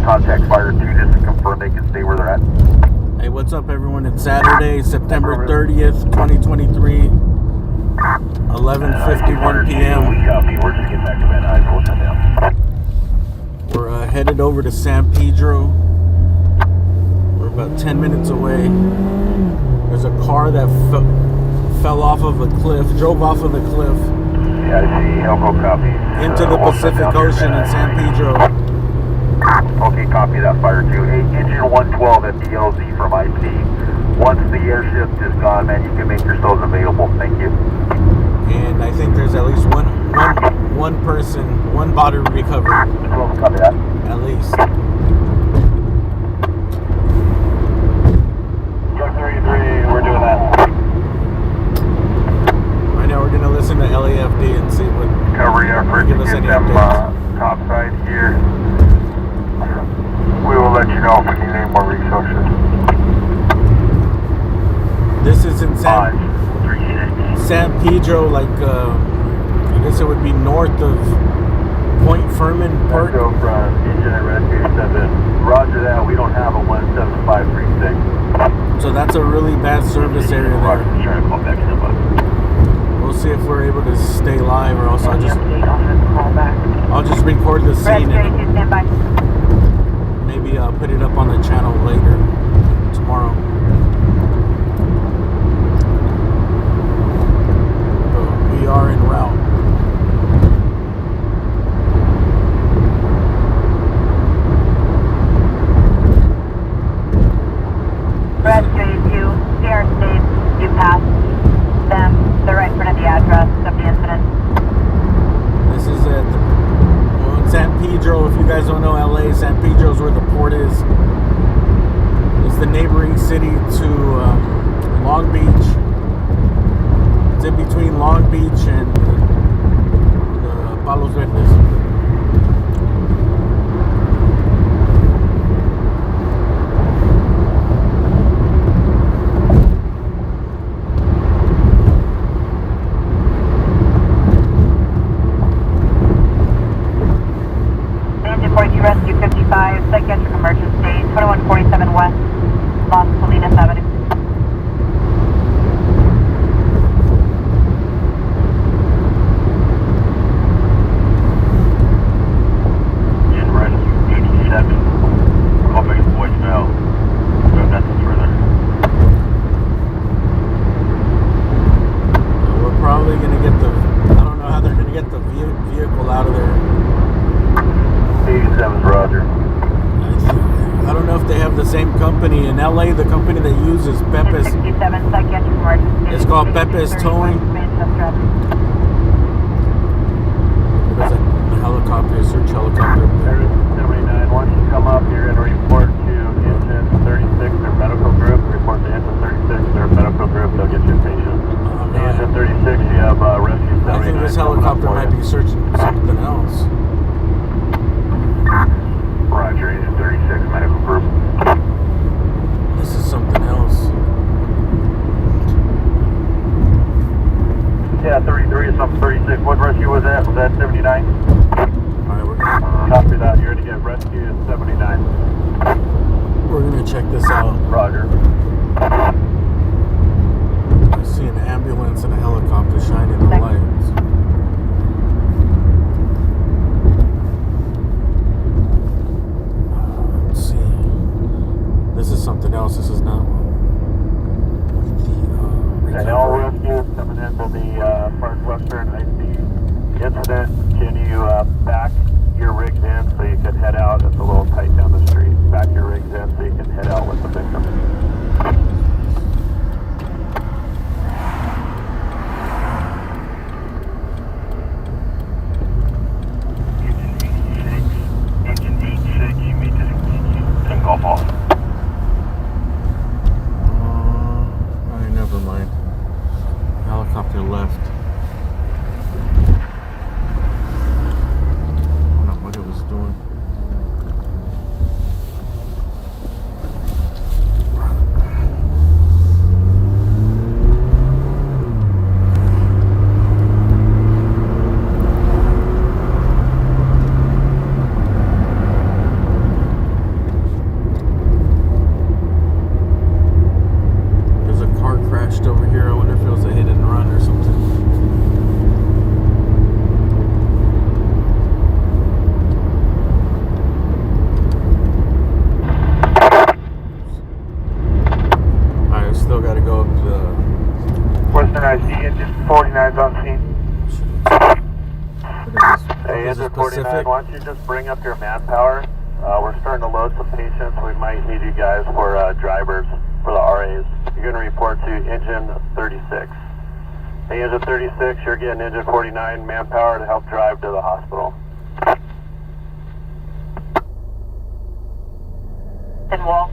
contact Fire 2 just to confirm they can stay where they're at. Hey, what's up, everyone? It's Saturday, September 30th, 2023, 11:51 p.m. We copy. We're just getting back to Van Nuys. We'll shut down. We're headed over to San Pedro. We're about 10 minutes away. There's a car that fell off of a cliff, drove off of the cliff. Yeah, I see. Helco copy. Into the Pacific Ocean in San Pedro. Okay, copy that, Fire 2. Engine 112 at the LZ from IP. Once the airship is gone, man, you can make yourselves available. Thank you. And I think there's at least one person, one body recovered. Copy that. At least. Truck 33, we're doing that. Right now we're going to listen to LAFD and see what... Recovery effort to get them topside here. We will let you know if we need any more resources. This is in San Pedro, like, I guess it would be north of Point Fermin Port. Let's go from engine and rescue 7. Roger that, we don't have a 17536. So that's a really bad service area there. Trying to call back in. We'll see if we're able to stay live, or else I'll just record the scene and maybe put it up on the channel later, tomorrow. But we are en route. Rescue, you are safe. You passed them. They're right in front of the address of the incident. This is at San Pedro. If you guys don't know LA, San Pedro is where the port is. It's the neighboring city to Long Beach. It's in between Long Beach and Palos Verdes. Rescue 55, psychiatric emergency, 2147 West, Las Colinas Avenue. In rescue 87, call back to voicemail. No nothing further. We're probably going to get the, I don't know how they're going to get the vehicle out of there. 87's Roger. I don't know if they have the same company. In LA, the company they use is Pepe's. 67, psychiatric emergency. It's called Pepe's Towing. There's a helicopter, search helicopter. 79, once you come up, you're going to report to engine 36, their medical group. Report to engine 36, their medical group. They'll get you a patient. Engine 36, you have rescue 79. I think this helicopter might be searching something else. Roger, engine 36, medical group. This is something else. Yeah, 33 is something 36. What rescue was that? Was that 79? Alright, we're gonna copy that. You're going to get rescue at 79. We're gonna check this out. Roger. I see an ambulance and a helicopter shining the lights. This is something else. This is not And all rescues coming in from the Park Western IC incident. Can you back your rigs in so you can head out? It's a little tight down the street. Back your rigs in so you can head out with the victim. Engine 86, you may just take off. Alright, never mind. Helicopter left. Pacific. Why don't you just bring up your manpower? We're starting to load some patients. We might need you guys for drivers for the RAs. You're going to report to engine 36. Hey, engine 36, you're getting engine 49 manpower to help drive to the hospital. And Wall.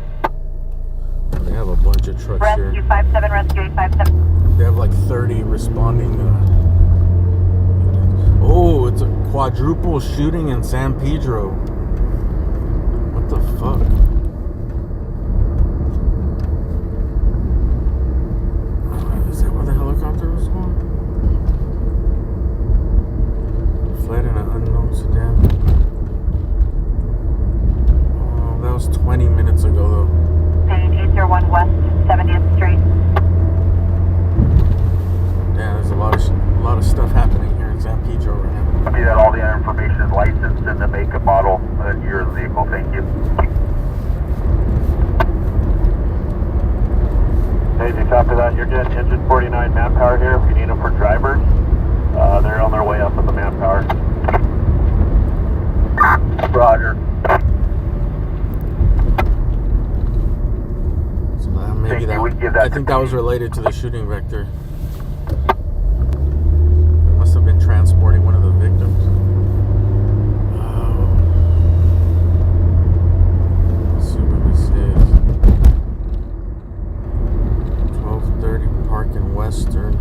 They have a bunch of trucks Rescue here. 57, Rescue 857. They have like 30 responding. Oh, it's a quadruple shooting in San Pedro. What the fuck? Is that where the helicopter was going? Fled in an unknown sedan. Oh, that was 20 minutes ago though. Page 801 West 70th Street. Yeah, there's a lot of stuff happening here in San Pedro right now. Copy that all the information is licensed and the make and model of your vehicle. Thank you. Hey, do you copy that? You're getting engine 49 manpower here. If you need them for drivers, they're on their way up with the manpower. Roger. So maybe that, I think that was related to the shooting vector. They must have been transporting one of the victims. Let's see what this is. 1230 Park and Western.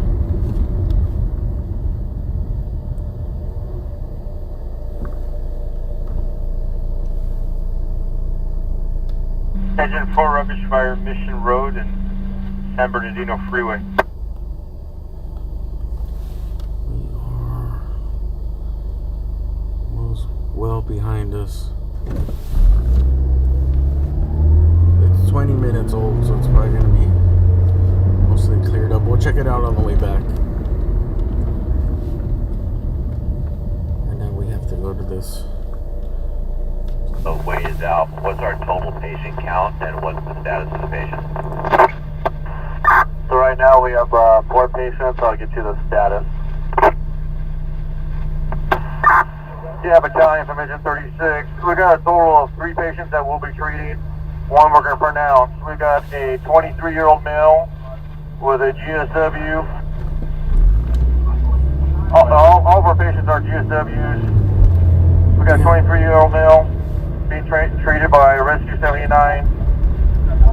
Engine 4 rubbish fire, Mission Road and San Bernardino Freeway. We are well behind us. It's 20 minutes old, so it's probably going to be mostly cleared up. We'll check it out on the way back. And then we have to go to this. The way is out. What's our total patient count and what's the status of the patient? So right now we have 4 patients. I'll get you the status. Yeah, battalion from engine 36. We got a total of 3 patients that we'll be treating. 1 we're going to pronounce. We got a 23-year-old male with a GSW. All of our patients are GSWs. We got a 23-year-old male being treated by Rescue 79.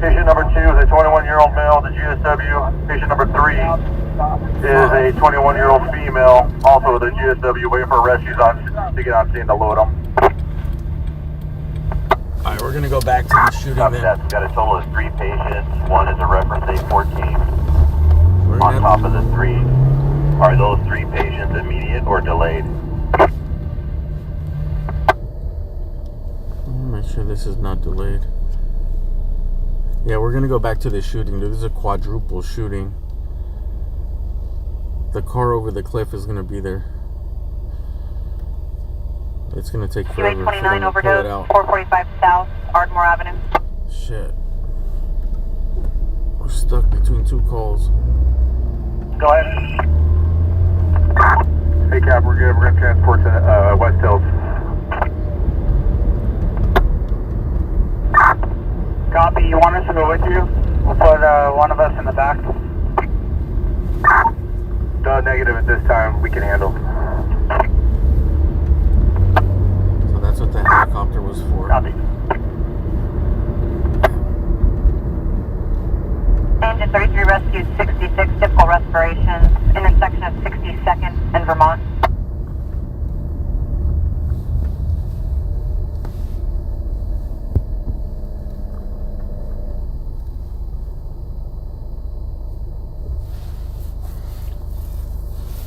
Patient number 2 is a 21-year-old male, the GSW. Patient number 3 is a 21-year-old female, also the GSW, waiting for rescues to get on scene to load them. Alright, we're gonna go back to the shooting then. We've got a total of 3 patients. 1 is a reference A14. We're On top of the 3, are those 3 patients immediate or delayed? Make sure this is not delayed. Yeah, we're gonna go back to the shooting. This is a quadruple shooting. The car over the cliff is gonna be there. It's gonna take forever for them to pull it out. 445 South, Ardmore Avenue. Shit. We're stuck between 2 calls. Go ahead. Hey Cap, we're good. We're gonna transport to West Hills. Copy. You want us to go with you? We'll put one of us in the back. Negative at this time. We can handle. So that's what the helicopter was for. Copy. Engine 33 rescued 66, typical respiration, intersection of 62nd and Vermont.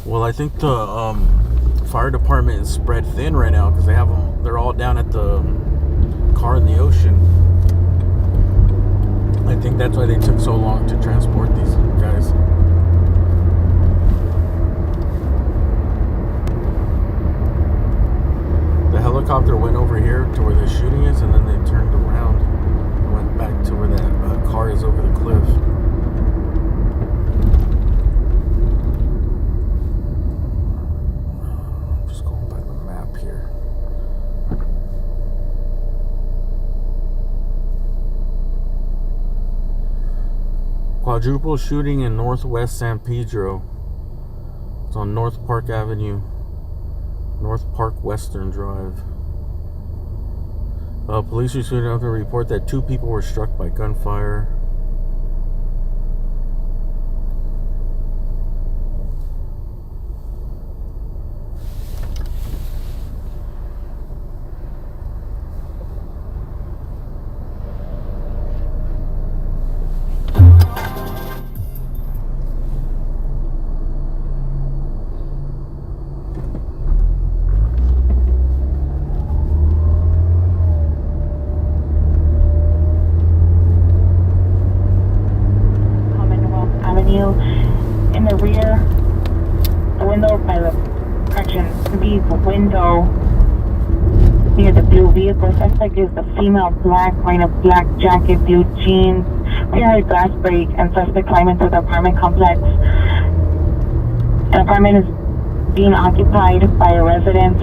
Well, I think the fire department is spread thin right now because they have them. They're all down at the car in the ocean. I think that's why they took so long to transport these guys. The helicopter went over here to where the shooting is, and then they turned around and went back to where that car is over the cliff. Just going by the map here. Quadruple shooting in Northwest San Pedro. It's on North Park Avenue. North Park Western Drive. Police received another report that 2 people were struck by gunfire. In the rear, the window by the window near the blue vehicle. Suspect is the female, black, wearing a black jacket, blue jeans, rear glass break, and suspect climbed into the apartment complex. An apartment is being occupied by a resident.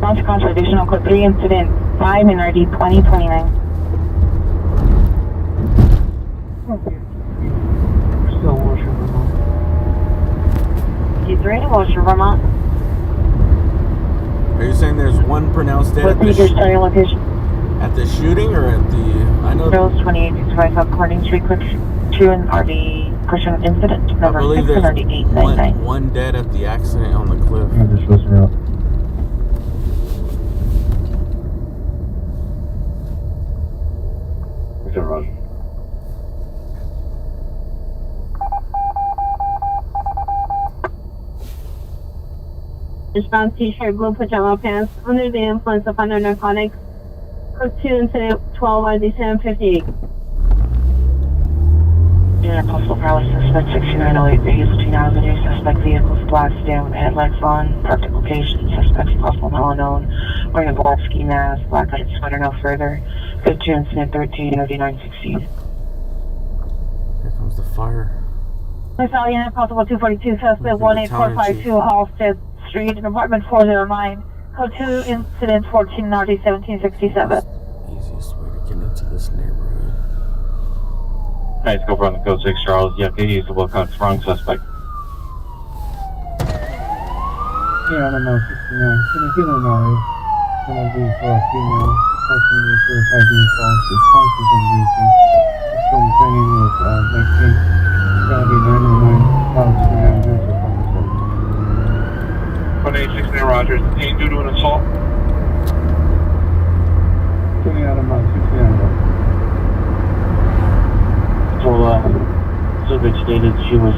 Consequence additional code 3 incident 5 in RD 2029. Still Washer, Vermont. D3 Washer, Vermont. Are you saying there's one pronounced dead What is your starting location? at the shooting or at the? I know. Rose 2865 up Harding Street, quick 2 and RD person incident I number believe 6 there's and RD 899. one dead at the accident on the cliff. Yeah, this was route. It's a rush. Brown t-shirt, blue pajama pants, under the influence of other narcotics. Code 2 incident 12 RD 758. Yeah, possible power suspect 6908 Hazeltine Avenue. Suspect vehicles black sedan with headlights on. Parked at location. Suspects possible unknown. Wearing a black ski mask, black hooded sweater, no further. Code 2 incident 13 RD 916. Here comes the fire. Battalion possible 242, suspect Battalion 18452 Halstead Street, apartment 409. Code 2 incident 14 RD 1767. Easiest way to get into this neighborhood. Nice, go run the code 6 Charles. Yeah, he used the will count wrong suspect. Yeah, I don't know, 69. Can I get an RA? Can I be for a female? Approximately 35 years old. Responses and reason. This one training was 19. Saturday 909. About 2 hours of conversation. 1869 Rogers, detained due to an assault. 20 out of my 69. So, subject stated she was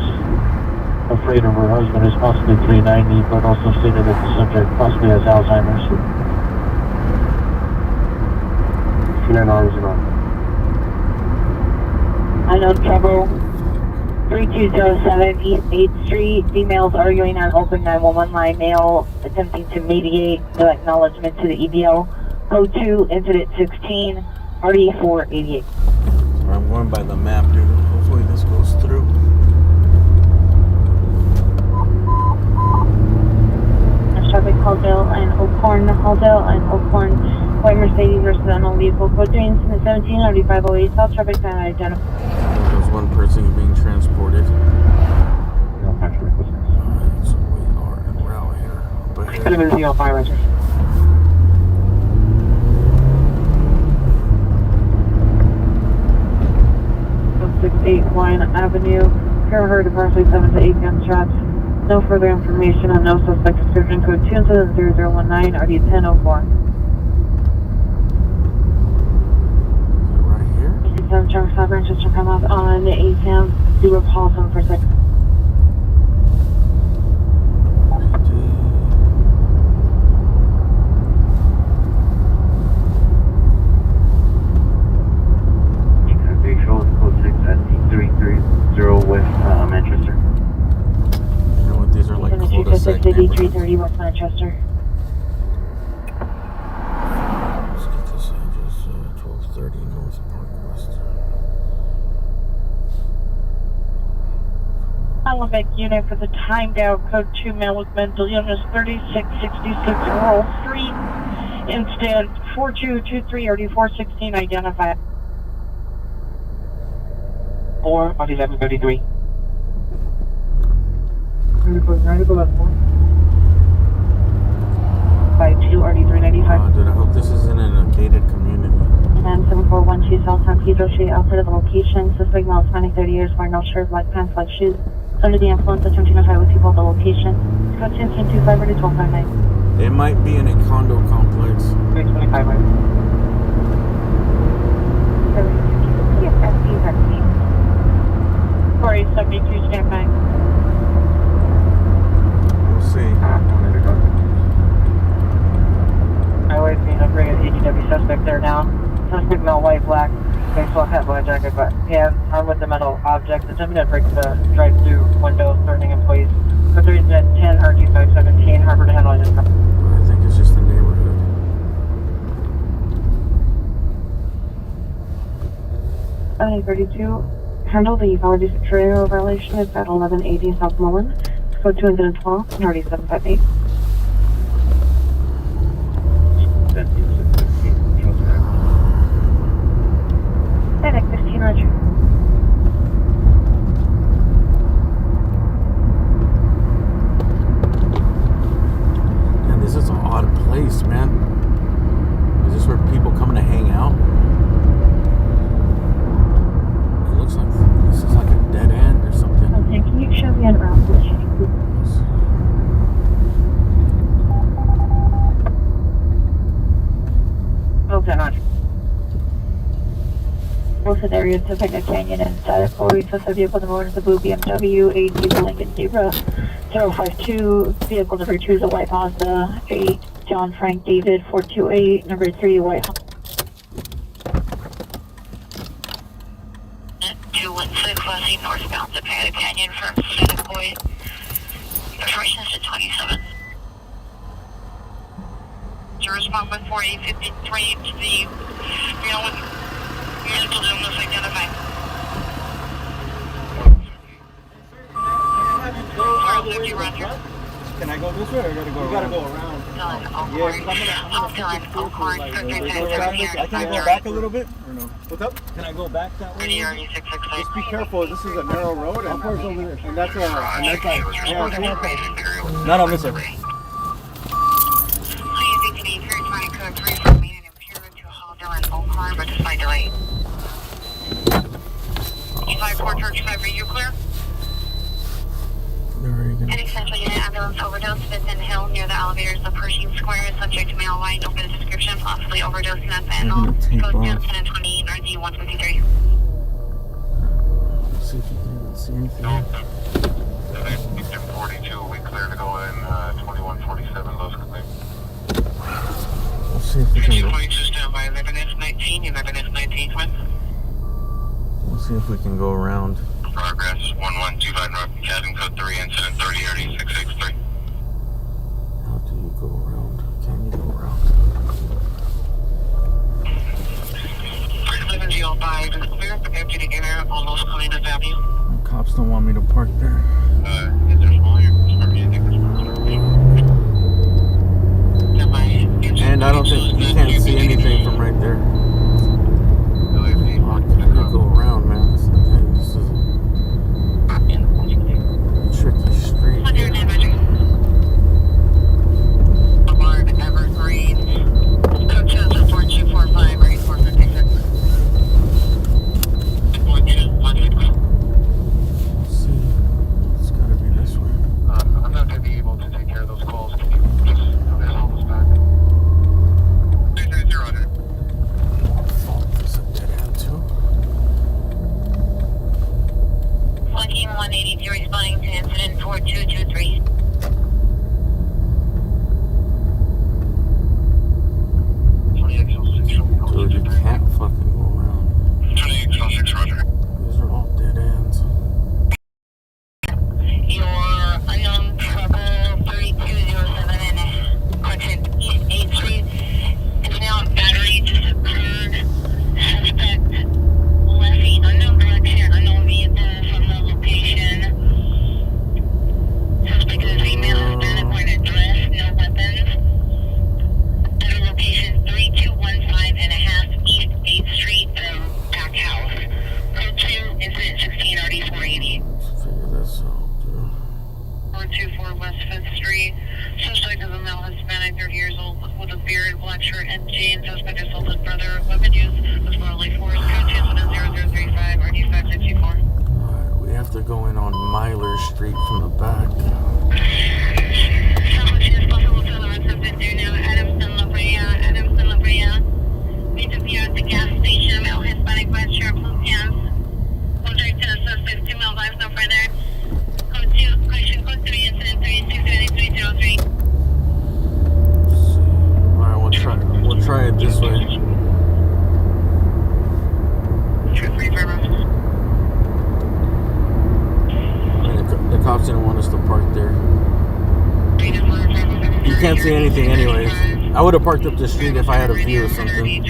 afraid of her husband is possibly 390, but also stated that the subject possibly has Alzheimer's. 69 hours and on. Unknown trouble. 3207 East 8th Street. Females arguing on open 911 line. Male attempting to mediate. No acknowledgement to the EBO. Code 2 incident 16 RD 488. I'm going by the map, dude. Hopefully this goes through. Traffic Halldale and Oakhorn, white Mercedes versus unknown vehicle. Code 3 incident 17 RD 508. South traffic sign identified. There's one person being transported. Alright, so we are en route here. But here, Eliminate the fire register. 681 Avenue. Here heard approximately 7 to 8 gunshots. No further information on no suspect description. Code 2 incident 0019 RD 1004. right here. 67 truck stop Manchester come up on the ATM. Do a pause on for a second. Manchester. You know what? These are like cul-de-sac neighborhoods. 330 West Manchester. Let's get this address, 1230 North Park West. Element unit for the timed out code 2 male with mental illness 3666 Rural Street. Incident 4223 RD 416 identified. 4 on 1133. Medical at 4. 52 RD395. Dude, I hope this isn't in a gated community. And 7412 South San Pedro Street, outside of the location. Suspect male, Hispanic, 30 years, wearing no shirt, black pants, black shoes. Under the influence, attempting to fight with people at the location. Code 1025 or 1259. It might be in a condo complex. 325 right. Sorry, 72, stand by. We'll see. Highway 300, ADW suspect there now. Suspect male, white, black. Baseball cap, black jacket, but hands armed with the metal object. Attempting to break the drive-through window, threatening employees. Code 10 RG517, Harbor to handle it. I think it's just the neighborhood. Okay, 32. Handle the valid trailer violation. It's at 1180 South Mullen. Code 212, 3758. Medic 15, Roger. Man, this is an odd place, man. Is this where people coming to hang out? It looks like this is like a dead end or something. Okay, can you show me an route, please? Okay, Roger. Both of the areas to Picnic Canyon and Static Quarry. Suspect vehicle number 1 is a blue BMW, a diesel Lincoln Zebra 052. Vehicle number 2 is a white Mazda 8, John Frank David 428. Number 3, white 216 West northbound to Picnic Canyon from Static Quarry. Information is at 27. To respond with 4853 to the mental illness identified. Can I go this way or I gotta go around? You gotta go around. I can go back a little bit or no? What's up? Can I go back that way? Just be careful. This is a narrow road and that's not on this side. But despite delay. E54 Church 5, are you clear? An essential unit ambulance overdose, Vincent Hill, near the elevators of Pershing Square. Subject male, white, no bit of description, possibly overdosing at fentanyl. Code 10 and 20, RD 153. Let's see if you can even see anything. 42, we clear to go in 2147, those clear. We'll see if we can. 22 stand by 11F19, 11F19 twin. We'll see if we can go around. Progress 1125 North, cabin code 3, incident 30 RD 663. How do you go around? Can you go around? 1105 is clear, empty the inner on Los Colinas Avenue. Cops don't want me to park there. Is there small here? And I don't think you can't see anything from right there. Oh, I gotta go around, man. This is a tricky street. Boulevard Evergreen. Code 10 4245 or 8456. Let's see. It's gotta be this way. I'm not going to be able to take care of those calls. Can you just help us back? 330. and Jane, suspect assaulted brother. Weapon use was morally forced. Code 27035, RD 564. We have to go in on Myler Street from the back. Adamson La Brea. Need to be at the gas station. Male Hispanic white shirt, blue pants. One direct to the suspect, 2 male lives no further. Code 2, question code 3, incident 367303. Alright, we'll try it this way. The cops didn't want us to park there. You can't see anything anyways. I would have parked up the street if I had a view or something.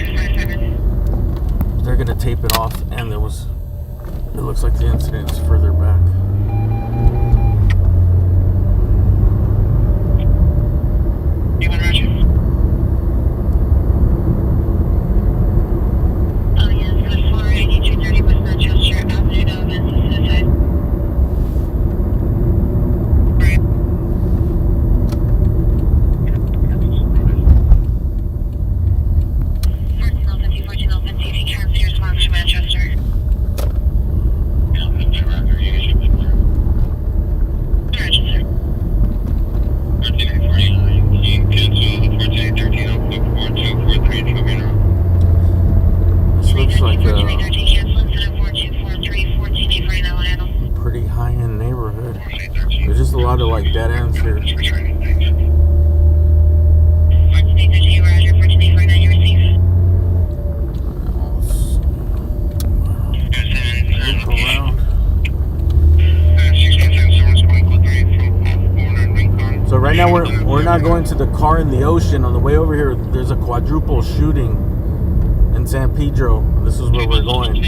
They're gonna tape it off, and it looks like the incident is further back. Oh yes, the 48230 West Manchester Avenue, suicide. Right. 1450, TV transfers marked to Manchester. This looks like a pretty high-end neighborhood. There's just a lot of like dead ends here. Look around. So right now we're not going to the car in the ocean. On the way over here, there's a quadruple shooting in San Pedro. This is where we're going.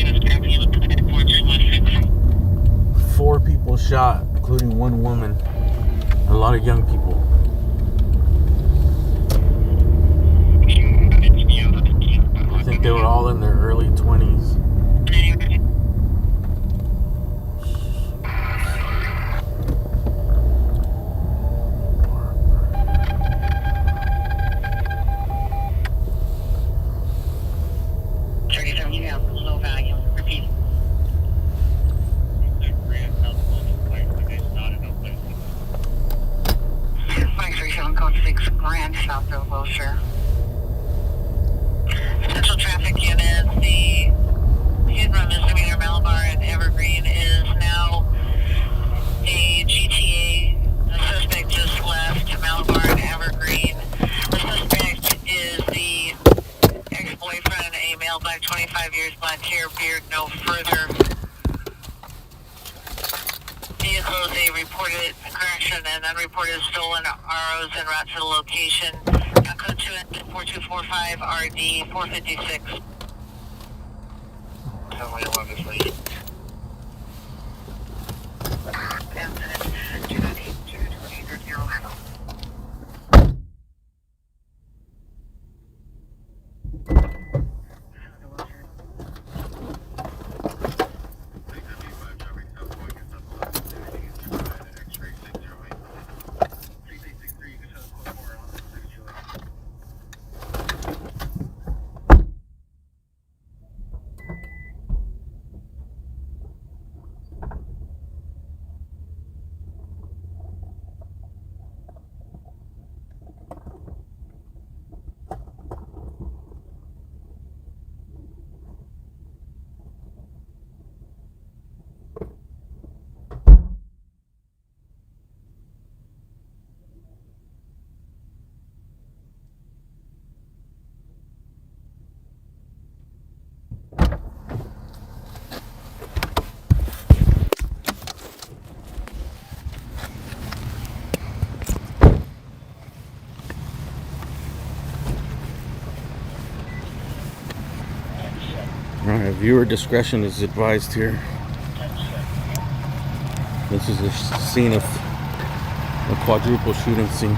4 people shot, including 1 woman. A lot of young people. I think they were all in their early 20s. Low value. Repeat. Code 6 Grand Southfield Wilshire. Central traffic units, the hit run misdemeanor Malabar and Evergreen is now a GTA. The suspect just left Malabar and Evergreen. The suspect is the ex-boyfriend, a male, black, 25 years, black hair, beard, no further. Vehicles, a reported correction and unreported stolen ROs en route to the location. Code 4245 RD 456. Alright, viewer discretion is advised here. This is a scene of a quadruple shooting scene.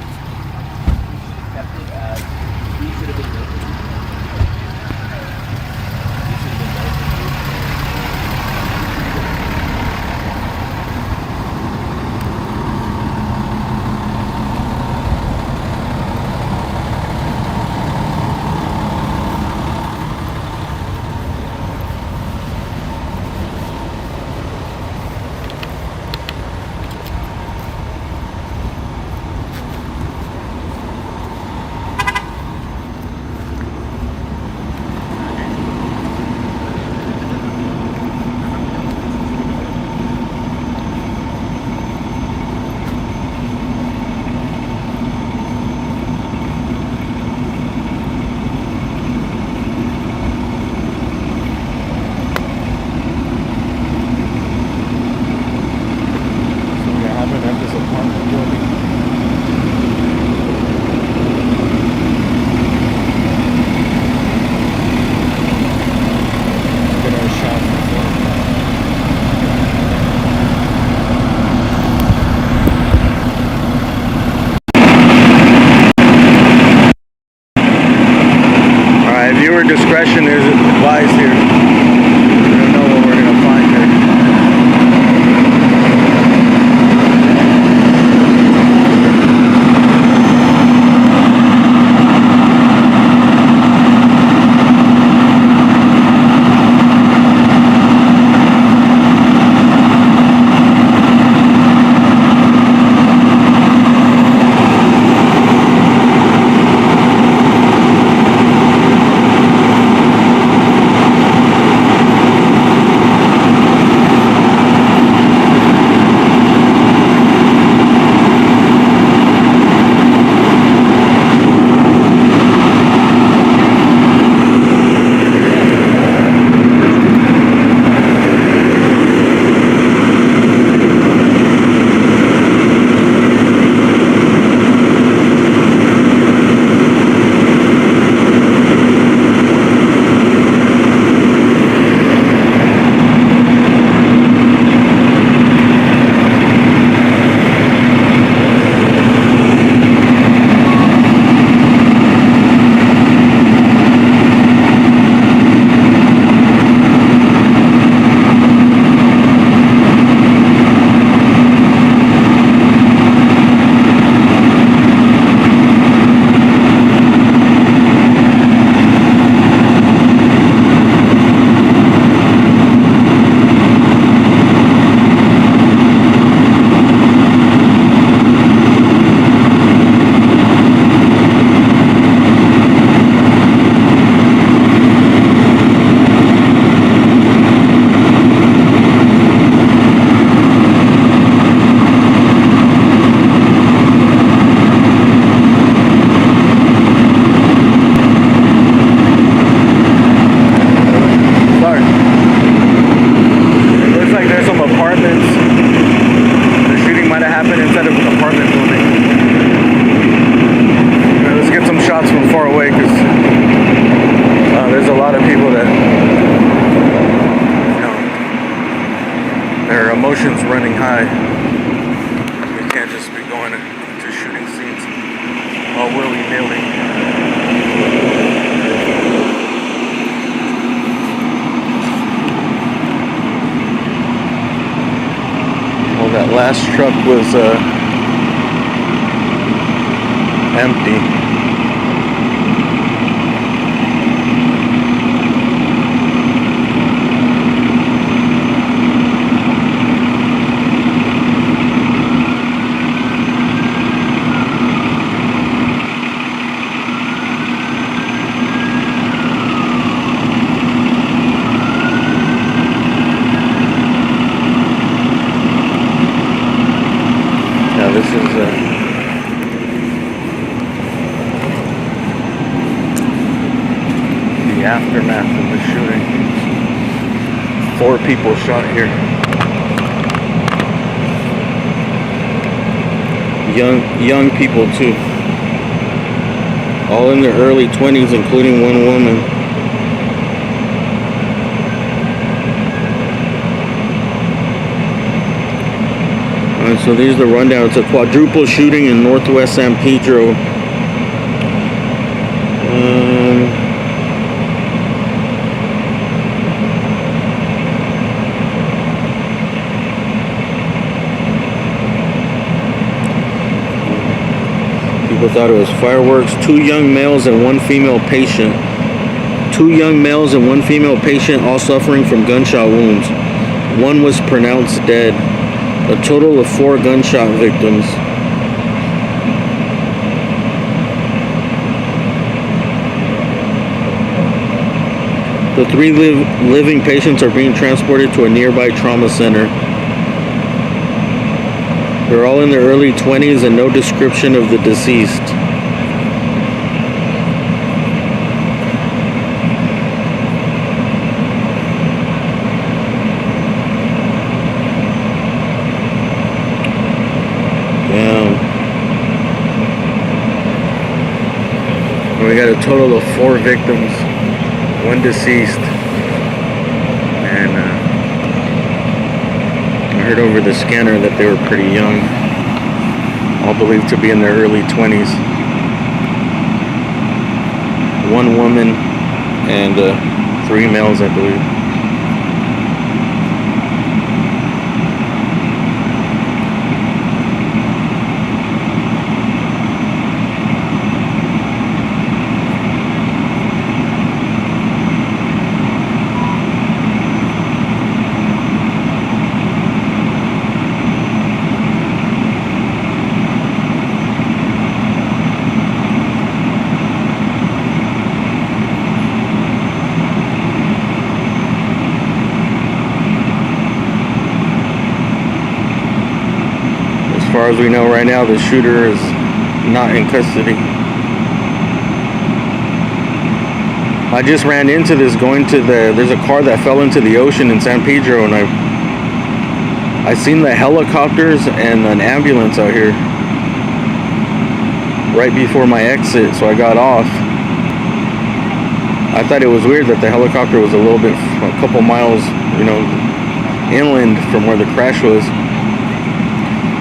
emotions running high. We can't just be going to shooting scenes all willy-nilly. Well, that last truck was empty. Yeah, this is the aftermath of the shooting. 4 people shot here. Young people too. All in their early 20s, including one woman. Alright, so these are the rundown. It's a quadruple shooting in northwest San Pedro. People thought it was fireworks. 2 young males and 1 female patient. 2 young males and 1 female patient, all suffering from gunshot wounds. 1 was pronounced dead. A total of 4 gunshot victims. The 3 living patients are being transported to a nearby trauma center. They're all in their early 20s and no description of the deceased. We got a total of 4 victims, 1 deceased, and I heard over the scanner that they were pretty young, all believed to be in their early 20s. 1 woman and 3 males, I believe. As far as we know right now, the shooter is not in custody. I just ran into this going to there's a car that fell into the ocean in San Pedro, and I seen the helicopters and an ambulance out here right before my exit, so I got off. I thought it was weird that the helicopter was a couple miles, inland from where the crash was.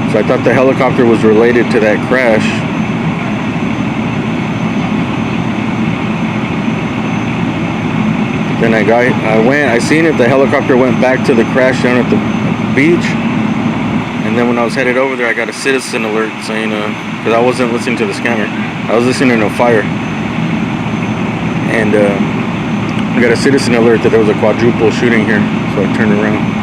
So I thought the helicopter was related to that crash. Then I seen it, the helicopter went back to the crash down at the beach. And then when I was headed over there, I got a citizen alert saying, because I wasn't listening to the scanner, I was listening to a fire. And I got a citizen alert that there was a quadruple shooting here, so I turned around.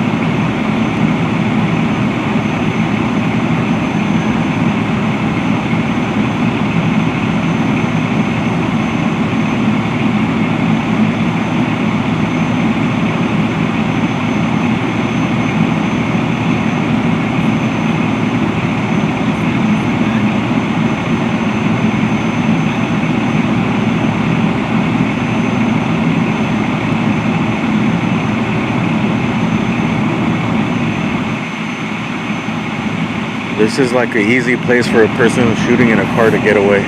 This is like an easy place for a person shooting in a car to get away.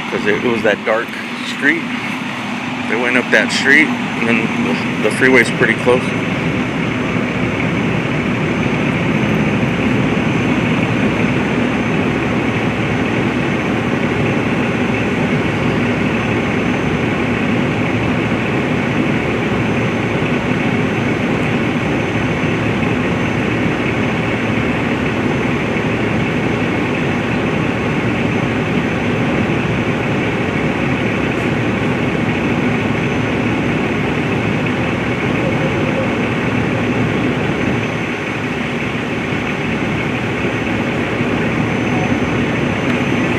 Because it was that dark street. They went up that street, and then the freeway's pretty close.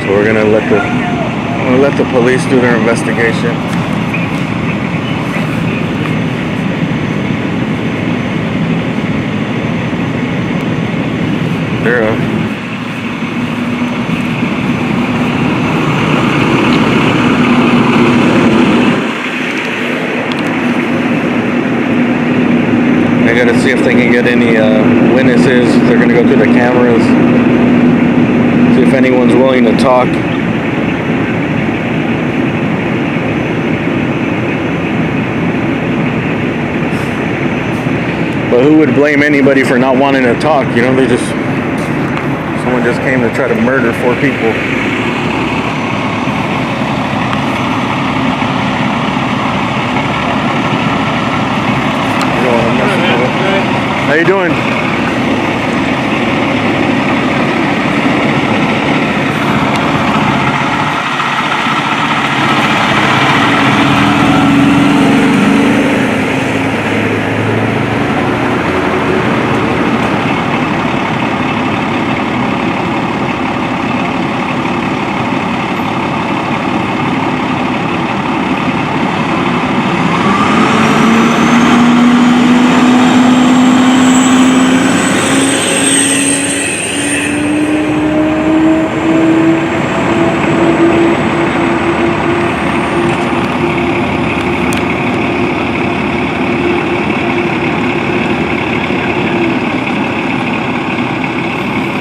So we're gonna let the police do their investigation. They're they gotta see if they can get any witnesses. They're gonna go through the cameras. See if anyone's willing to talk. But who would blame anybody for not wanting to talk? You know, someone just came to try to murder 4 people. How you doing?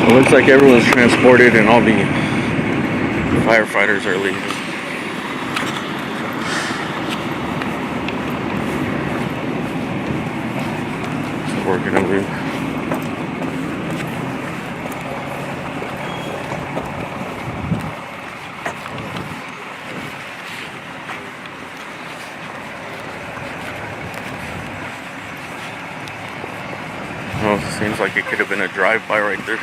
It looks like everyone's transported and all the firefighters are leaving. So we're gonna leave. Oh, it seems like it could have been a drive-by right there.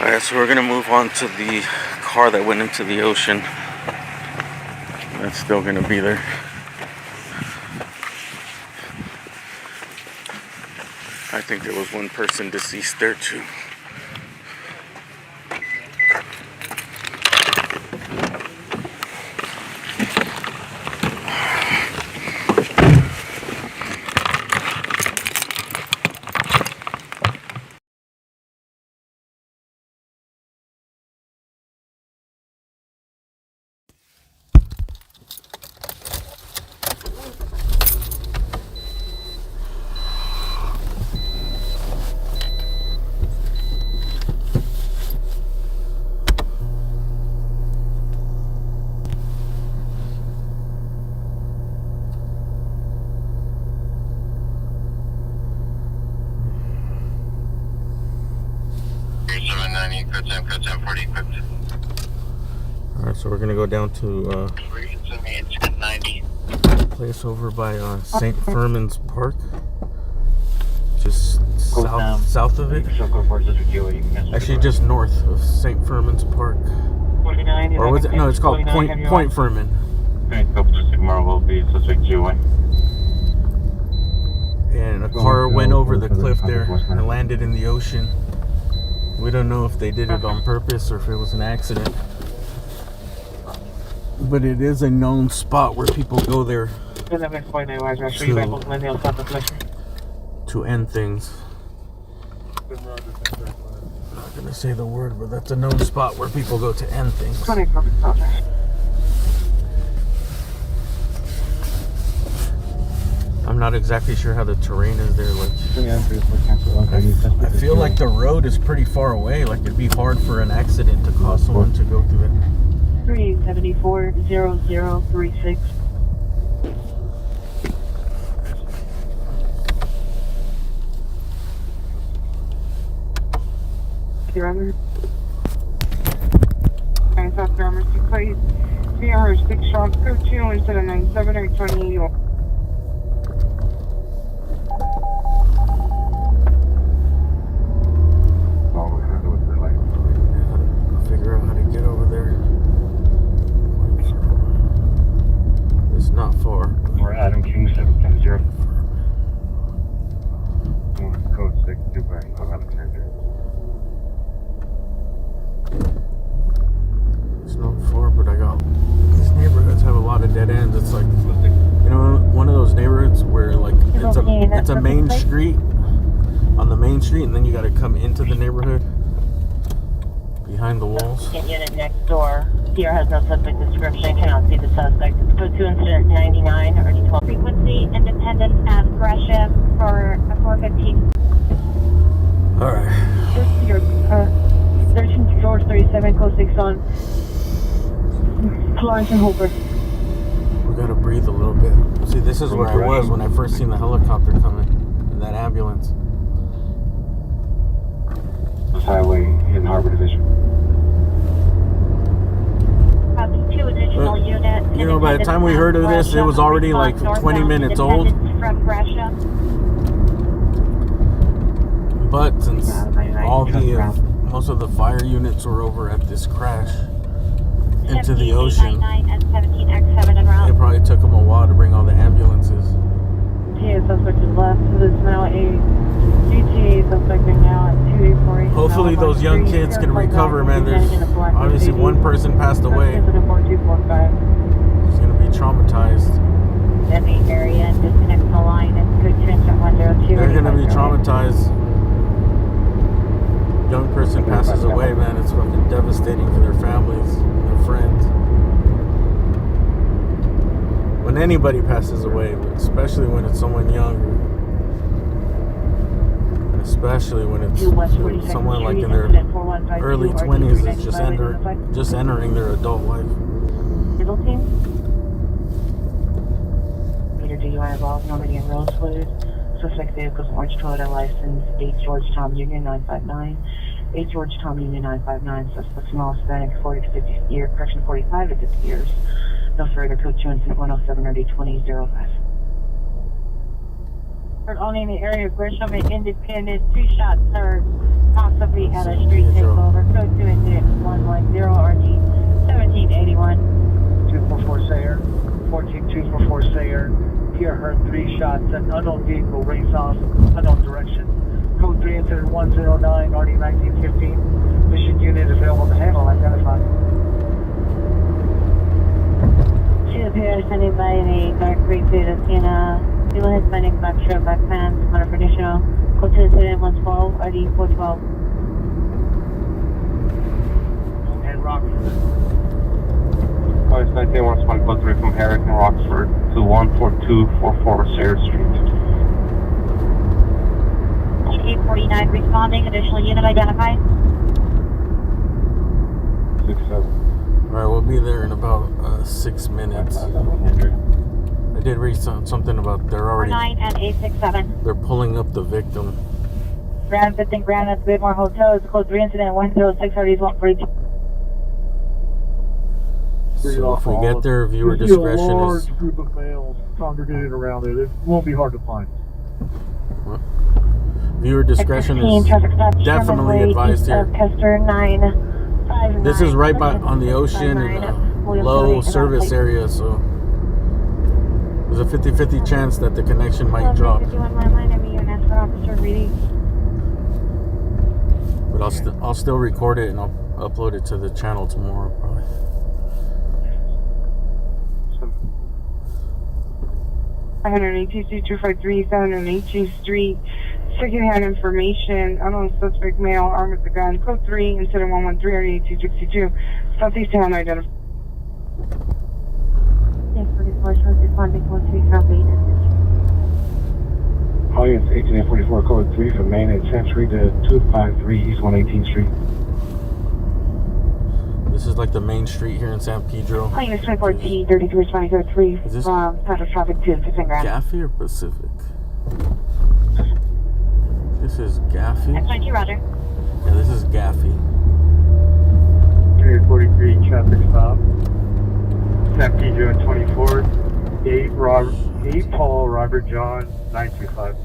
Alright, so we're gonna move on to the car that went into the ocean. That's still gonna be there. I think there was one person deceased there too. Alright, so we're gonna go down to a place over by St. Firmin's Park, just south of it. Actually, just north of St. Firmin's Park. Or was it? No, it's called Point Firmin. And a car went over the cliff there and landed in the ocean. We don't know if they did it on purpose or if it was an accident. But it is a known spot where people go there to end things. I'm not gonna say the word, but that's a known spot where people go to end things. 20 public officer. I'm not exactly sure how the terrain is there. Like, I I feel like the road is pretty far away. Like, it'd be hard for an accident to cause someone to go through it. 374-0036. Alright, Dr. Emerson, please. 306 shots, code 2 instead of 97 or 20 York. Figure out how to get over there. It's not far. We're Adam King 750. Code 62 by Alexander. It's not far, but I got these neighborhoods have a lot of dead ends. It's like, you know, one of those neighborhoods where like it's a main street on the main street, and then you got to come into the neighborhood behind the walls. Unit next door. Here has no suspect description. Cannot see the suspect. Code 2 incident 99 or 12. Frequency Independence at Gresham for a 415. All right. 13 George 37, code 6 on Florence and Hooper. We gotta breathe a little bit. See, this is where I was when I first seen the helicopter coming, and that ambulance. Highway in Harbor Division. Two additional units. You know, by the time we heard of this, it was already like 20 minutes old. From Gresham. But since most of the fire units were over at this crash into the ocean, and 17X7 en route. it probably took them a while to bring all the ambulances. GTA suspect is left. So there's now a GTA suspect now at 284. Hopefully those young kids can recover, man. There's obviously one person passed away. He's gonna be traumatized. In the area and disconnect the line and good transfer 102. They're gonna be traumatized. Young person passes away, man. It's fucking devastating for their families, their friends. When anybody passes away, but especially when it's someone young, and especially when it's someone like in their early 20s that's just entering their adult life. Middle team. Meter DUI involved, Normandy and Rosewood. Suspect vehicles Orange Toyota license 8 Georgetown Union 959. 8 Georgetown Union 959. Suspect small Hispanic 40 to 50 years, correction 45 to 50 years. No further code 2 and 107 or 2005. Only in the area of Gresham and Independence. 2 shots, sir. Possibly at a street takeover. Code 2 incident 110 RG 1781. 244 Sayer. 14244 Sayer. Here heard 3 shots. An unknown vehicle race off unknown direction. Code 3 incident 109 RD 1915. Mission unit available to handle. Identified. Two appears standing by the Dark Creek Toyota Sienna. People Hispanic black shirt, black pants, motor conditional. Code 2 incident 112 RD 412. And Rockford. Code 19 code 3 from Herrick and Roxford to 14244 Sayre Street. 849 responding. Additional unit identified. 67. Alright, we'll be there in about 6 minutes. I did read something about they're already 49 and 867. they're pulling up the victim. Grand 15 Grand at Bidmore Hotel. It's code 3 incident 106 RD 142. So if we get there, viewer discretion a large is. group of males congregated around it. It won't be hard to find. What? Viewer discretion is definitely advised here. Kester 959. This is right by on the ocean in a low service area, so there's a 50-50 chance that the connection might drop. But I'll still record it and I'll upload it to the channel tomorrow probably. $582 Street, 253, 782 Street, Checking had information. Unknown suspect male, armed with a gun. Code 3, incident 113, area 8262. Southeast town identified. 1044, Southeast London, 13 Southeast. All units 1844 code 3 from Main and Century to 253 East 118th Street. This is like the main street here in San Pedro. All units 24T, 33 responding code 3 Is this from Pedro traffic to 15 grand. Gaffey or Pacific? This is Gaffey? X92, roger. Yeah, this is Gaffey. 343 traffic stop. San Pedro 24. 8 Paul Robert John 925.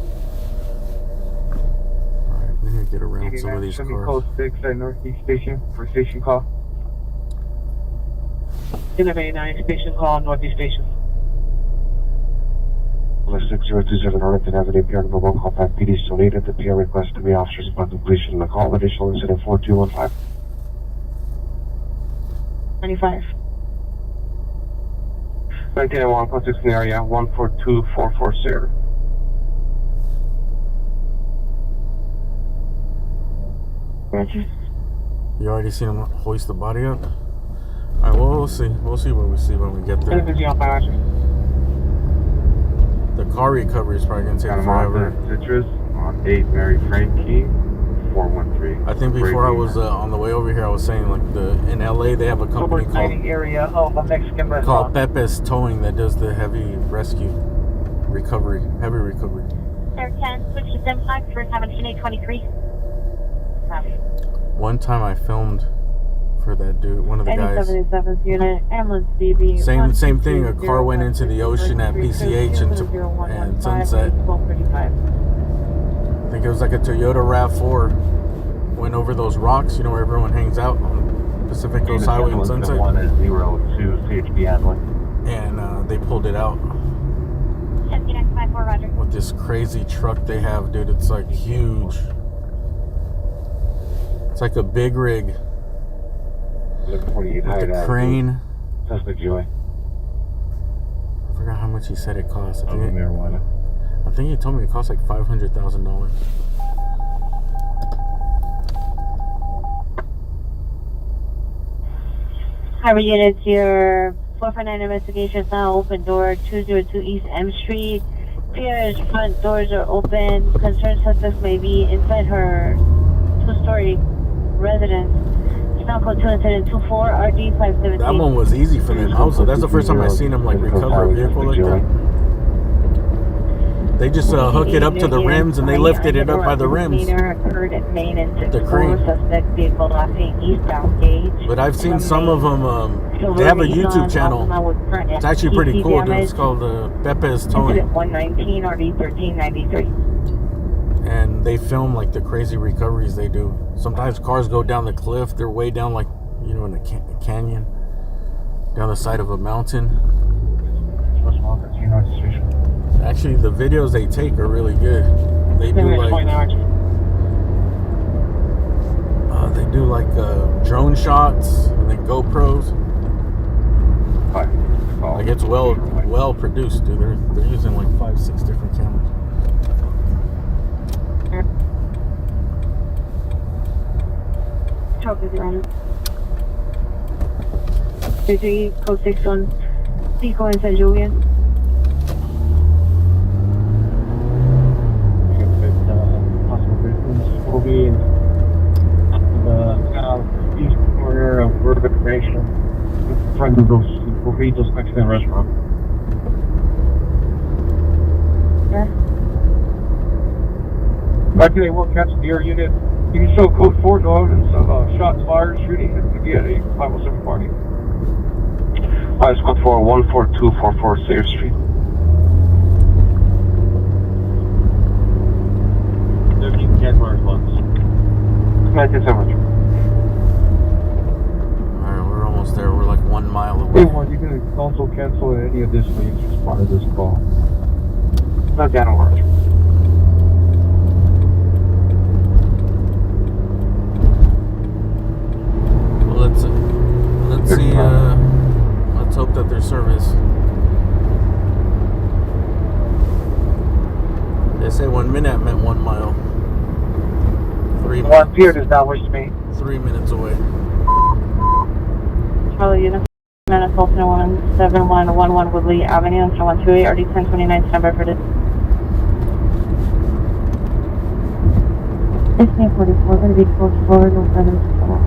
Alright, we need to get around some of these cars. Code 6 at Northeast Station for station call. 1189 station call, Northeast Station. 6027 Arlington Avenue, PR number 1, call back PD still needed. The PR request to be officers upon completion of the call. Additional incident 4215. 95. 1901, contact in the area 142440. Roger. You already seen him hoist the body up? Alright, well, we'll see. We'll see what we see when we get there. The car recovery is probably going to take forever. Citrus on 8 Mary Frankie 413. I think before I was on the way over here, I was saying like in LA they have a company called area of a Mexican called Pepe's Towing that does the heavy rescue recovery, heavy recovery. Air 10, switch to Simflex for 17823. One time I filmed for that dude, one of the guys. 77th unit, ambulance BB. Same thing. A car went into the ocean at PCH and Sunset. I think it was like a Toyota RAV4. Went over those rocks, you know, where everyone hangs out on Pacific Coast Highway in Sunset. 102 CHP Adlin. And they pulled it out 10954, roger. with this crazy truck they have, dude. It's like huge. It's like a big rig. 1148 With the crane. Suspect Joy. I forgot how much he said it cost. Marijuana. I think he told me it cost like $500,000. Harbor units, your 449 investigation is now open door 202 East M Street. Pierre's front doors are open. Concerned suspects may be inside her two-story residence. Now code 2 incident 24 RD 517. That one was easy for them. That's the first time I seen them like recover a vehicle like that. They just hook it up to the rims and they lifted it up by the rims. The crane. But I've seen some of them. They have a YouTube channel. It's actually pretty cool, dude. It's called Pepe's Towing. 119 RD 1393. And they film like the crazy recoveries they do. Sometimes cars go down the cliff. They're way down, like, you know, in a canyon, down the side of a mountain. Actually, the videos they take are really good. They do like drone shots and then GoPros. Like it's well produced, dude. They're using like 5-6 different cameras. Talk with your honor. 33 code 6 on Pico and San Julian. Possible victims will be in the southeast corner of Urban Nation in front of those burritos Mexican restaurant. Yeah. Actually, they will catch the air unit. You can show code 4 to evidence of shots fired, shooting. It could be at a 507 party. Fire squad 4, 14244 Sayre Street. If you can get where it was. Thank you so much. Alright, we're almost there. We're like 1 mile away. Hey, you can also cancel any additional users as part of this call. Not down on large. Let's see, let's hope that there's service. They say 1 minute meant 1 mile. 1, Pierre does not wish to meet. 3 minutes away. Charlie Unit, Assault 17111 Woodley Avenue, 128, RD 1029, standby for this. It's 44, going to be close forward, no further trouble.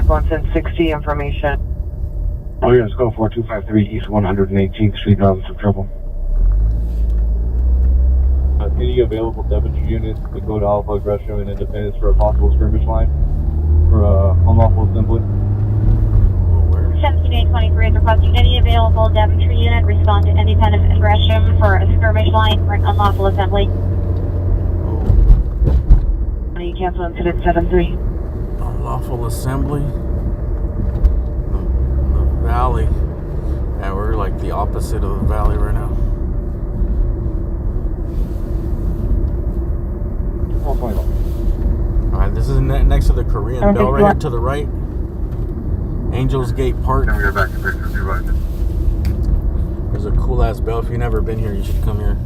One 1060 information. Oh, yeah, let's go 4253 East 118th Street, having some trouble. Any available Devonshire units to go to Alpha Gresham and Independence for a possible skirmish line for unlawful assembly? 17823 is requesting any available Devonshire unit respond to Independence and Gresham for a skirmish line for an unlawful assembly. Any cancel incident 73. Unlawful assembly. The valley. Yeah, we're like the opposite of the valley right now. Alright, this is next to the Korean Bell right here to the right. Angels Gate Park. Then we go back to Victor, There's a cool ass bell. If you've never been here, you should come here.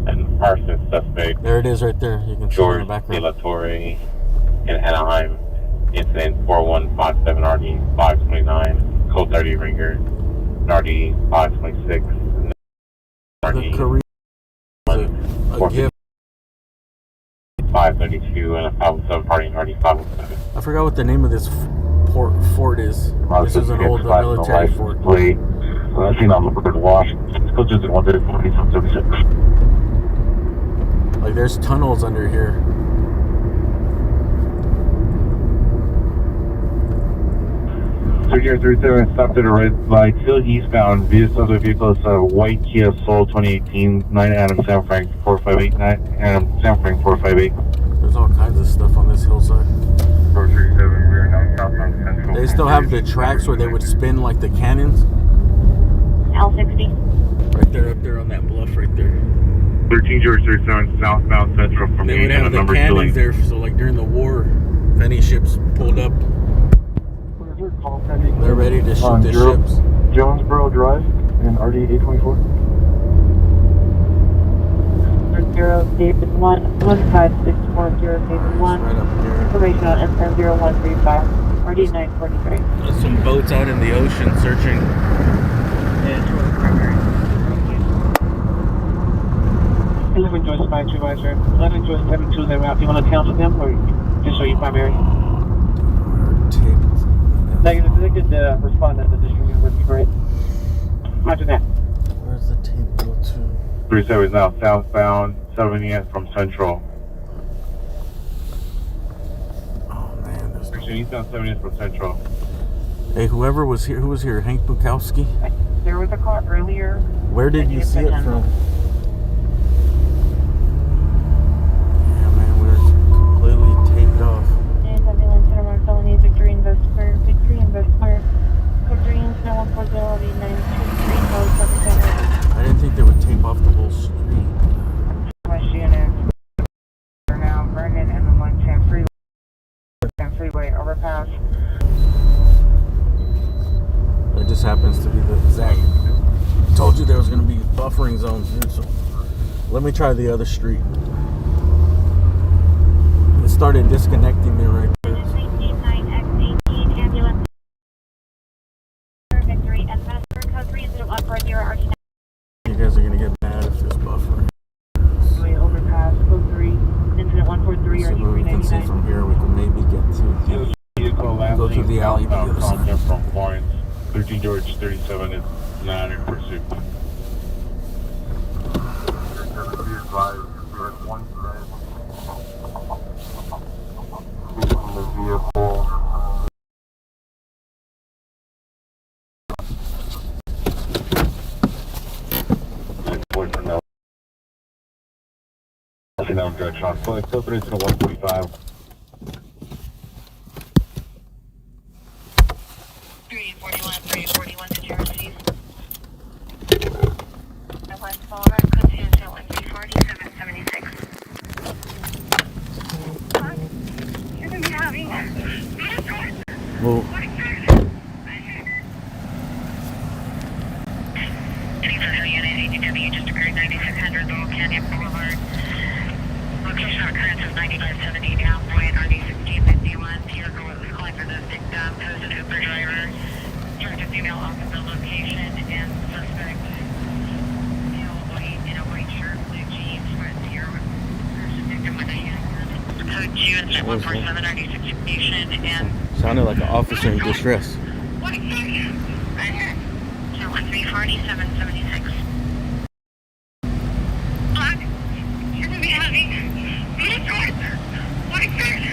and arson suspect There it is right there. You can see it in George the background. De La Torre in Anaheim, incident 4157 RD 529, code 30 ringer, RD 526, The RD Korean a gift. 532, and a 507 party RD 507. I forgot what the name of this fort is. This is an old military fort. Plate. I've seen on the bird wash. Still just in 136. Like there's tunnels under here. Surgery 37 stopped at a red light, still eastbound. Via subject vehicle is a white Kia Soul 2018, 9 Adam San Frank 458, 9 Adam San Frank 458. There's all kinds of stuff on this hillside. 437, we are now southbound Central. They still have the tracks where they would spin like the cannons. L60. Right there, up there on that bluff right there. 13 George 37, southbound Central from They would have the cannons there, so like during the war, if any ships pulled up, they're ready to shoot the ships. Jonesboro Drive and RD 824. 0 David 1 1564 0 David 1. Right up here. Information on SM 0135 RD 943. There's some boats out in the ocean searching. And 11 Joyce Spy Supervisor. 11 Joyce 72 they're out. Do you want to count them or just show you primary? Negative. If they could respond at the district, would be great. Roger that. Where's the tape go to? 37 is now southbound 70th from Central. Oh man, there's Eastbound 70th from Central. Hey, whoever was here, who was here? Hank Bukowski? There was a car earlier. Where did you see it from? Yeah, man, we're completely taped off. Ambulance Center felony Victory Investor. Victory Investor. Code green 140 923 I didn't think they would tape off the whole street. West unit. We're now Vernon and the 110 freeway. Freeway overpass. It just happens to be the exact. Told you there was going to be buffering zones here, so let me try the other street. It started disconnecting me right there. 9X18 ambulance. Victory Investor. Code 3014 RD. You guys are going to get mad if there's buffering. Freeway overpass. Code 3. Incident 143 So RD what we can see 399. from here, we can maybe get to go through the alley to the other side. From Florence, 13 George 37 is not in pursuit. Now direction on foot, filter to 145. 341 did you receive? I went forward, could see until NG4776. You're going to be having Well, Unit ADW just occurred 9600 Old Canyon Boulevard. Location of occurrence is 9570 down point RD1651. Here go what was calling for the victim, who's an Uber driver. Directed female off of the location and suspect male white in a white shirt, blue jeans, front zero. Person victim with a handgun. Code 2 and 147 RD16 and Sounded like an officer in distress. 4776. Block. You're gonna be having. What is it?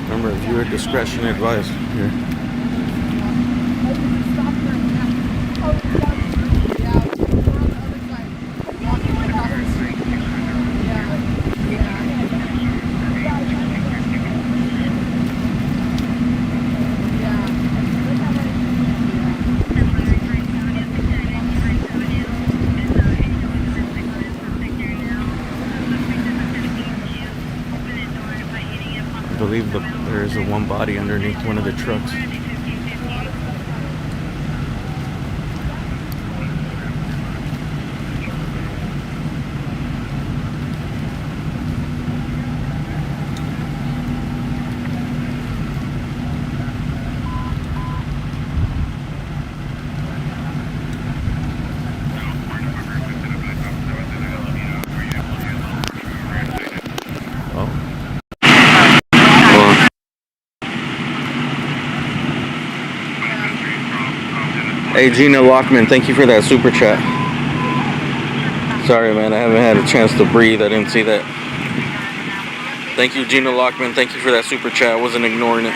Remember, viewer discretion advised here. I believe there is a one body underneath one of the trucks. Hey, Gina Lockman, thank you for that super chat. Sorry, man, I haven't had a chance to breathe. I didn't see that. Thank you, Gina Lockman. Thank you for that super chat. I wasn't ignoring it.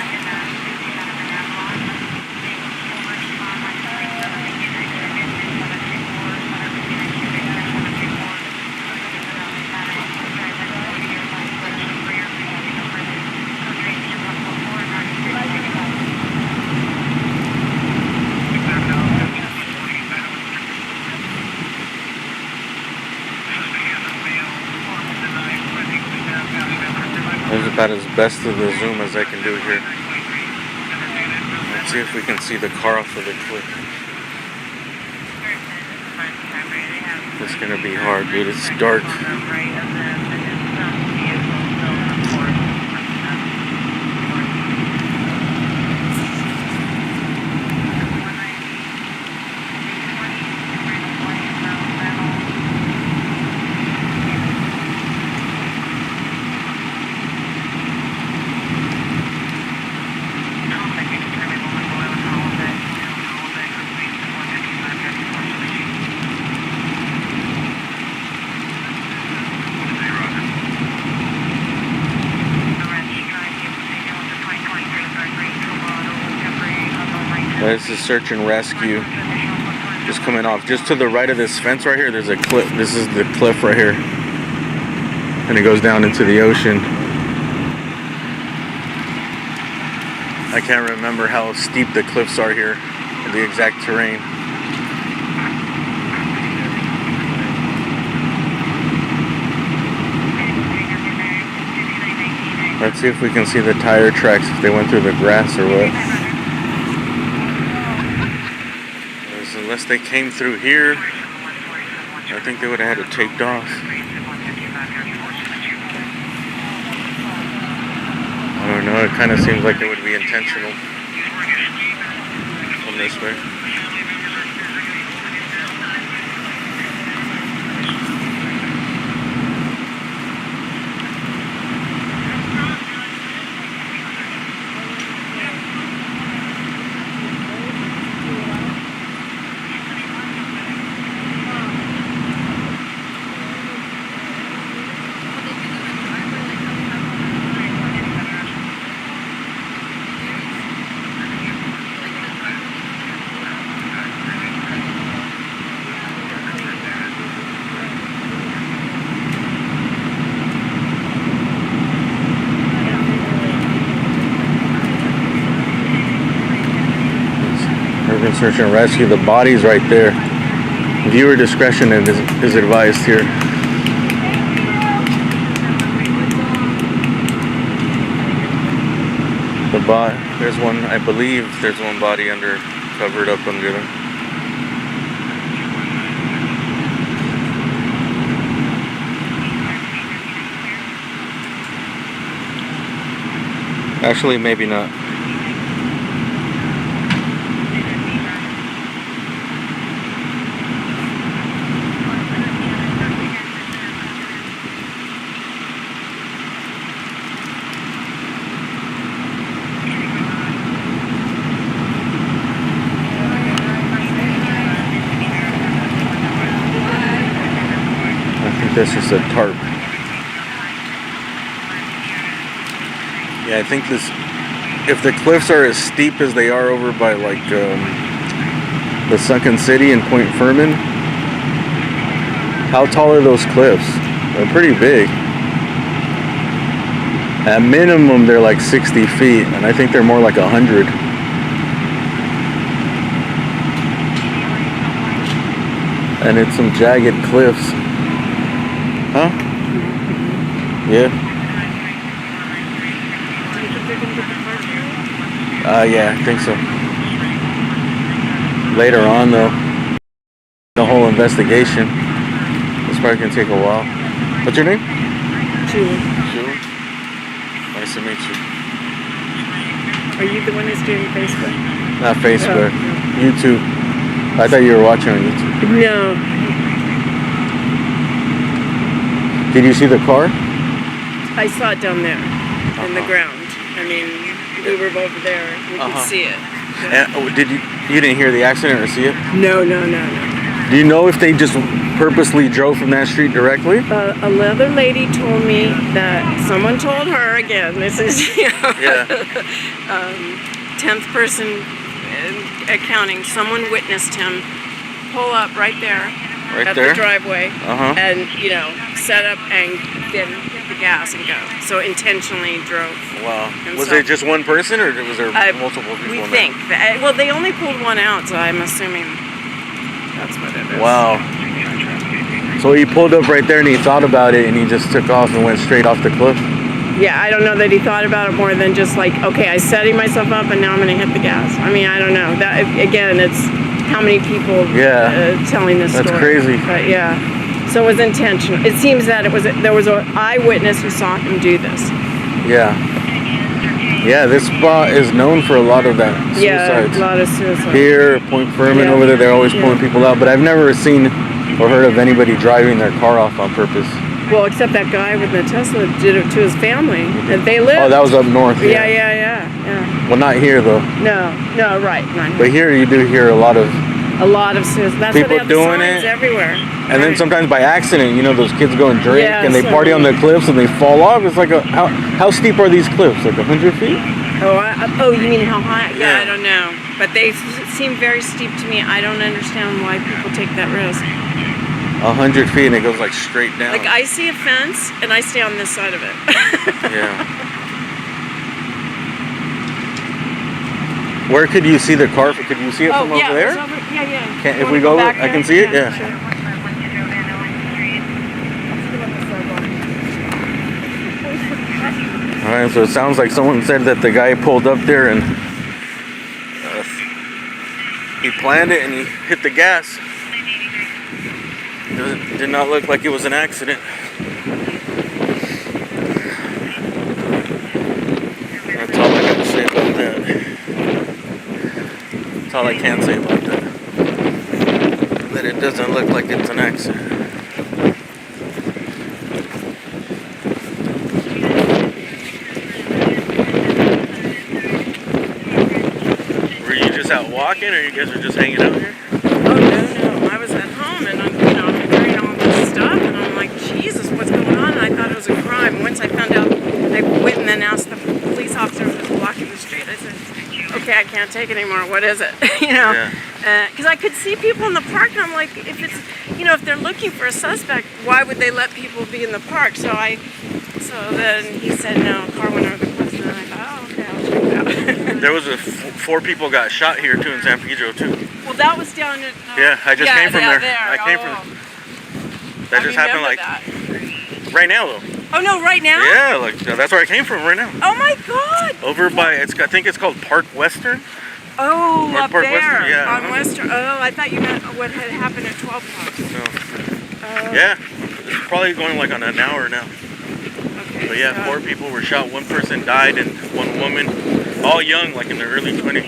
That's about as best of the zoom as I can do here. Let's see if we can see the car off of the cliff. It's gonna be hard, dude. It's dark. This is search and rescue. Just coming off. Just to the right of this fence right here, there's a cliff. This is the cliff right here. And it goes down into the ocean. I can't remember how steep the cliffs are here, the exact terrain. Let's see if we can see the tire tracks, if they went through the grass or what. Unless they came through here, I think they would have had it taped off. I don't know, it kind of seems like it would be intentional from this way. doing search and rescue. The body's right there. Viewer discretion is advised here. There's one, I believe there's one body covered up under there. Actually, maybe not. This is a tarp. Yeah, I think this, if the cliffs are as steep as they are over by like the Sunken City and Point Furman, how tall are those cliffs? They're pretty big. At minimum, they're like 60 feet, and I think they're more like 100. And it's some jagged cliffs. Huh? Yeah. Yeah, I think so. Later on, though, the whole investigation. This probably can take a while. What's your name? Julie. Julie. Nice to meet you. Are you the one who's doing Facebook? Not Facebook. YouTube. I thought you were watching on YouTube. No. Did you see the car? I saw it down there in the ground. I mean, we were over there. We could see it. And, you didn't hear the accident or see it? No. Do you know if they just purposely drove from that street directly? Another lady told me that someone told her, again, this is, 10th person accounting, someone witnessed him pull up right there. The driveway, and set up and then hit the gas and go. So intentionally drove. Wow. Himself. Was it just one person, or was there multiple people? We think. Well, they only pulled one out, so I'm assuming that's what it is. Wow. So he pulled up right there and he thought about it and he just took off and went straight off the cliff? Yeah, I don't know that he thought about it more than just like, okay, I setting myself up and now I'm going to hit the gas. I mean, I don't know. That again, it's how many people telling this story. That's crazy. But yeah, so it was intentional. It seems that there was an eyewitness who saw him do this. Yeah, this spot is known for a lot of that suicides. Yeah, a lot of suicides. Here, Point Furman over there, they're always pulling people out, but I've never seen or heard of anybody driving their car off on purpose. Well, except that guy with the Tesla did it to his family. And they lived. Oh, that was up north. Yeah. Well, not here though. No, right. But here you do hear a lot of suicides. That's people why they have doing the signs it everywhere. And then sometimes by accident, those kids go and drink and they party on the cliffs and they fall off. It's like how steep are these cliffs? Like 100 feet? Oh, you mean how high? Yeah, I don't know. But they seem very steep to me. I don't understand why people take that risk. 100 feet and it goes like straight down. Like I see a fence and I stay on this side of it. Where could you see the car? Could you see it from over there? If we go, I can see it? Yeah. Sure. Alright, so it sounds like someone said that the guy pulled up there and he planned it and he hit the gas. Did not look like it was an accident. That's all I got to say about that. That's all I can say about that. That it doesn't look like it's an accident. Were you just out walking, or you guys were just hanging out here? Oh no! I was at home and I'm hearing all this stuff and I'm like, Jesus, what's going on? And I thought it was a crime. Once I found out, I went and then asked the police officer who was blocking the street. I said, okay, I can't take it anymore. What is it? Because I could see people in the park and I'm like, if it's, if they're looking for a suspect, why would they let people be in the park? So then he said, no, a car went over the cliff, and I thought, oh, okay, I'll There was 4 people got shot here too in San Pedro too. Well, that was down at. Yeah, I just came from there. I came Oh. from. That just happened like that. right now though. Oh no, right now? Yeah, like that's where I came from right now. Oh my God. Over by I think it's called Park Western. Oh, Park up there Western, yeah. on Western. Oh, I thought you meant what had happened at 12 o'clock. No. Yeah, it's probably going like on an hour now. Okay. But yeah, 4 people were shot. 1 person died and 1 woman, all young, like in their early 20s.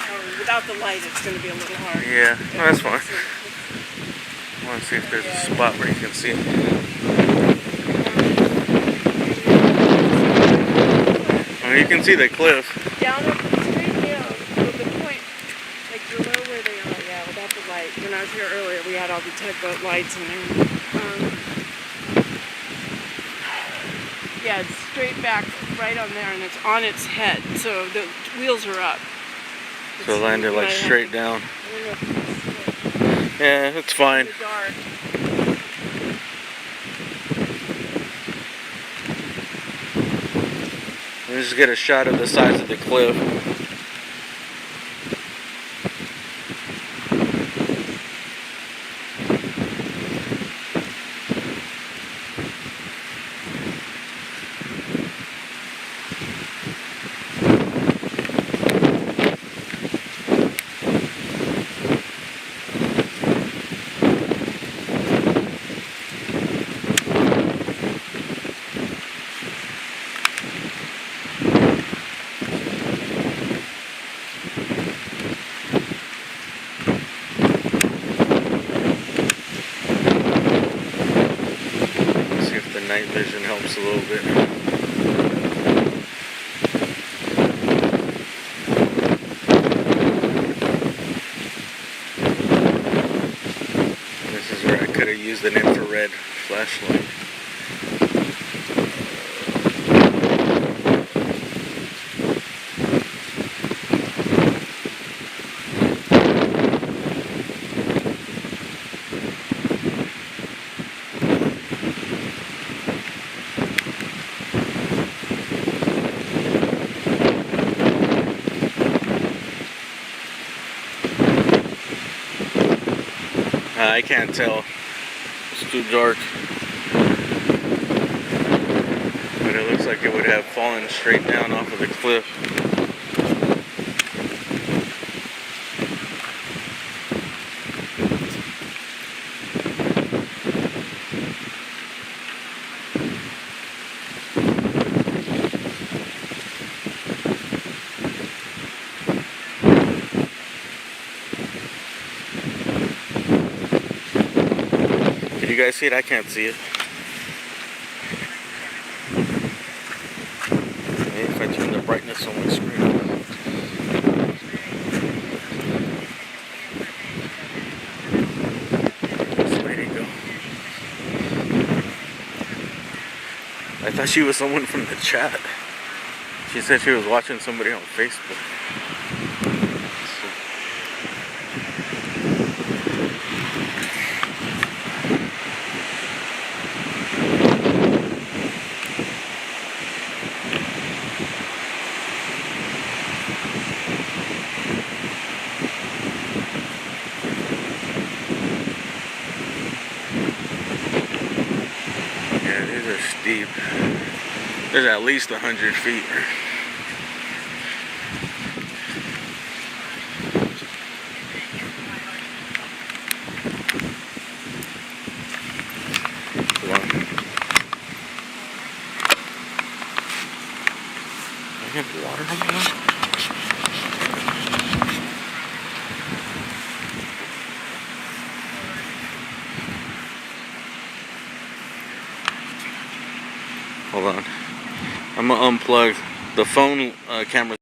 Oh, without the light, it's going to be a little hard. Yeah, well, that's fine. I want to see if there's a spot where you can see. Well, you can see the cliff. Down up the street, yeah. With the point, like below where they are, yeah, without the light. When I was here earlier, we had all the tugboat lights in there. Yeah, it's straight back right on there, and it's on its head, so the wheels are up. So it landed like straight down. I don't know if you can see it. Yeah, it's fine. In the dark. Let's just get a shot of the size of the cliff. Night vision helps a little bit. This is where I could have used an infrared flashlight. I can't tell. It's too dark. But it looks like it would have fallen straight down off of the cliff. You guys see it? I can't see it. Maybe if I turn the brightness on my screen. This lady go. I thought she was someone from the chat. She said she was watching somebody on Facebook. Deep. There's at least 100 feet. I have water in there. Hold on. I'm gonna unplug the phone camera.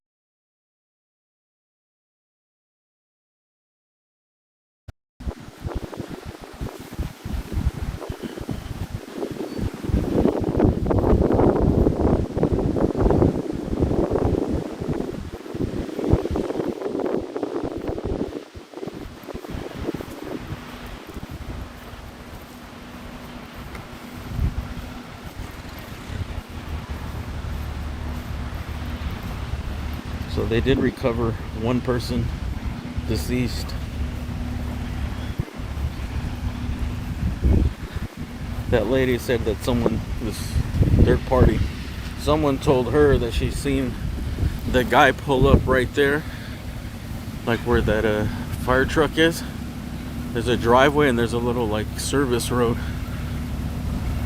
So they did recover one person deceased. That lady said that someone, this third party, someone told her that she's seen the guy pull up right there, like where that fire truck is. There's a driveway and there's a little like service road.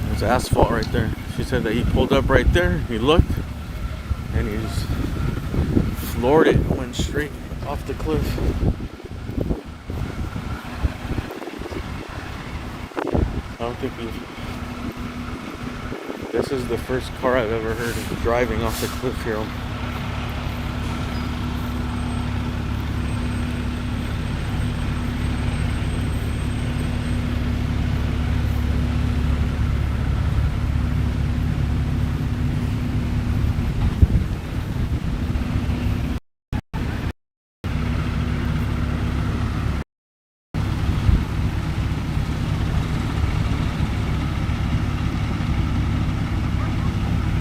There's asphalt right there. She said that he pulled up right there, he looked, and he just floored it, went straight off the cliff. I don't think this is the first car I've ever heard of driving off the cliff here.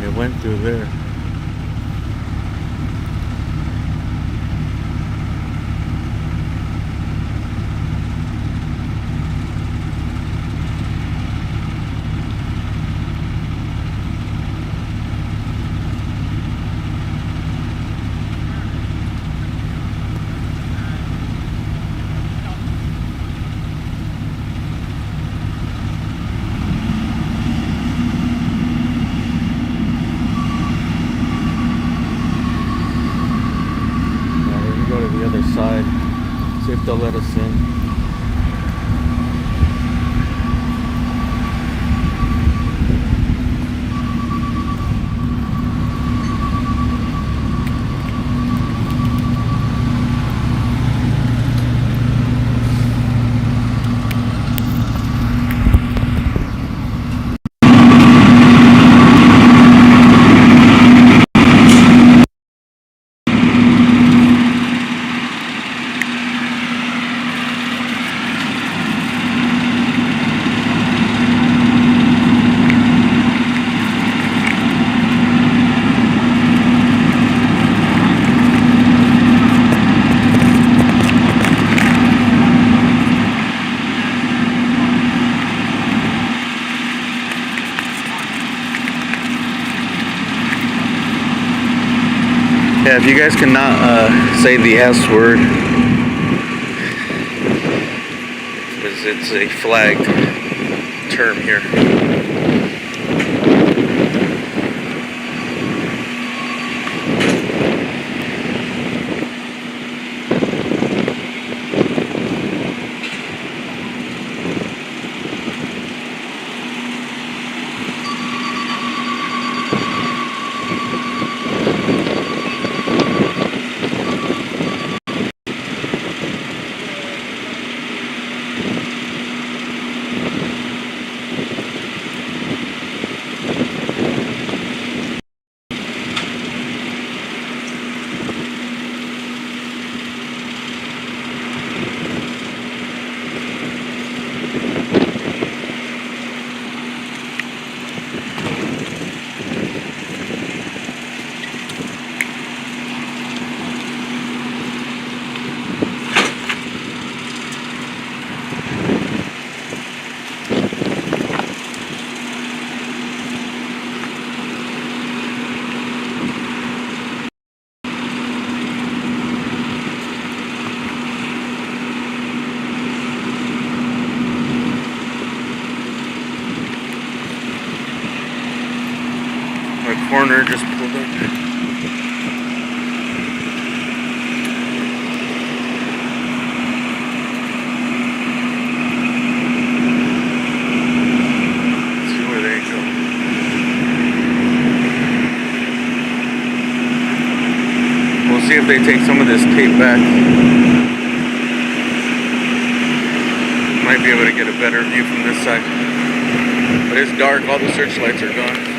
It went through there. Side, see if they'll let us in. Yeah, if you guys cannot say the S word, because it's a flagged term here. Corner just pulled up. Let's see where they go. We'll see if they take some of this tape back. Might be able to get a better view from this side. But it's dark, all the searchlights are gone.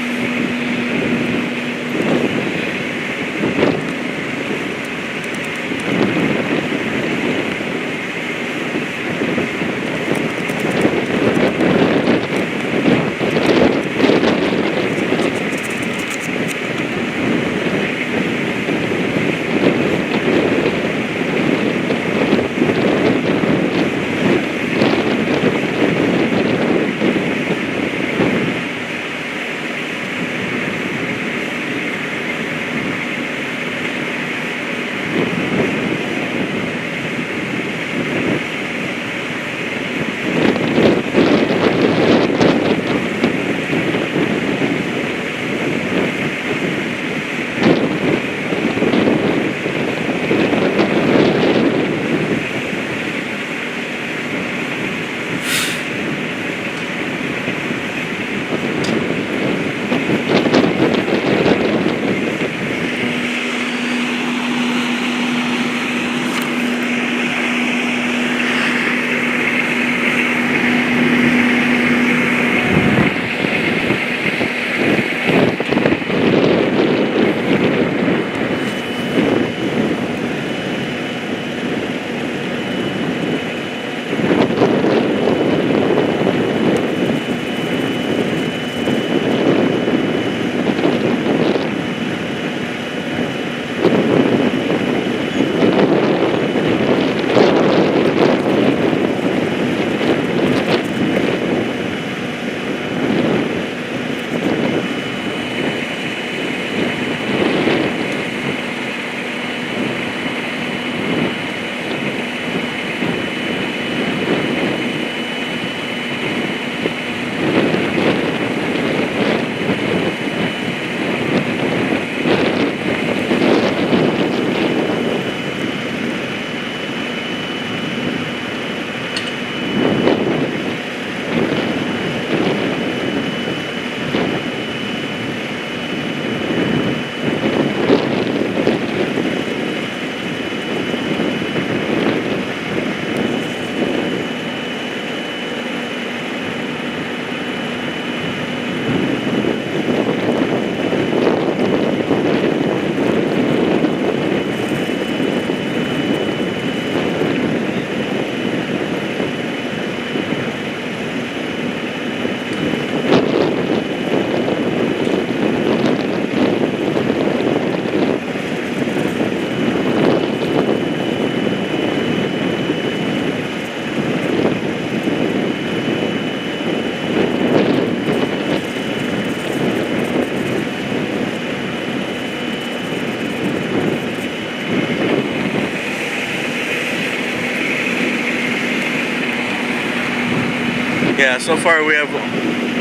So far we have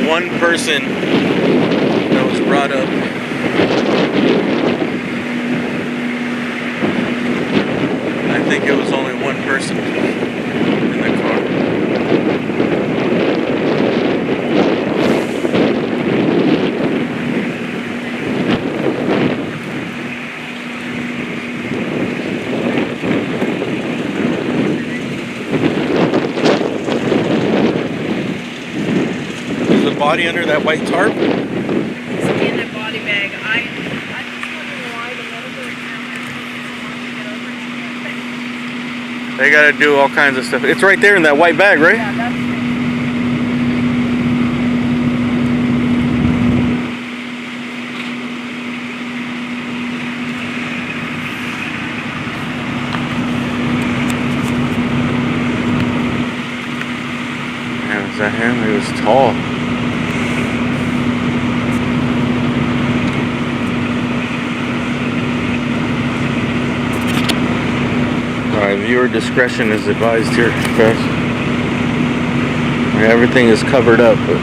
one person that was brought up. I think it was only one person in the car. Is the body under that white tarp? It's in a body bag. I'm just wondering why the medical account has taken so long to get over to. They gotta do all kinds of stuff. It's right there in that white bag, right? Yeah, that's it. Man, was that him? He was tall. Alright, viewer discretion is advised here, guys. Everything is covered up, but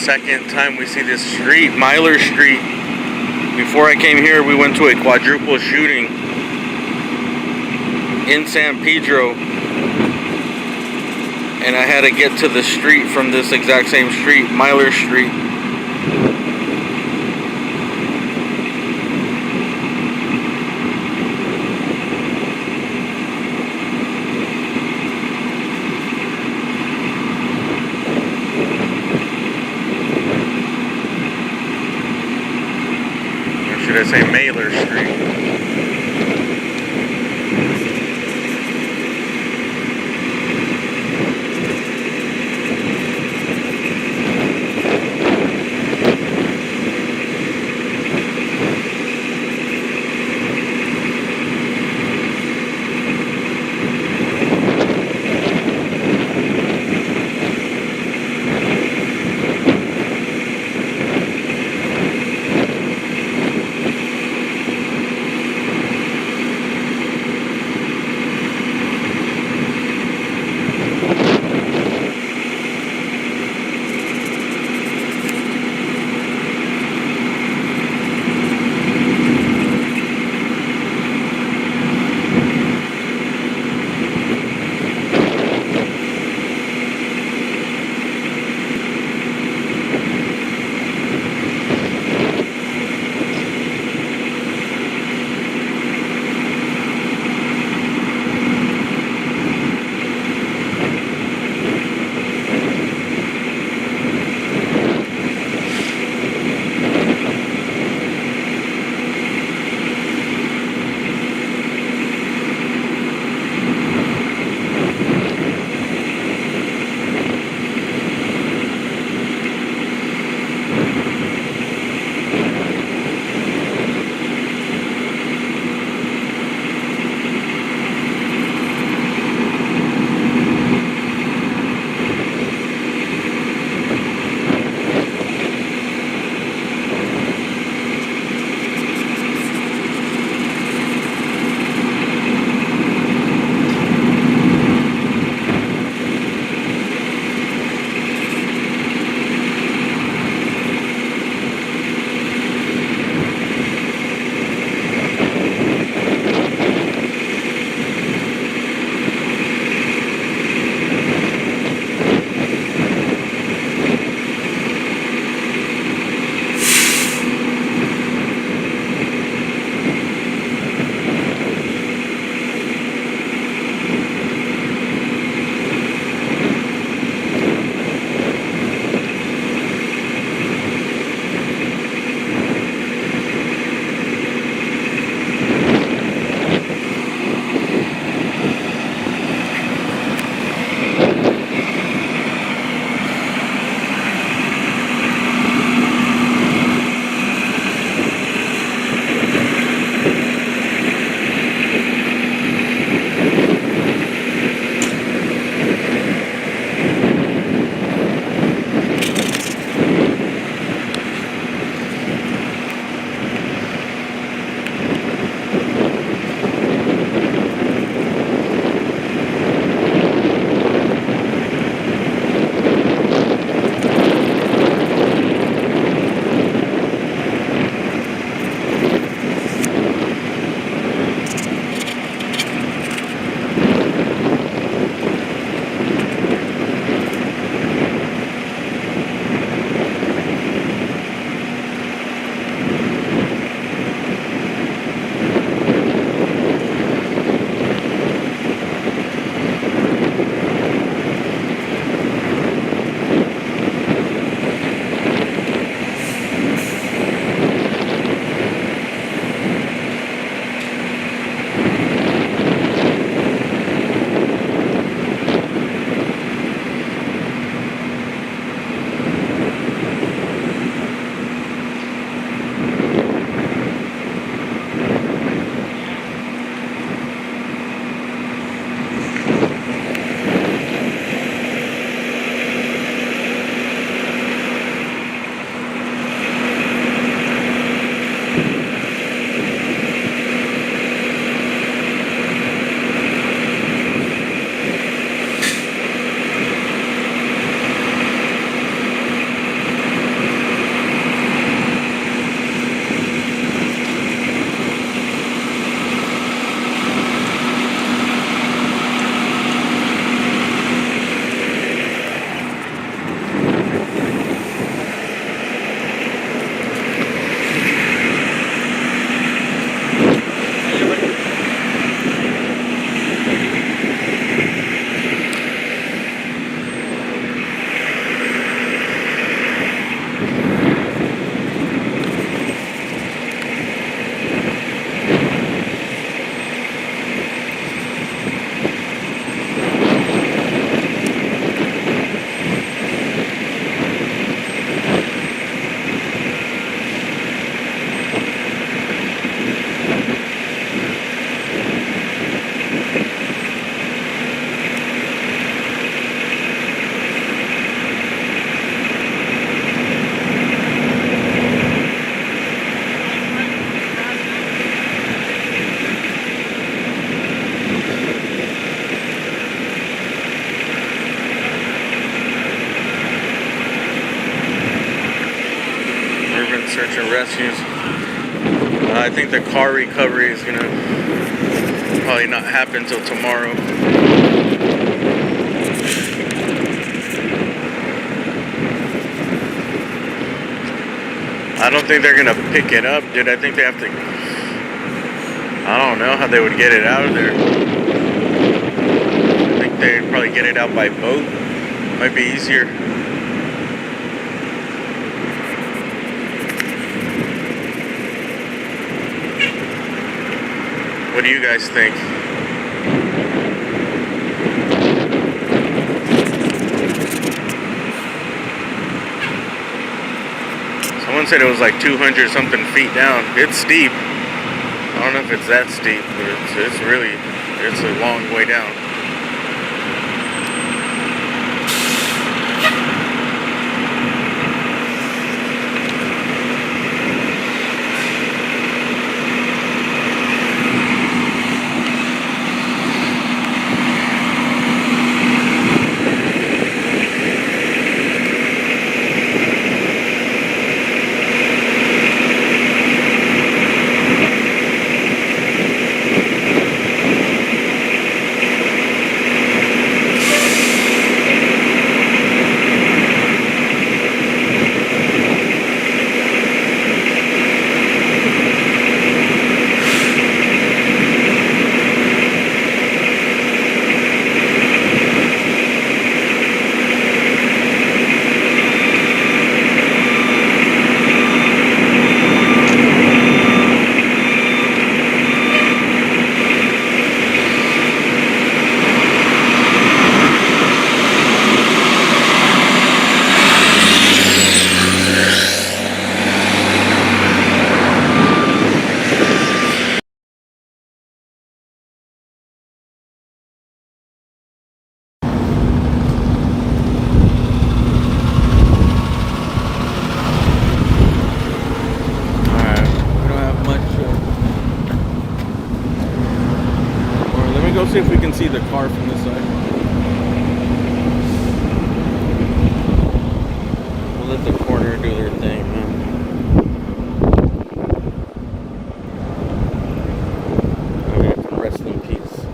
second time we see this street, Myler Street. Before I came here, we went to a quadruple shooting in San Pedro, and I had to get to the street from this exact same street, Myler Street. Should I say Mailer Street? fast news. I think the car recovery is gonna probably not happen till tomorrow. I don't think they're gonna pick it up, dude. I think they have to. I don't know how they would get it out of there. I think they'd probably get it out by boat. Might be easier. What do you guys think? Someone said it was like 200 something feet down. It's steep. I don't know if it's that steep, but it's a long way down. See if we can see the car from this side. We'll let the corner do their thing, man. Okay, I can rest in peace.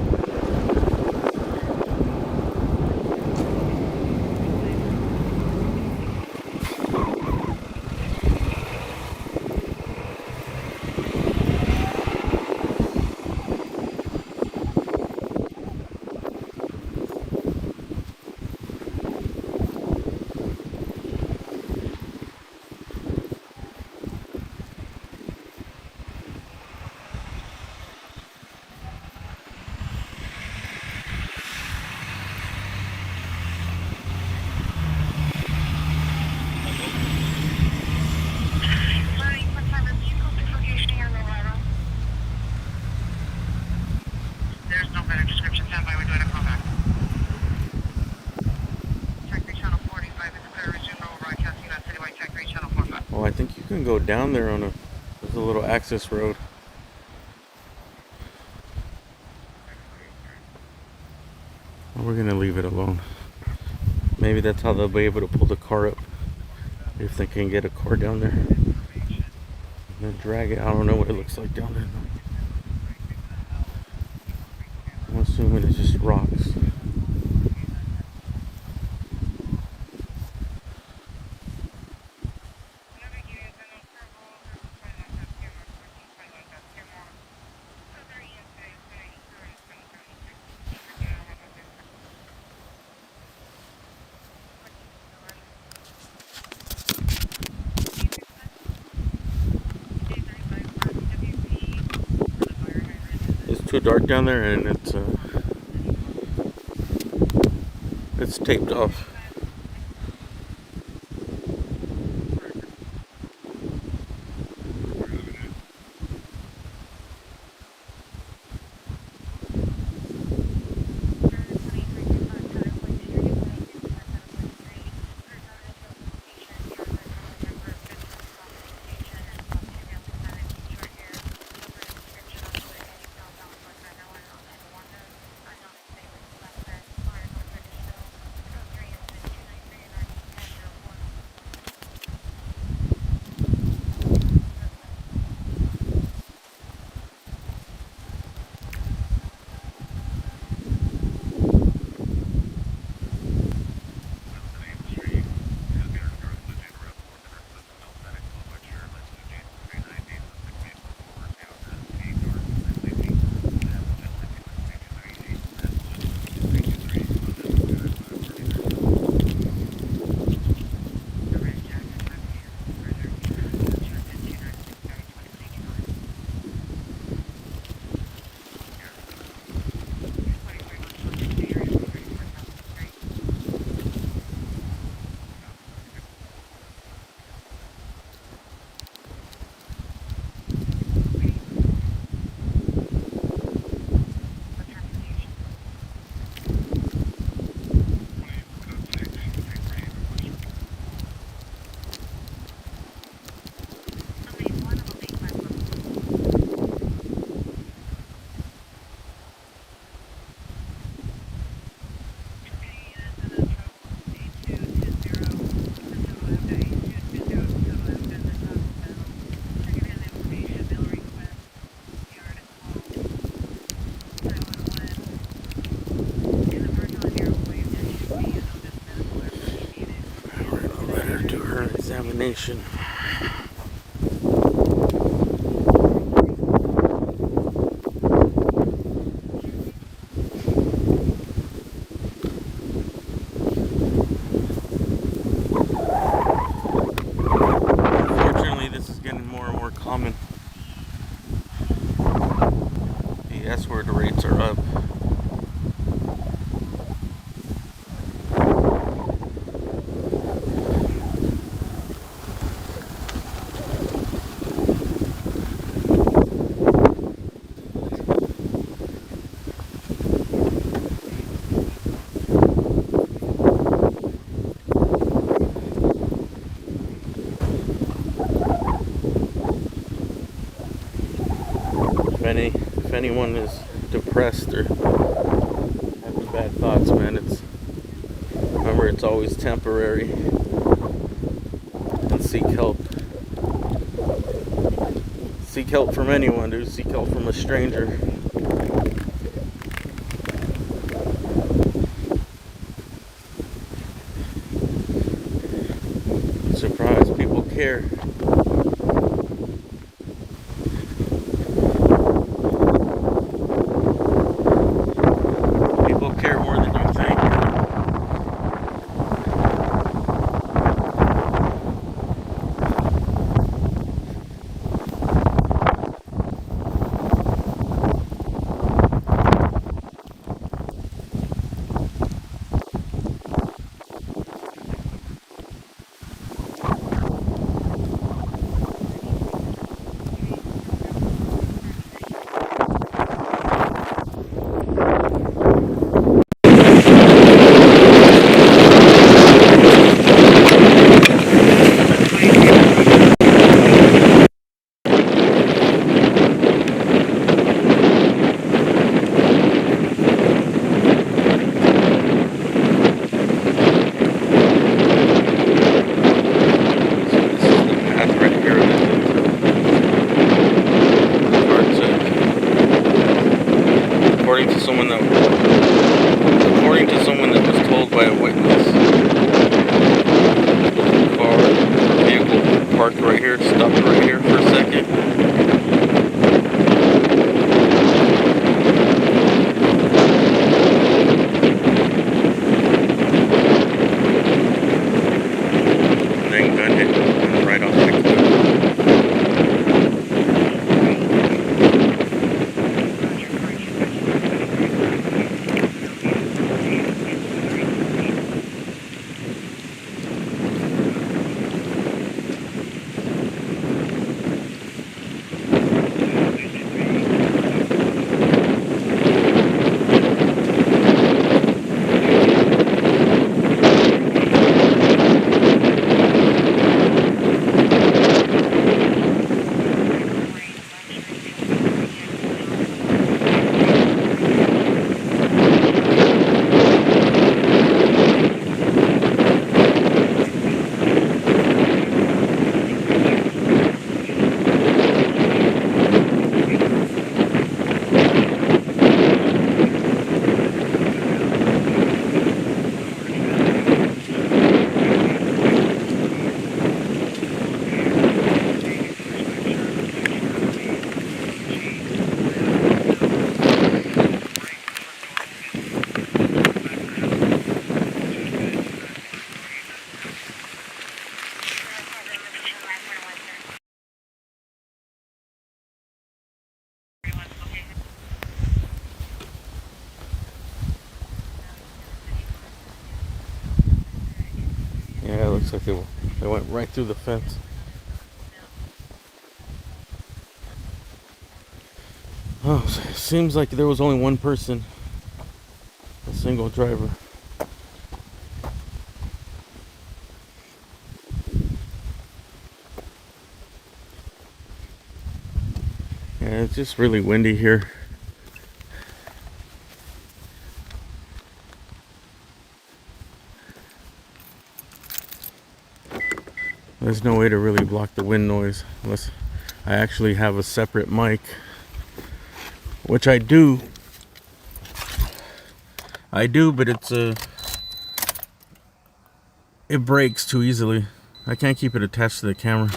There's no better description. Stand by. We're doing a callback. Tech 3 channel 45 is clear. Resume normal broadcasting on citywide Tech 3 channel 45. Oh, I think you can go down there on there's a little access road. Well, we're gonna leave it alone. Maybe that's how they'll be able to pull the car up. If they can get a car down there. And then drag it. I don't know what it looks like down there. I'm assuming it's just rocks. It's too dark down there, and it's taped off. destination. Unfortunately, this is getting more and more common. The S-word rates are up. If anyone is depressed or having bad thoughts, man, remember it's always temporary, and seek help. Seek help from anyone, dude. Seek help from a stranger. Surprised people care. According to someone that was told by a witness, vehicle parked right here, stopped right here for a second. And then gun hit right off the cliff. Yeah, it looks like they went right through the fence. Oh, it seems like there was only one person, a single driver. Yeah, it's just really windy here. There's no way to really block the wind noise unless I actually have a separate mic, which I do, but it breaks too easily. I can't keep it attached to the camera.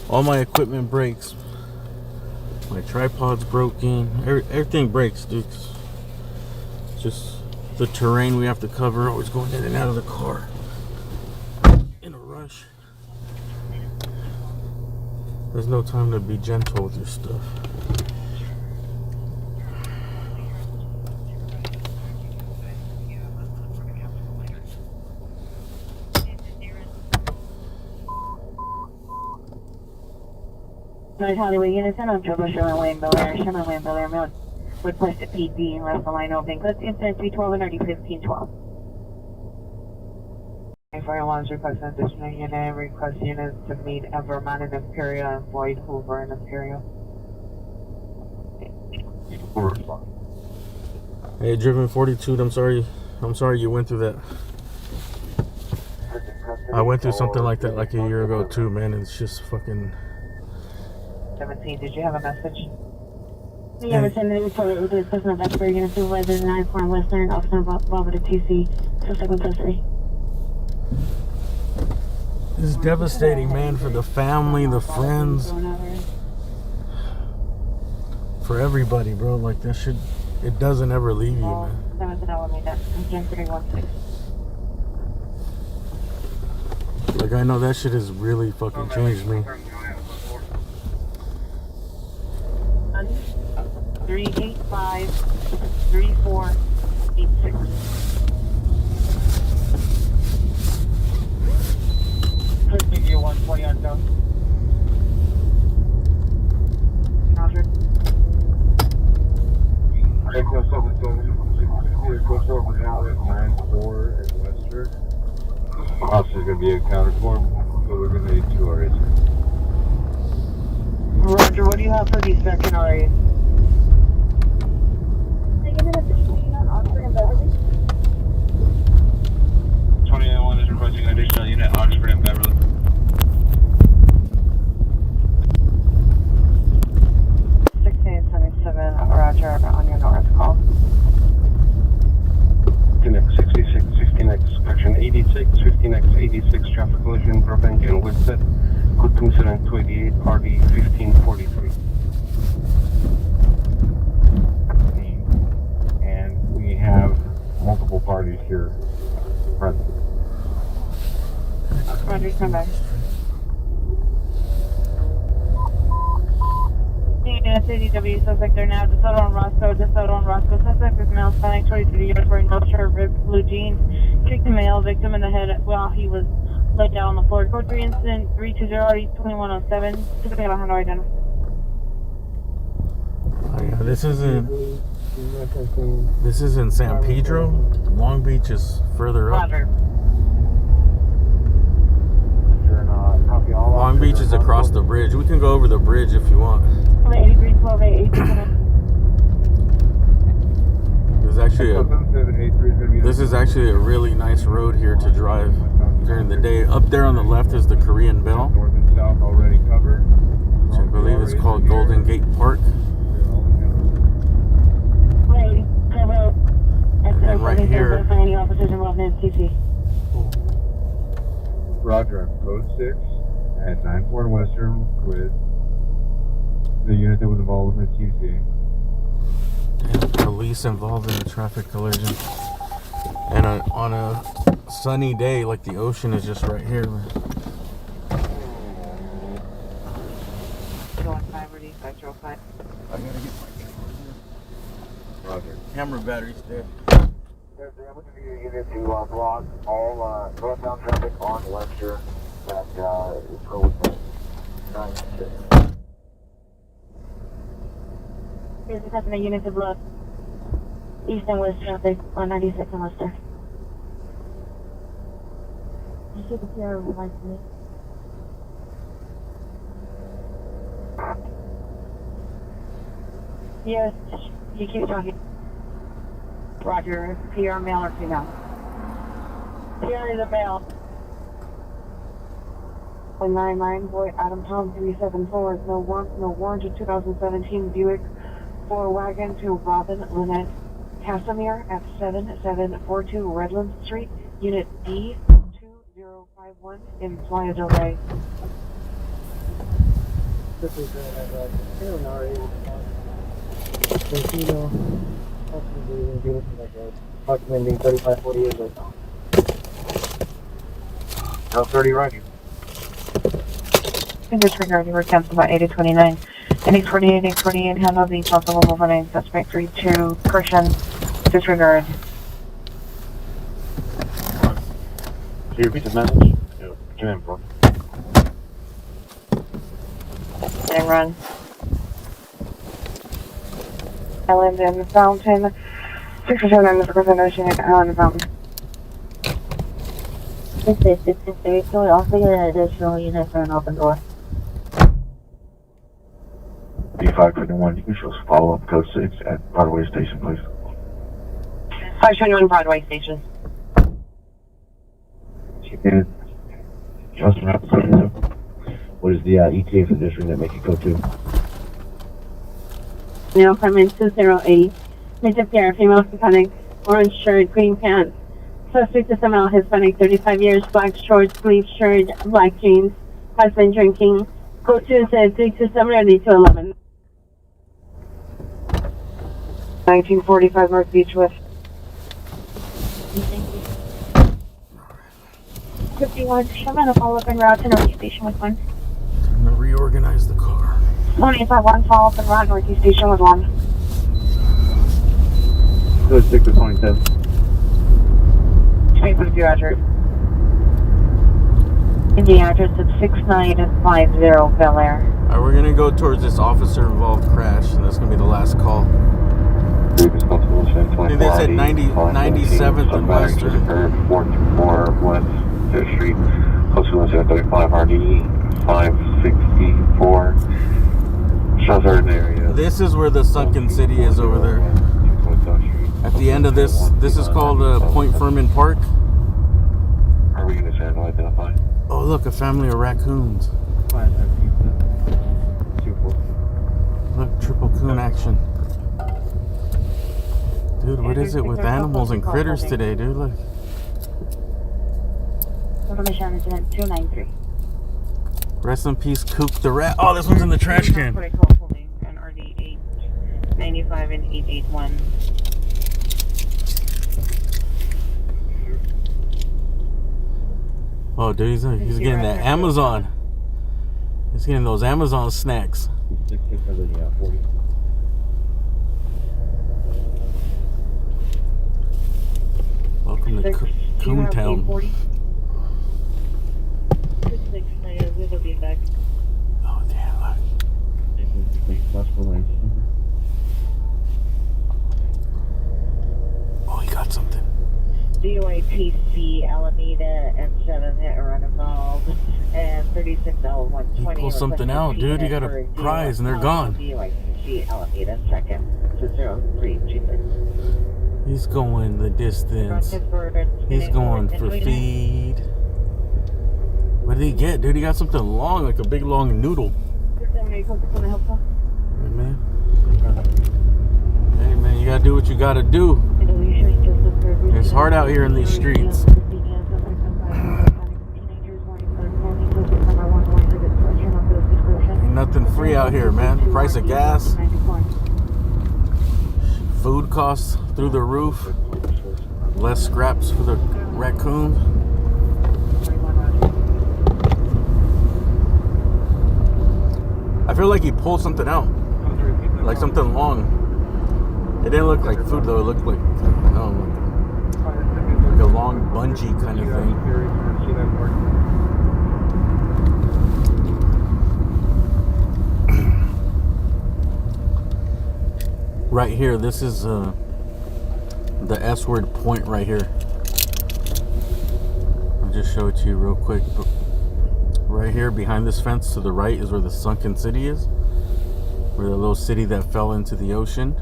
All my equipment breaks. My tripod's broken. Everything breaks, dude. It's just the terrain we have to cover, always going in and out of the car in a rush. There's no time to be gentle with your stuff. North Hollywood units and on trouble Sherman William Belair. Sherman William Belair Mill requested PD and left the line open. Clip incident 312 and 1512. 941's request additional unit, request units to meet Everman and Imperial and Boyd Hoover and Imperial. Hey, Driven 42, I'm sorry you went through that. I went through something like that like a year ago too, man. It's just fucking... 17, did you have a message? Yeah, we're sending a report with the person of Expert Unit Supervisor 9-4 Western, Officer Barbara to TC, suspect 1+3. It's devastating, man, for the family, the friends, for everybody, bro. Like, that shit, it doesn't ever leave you, man. Like, I know that shit has really fucking changed me. 385-3486. Could give you 120 on go. Roger. Echo 77, goes over now at 9-4 at Western. Officer's going to be accounted for, so we're going to need 2 RAs. Roger, what do you have for the second RA? is requesting additional unit, Oxford and Beverly. Roger, on your north call. Connect 66, 15X, section 86, 15X, 86, traffic collision, Burbank and Whitset. Code incident 288, RD 1543. And we have multiple parties here present. Roger, come back. CDW suspect are now DeSoto on Roscoe. Suspect is male, Hispanic, 23 years, wearing no shirt, ripped blue jeans. Kicked the male victim in the head while he was laid down on the floor. Code 3 incident 320-2107. Typically behind our identity. Oh, yeah, this isn't San Pedro. Long Beach is further up. Roger. Long Beach is across the bridge. We can go over the bridge if you want. 83-12-8. This is actually a really nice road here to drive during the day. Up there on the left is the Korean Bell, which I believe is called Golden Gate Park. And then right here, Any officers involved in CC? Roger, code 6 at 9-4 Western with the unit that was involved with the TC. police involved in a traffic collision. And on a sunny day, like the ocean is just right here, man. I gotta get my Roger. Camera battery's dead. I'm looking for your unit to block all northbound traffic on Webster that is code 96. Here's the customer unit to block east and west traffic on 96 and Western. You should hear like me. Yes, you keep talking. Roger, PR male or female? PR is a male. 199, boy, Adam Tom 374, no warrant to 2017 Buick 4 wagon to Robin Lynette Casimir at 7742 Redland Street, Unit D2051 in Playa del Rey. This is Illinois. Casino. Recommending 3548 right now. L30 right here. In disregard, you were canceled by 8029. And 848 handle the possible movement suspect 32 Christian. Disregard. Can you repeat the message? Come in, bro. And run. Island and Fountain. 609 is representation at Island and Fountain. 663, can we also get an additional unit for an open door? D521, you can show us follow-up code 6 at Broadway Station, please. 521 Broadway Station. And Justin, what is the ETA for this ring that make it code 2? Now apartment 2080. Mr. Pierre, female Hispanic, orange shirt, green pants. Suspect is a male Hispanic, 35 years, black shorts, sleeve shirt, black jeans. Has been drinking. Code 2 says 327 ready to 11. 1945 North Beach West. 51, I'm gonna follow up en route to Northeast Station with 1. I'm gonna reorganize the car. 185-1, follow up en route Northeast Station with 1. Code 6 to 27. Wait for your address. And the address is 6950 Bel Air. Alright, we're gonna go towards this officer-involved crash, and that's gonna be the last call. I think they said 97th and Western. 424 West 5th Street, close to 35 RD 564. Shots are in the area. This is where the sunken city is over there. At the end of this is called Point Furman Park. Are we going to stand identify? Oh, look, a family of raccoons. Look, triple coon action. Dude, what is it with animals and critters today, dude? Look. Information incident 293. Rest in peace, Kook the rat. Oh, this one's in the trash can. And RD 895 and 881. Oh, dude, he's getting that Amazon. He's getting those Amazon snacks. Welcome to Coontown. Oh, damn, look. Oh, he got something. DYTC Alameda M7 hit or uninvolved and 36L120. He pulled something out, dude. He got a prize and they're gone. DYTC Alameda second to 0326. He's going the distance. He's going for feed. What did he get, dude? He got something long, like a big long noodle. Hey, man. Hey, man, you gotta do what you gotta do. It's hard out here in these streets. Ain't nothing free out here, man. Price of gas. Food costs through the roof. Less scraps for the raccoon. I feel like he pulled something out. Like something long. It didn't look like food though. It looked like, I don't know, like a long bungee kind of thing. Right here, this is the S-word point right here. I'll just show it to you real quick. But right here behind this fence to the right is where the sunken city is. Where the little city that fell into the ocean.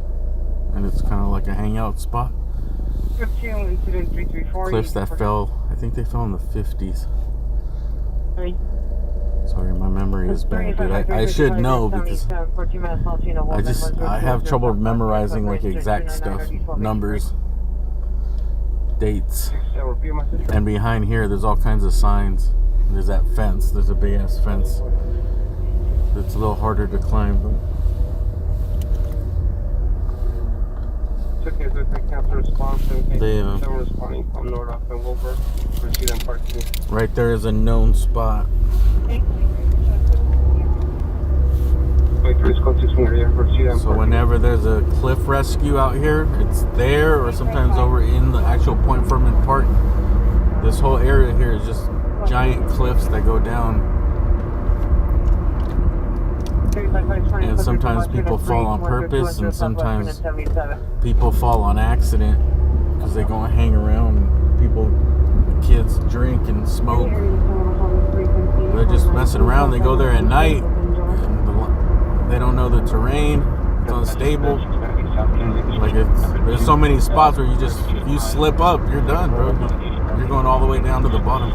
And it's kind of like a hangout spot. Cliffs that fell, I think they fell in the 50s. Sorry, my memory is bad, dude. I should know because I have trouble memorizing like exact stuff, numbers, dates. And behind here, there's all kinds of signs. There's that fence. There's a big ass fence. It's a little harder to climb. But It's okay, so I cancel response. Someone responding from Nordoff and Wilbur. Proceed on part 2. right there is a known spot. So whenever there's a cliff rescue out here, it's there, or sometimes over in the actual Point Furman Park. This whole area here is just giant cliffs that go down. And sometimes people fall on purpose, and sometimes people fall on accident because they go and hang around. And people, the kids, drink and smoke. They're just messing around. They go there at night. They don't know the terrain. It's unstable. Like there's so many spots where if you slip up, you're done, bro. You're going all the way down to the bottom.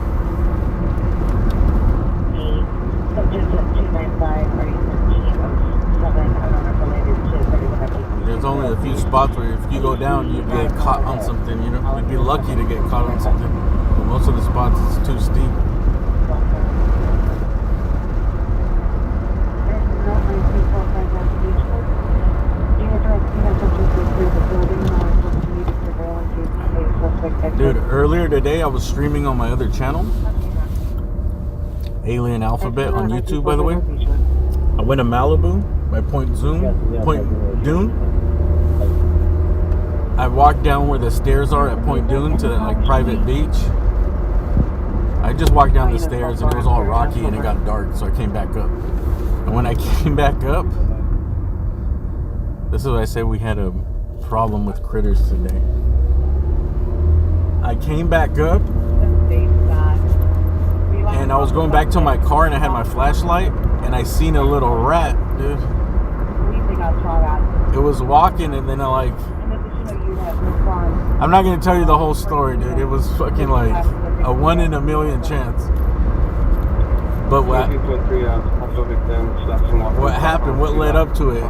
There's only a few spots where if you go down, you get caught on something. You know, you'd be lucky to get caught on something. But most of the spots, it's too steep. Dude, earlier today I was streaming on my other channel, Alien Alphabet on YouTube, by the way. I went to Malibu by Point Dune. I walked down where the stairs are at Point Dune to that like private beach. I just walked down the stairs and it was all rocky and it got dark, so I came back up. And when I came back up, this is what I say, we had a problem with critters today. I came back up and I was going back to my car and I had my flashlight and I seen a little rat, dude. It was walking and then I'm not going to tell you the whole story, dude. It was fucking like a 1 in a million chance. But what happened, what led up to it,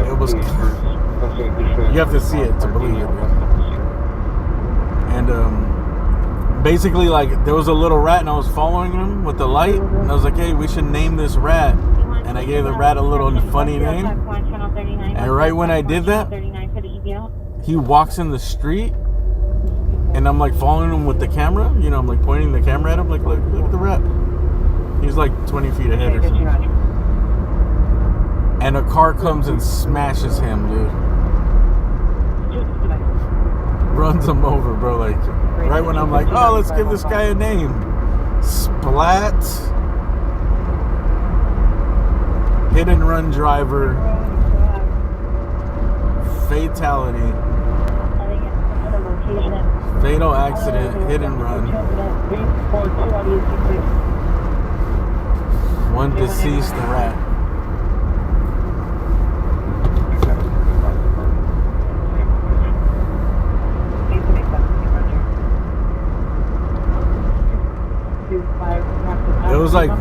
it was, you have to see it to believe it, dude. And basically, like, there was a little rat and I was following him with the light and I was like, hey, we should name this rat. And I gave the rat a little funny name. And right when I did that, he walks in the street and I'm like following him with the camera. You know, I'm like pointing the camera at him, like, look at the rat. He's like 20 feet ahead or something. And a car comes and smashes him, dude. Runs him over, bro. Like, right when I'm like, oh, let's give this guy a name. Splat. Hit and run driver. Fatality. Fatal accident. Hit and run. One deceased rat. It was like,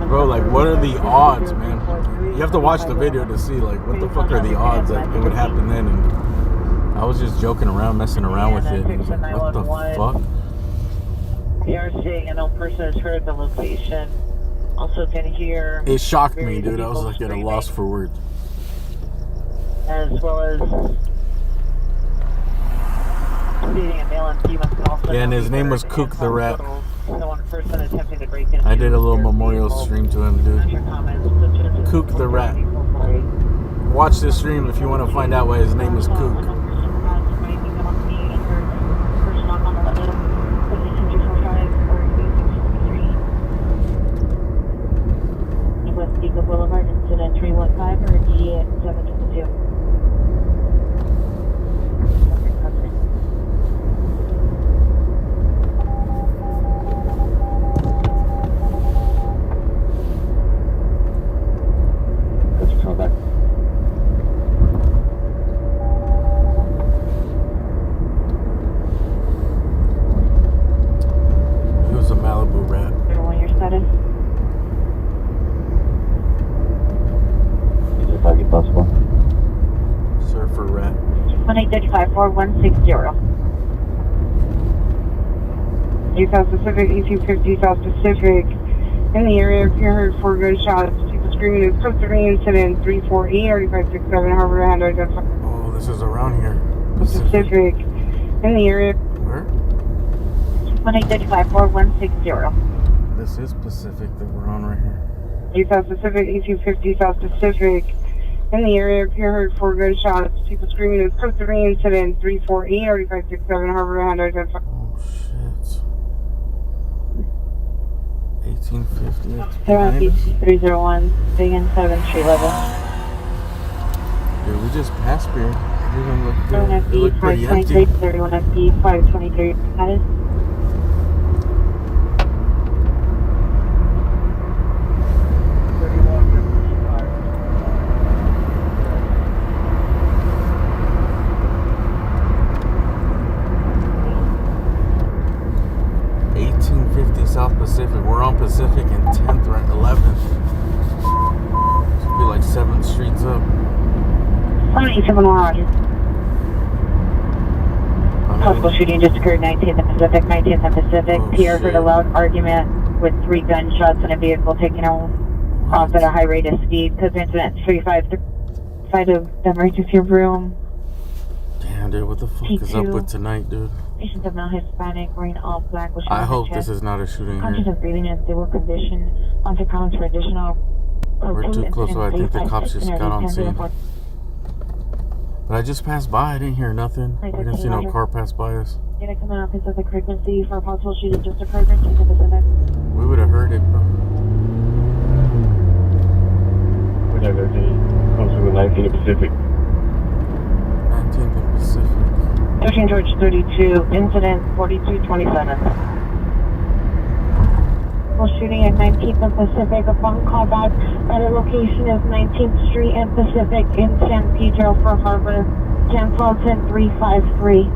bro, like, what are the odds, man? You have to watch the video to see, like, what the fuck are the odds that it would happen then? And I was just joking around, messing around with it. And was like, what the fuck? We are seeing an unknown person has heard the location. Also can hear. It shocked me, dude. I was like at a loss for words. As well as seeing a male and female can also. Yeah, and his name was Kook the Rat. So one person attempting to break in. I did a little memorial stream to him, dude. Kook the Rat. Watch this stream if you want to find out why his name is Kook. Boulevard, incident 315 or D722. 8254160. East South Pacific, 1850 South Pacific. In the area, if you heard 4 gunshots, people screaming, it's close to the incident, 348, 3567 Harbor Hand, identified. Oh, this is around here. Pacific. In the area. Where? 8254160. This is Pacific that we're on right here. East South Pacific, 1850 South Pacific. In the area, if you heard 4 gunshots, people screaming, it's close to the incident, 348, 3567 Harbor Hand, identified. Oh, shit. 1850. It's Around behind us. 301, Big and 7 Street level. Dude, we just passed here. It doesn't look good. 31 It FD looked pretty 523, empty. 31 FD 523. Status. South Pacific. We're on Pacific and 10th, right? 11th. Should be like 7 streets up. 7 Roger. Possible shooting just occurred 19th and Pacific, 19th and Pacific. Oh, Pierre heard a shit. loud argument with 3 gunshots and a vehicle taking off at a high rate of speed. Because incident 35 of them right to your room. Damn, dude, what the fuck is up with tonight, dude? Patients of non-Hispanic, wearing all black. I hope this is not a shooting Conscious here. of breathing in stable condition. Onto comments for additional. We're too close, so I think the cops just got on scene. But I just passed by. I didn't hear nothing. I didn't see no car pass by us. Did I come out of Pacific frequency for a possible shooting just occurred 19th and Pacific? We would have heard it, bro. Whatever, comes with 19th Pacific. 19th and Pacific. 13 George 32, incident 4227. Well, shooting at 19th and Pacific upon callback at a location of 19th Street and Pacific in San Pedro for Harbor, 10-12-10-353.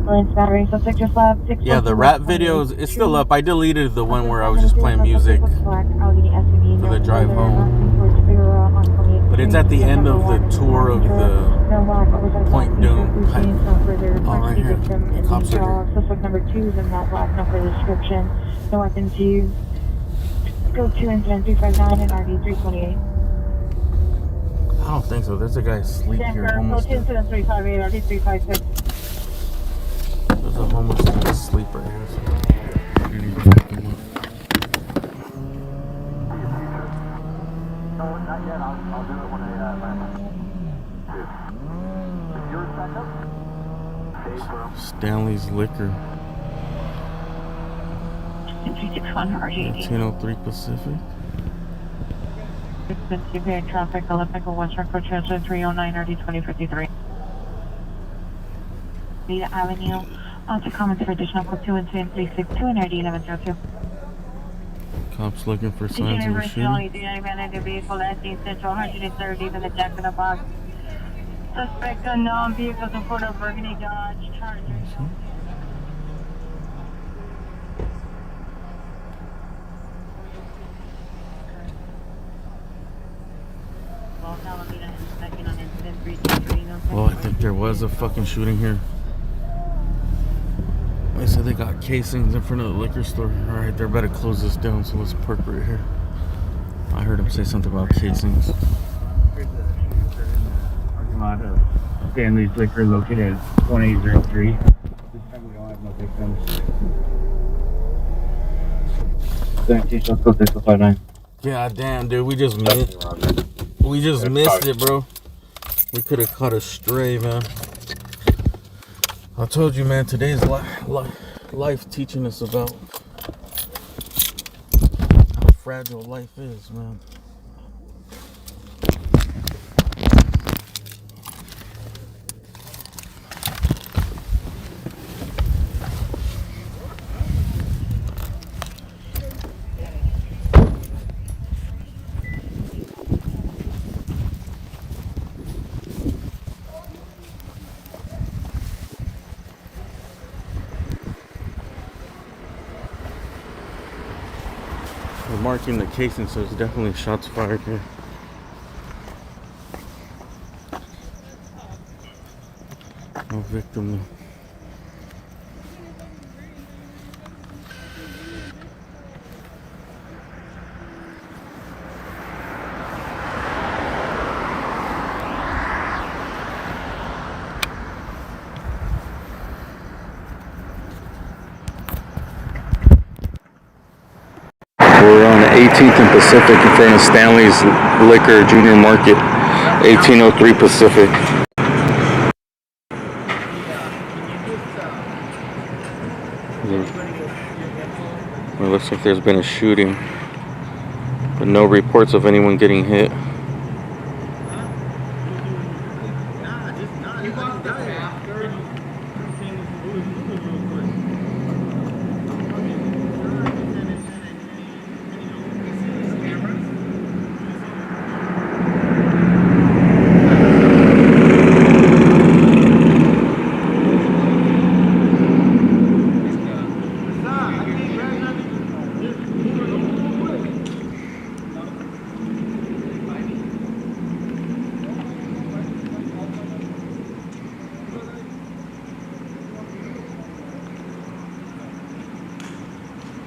Lance battery, suspect just left. Yeah, the rap videos, it's still up. I deleted the one where I was just playing music for the drive home. But it's at the end of the tour of the Point Doom pipe. Oh, right here. The cops are here. Suspect number 2 is in that black number description. No weapons used. Go to incident 359 and RD 328. I don't think so. There's a guy asleep here. Go Homeless to dude. incident 358, RD 356. There's a homeless dude asleep right here. So I didn't even fuck him up. No, not yet. I'll do it when I land. Yours back up? Stanley's Liquor. 1803 Pacific. Severe traffic, elliptical Western Coast Transfer 309 RD 2053. Vita Avenue. Onto comments for additional code 2 and 362 and RD 1102. Cops looking for signs of a shooting. The vehicle at the Central 130 in the Jack in the Box. Suspect unknown, vehicles in Fort of Burgundy Dodge Charger. Well, I think there was a fucking shooting here. They said they got casings in front of the liquor store. Alright, they're about to close this down, so let's park right here. I heard him say something about casings. Parking lot of Stanley's Liquor located at 1803. This time we don't have no victims. Sanitation, let's go 659. God damn, dude, we just missed it, bro. We could have caught a stray, man. I told you, man, today's life teaching us about how fragile life is, man. We're marking the casing, so there's definitely shots fired here. No victim. We're on 18th and Pacific in front of Stanley's Liquor Junior Market, 1803 Pacific. It looks like there's been a shooting, but no reports of anyone getting hit.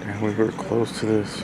Damn, we were close to this.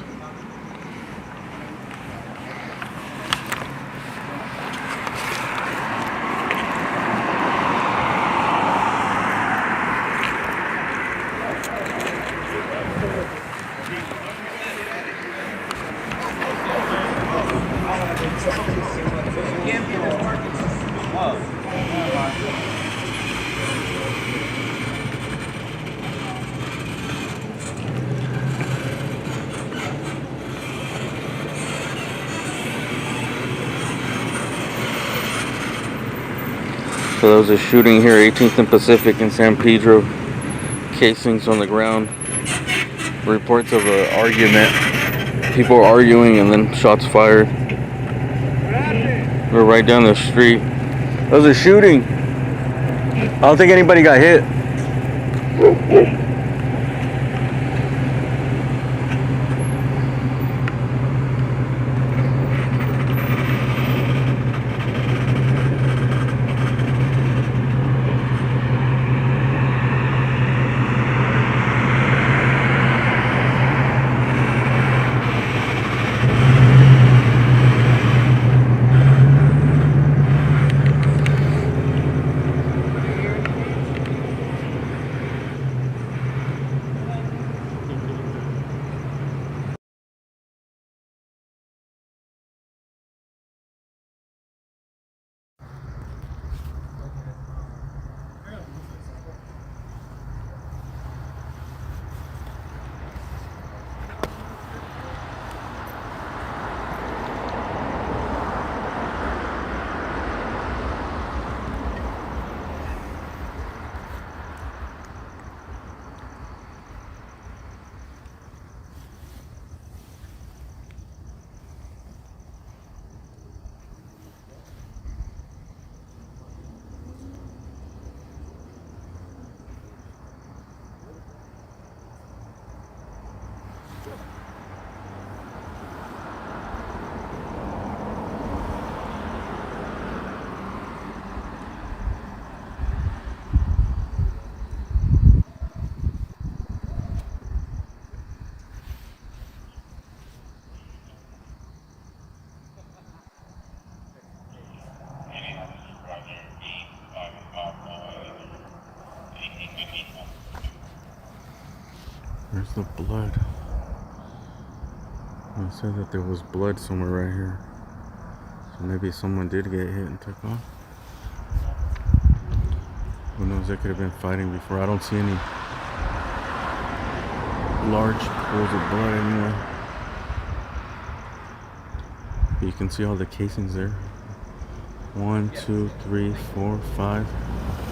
So there was a shooting here, 18th and Pacific in San Pedro. Casings on the ground. Reports of an argument. People arguing and then shots fired. We're right down the street. There was a shooting. I don't think anybody got hit. There's the blood. I said that there was blood somewhere right here. So maybe someone did get hit and took off. Who knows, they could have been fighting before. I don't see any large pools of blood anywhere. But you can see all the casings there. 1, 2, 3, 4, 5,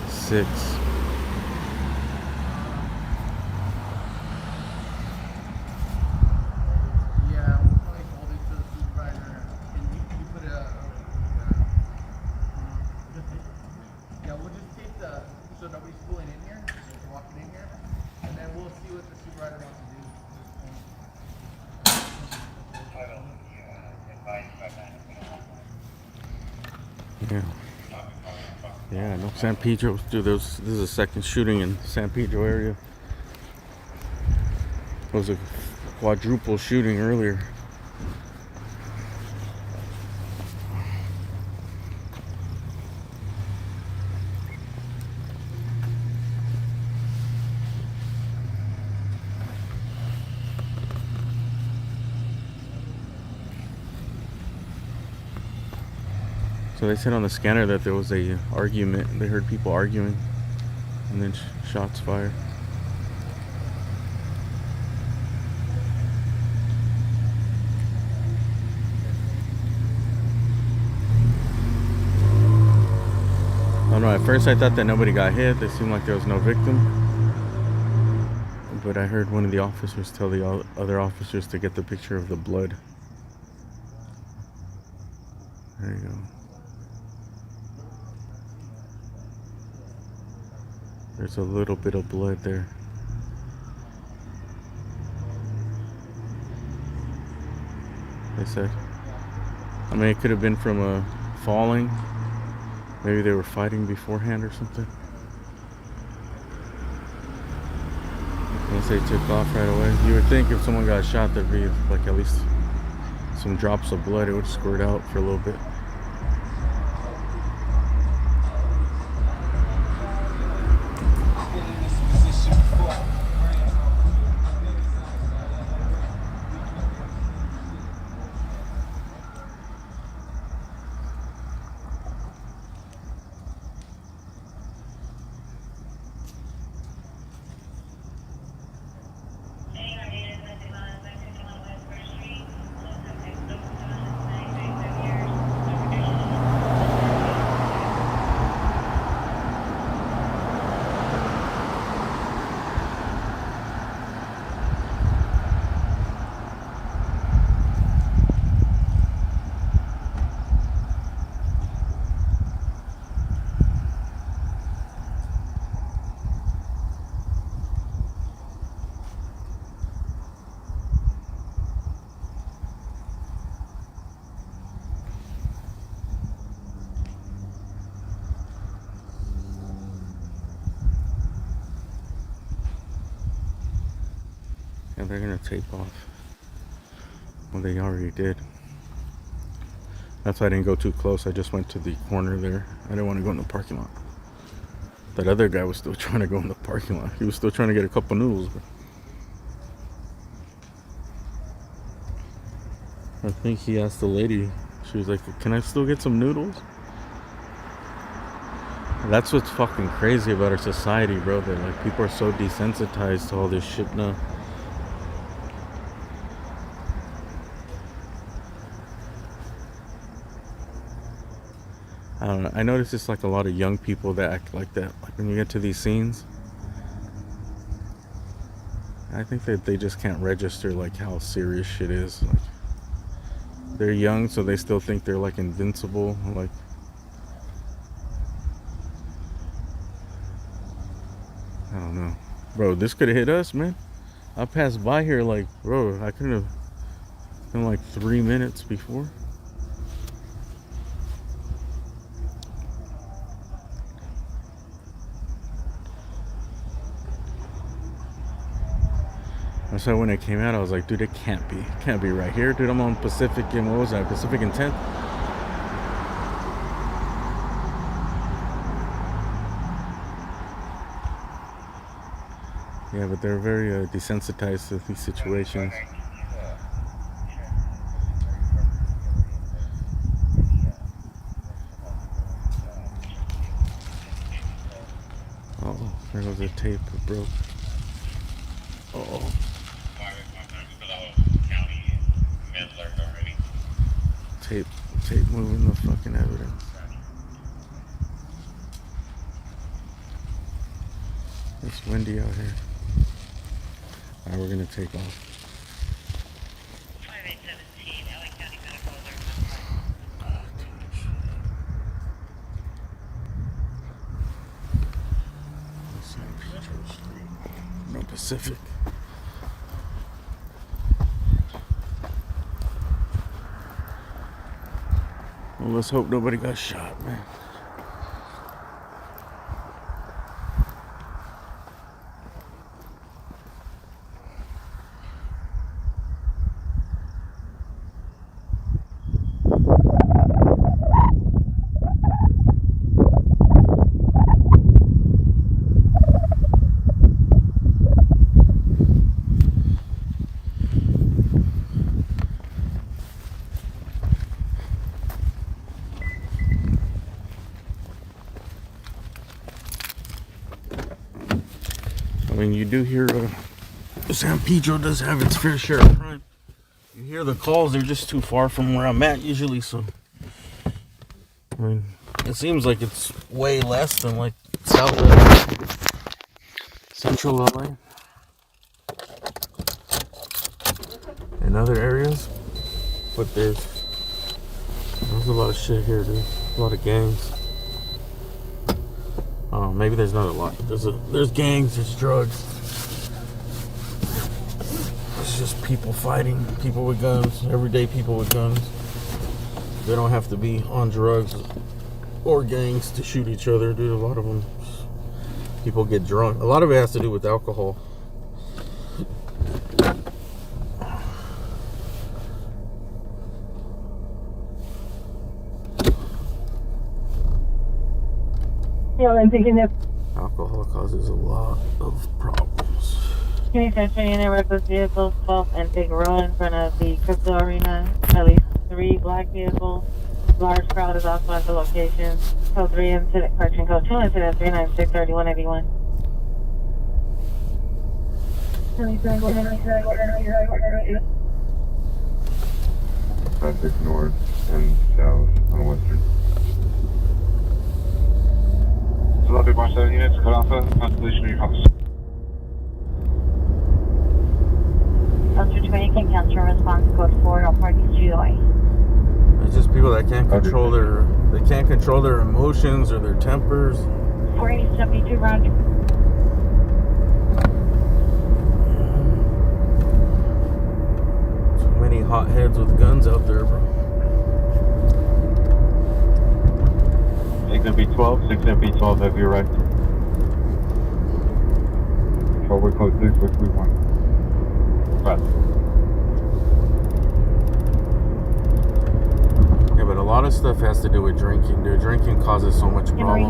6. Yeah, no, San Pedro, dude, this is a second shooting in San Pedro area. It was a quadruple shooting earlier. So they said on the scanner that there was a argument. They heard people arguing, and then shots fired. I don't know. At first, I thought that nobody got hit. It seemed like there was no victim. But I heard one of the officers tell the other officers to get the picture of the blood. There you go. There's a little bit of blood there. They said. I mean, it could have been from falling. Maybe they were fighting beforehand or something. Once they took off right away. You would think if someone got shot, there'd be like at least some drops of blood. It would squirt out for a little bit. And they're gonna tape off. Well, they already did. That's why I didn't go too close. I just went to the corner there. I didn't want to go in the parking lot. That other guy was still trying to go in the parking lot. He was still trying to get a couple noodles. But I think he asked the lady. She was like, "Can I still get some noodles?" That's what's fucking crazy about our society, bro. That like people are so desensitized to all this shit now. I don't know. I notice it's like a lot of young people that act like that. Like when you get to these scenes, I think that they just can't register like how serious shit is. Like they're young, so they still think they're like invincible. Like I don't know, bro. This could have hit us, man. I passed by here like, bro. I couldn't have been like 3 minutes before. So when it came out, I was like, dude, it can't be right here, dude. I'm on Pacific and what was that? Pacific and 10th. Yeah, but they're very desensitized to these situations. Oh, there goes the tape. It broke. Oh. Tape moving the fucking evidence. It's windy out here. Alright, we're gonna take off. 5817, LA County Medical Alert. No Pacific. Well, let's hope nobody got shot, man. mean, you do hear San Pedro does have its fair share of crime. You hear the calls, they're just too far from where I'm at usually, so I mean, it seems like it's way less than like South LA, Central LA, and other areas, but there's a lot of shit here, dude. A lot of gangs. Oh, maybe there's not a lot. There's gangs, there's drugs. It's just people fighting, people with guns, everyday people with guns. They don't have to be on drugs or gangs to shoot each other, dude. A lot of them, people get drunk. A lot of it has to do with alcohol. Alcohol causes a lot of problems. Attention in reckless vehicles, 12 and Big Road in front of the crypto arena. At least 3 black vehicles. Large crowd is also at the location. Code 3 incident, correction code 2 incident 396 3181. Traffic north and south on Western. Traffic 17 units, Code Alpha, constellation of your house. Officer 20 can cancel response code 4, all parties GOI. It's just people that can't control their emotions or their tempers. 4872 round. Too many hotheads with guns out there, bro. 6B12, 6B12, have your right. Forward code 6, which we want. Right. Yeah, but a lot of stuff has to do with drinking, dude. Drinking causes so much problems.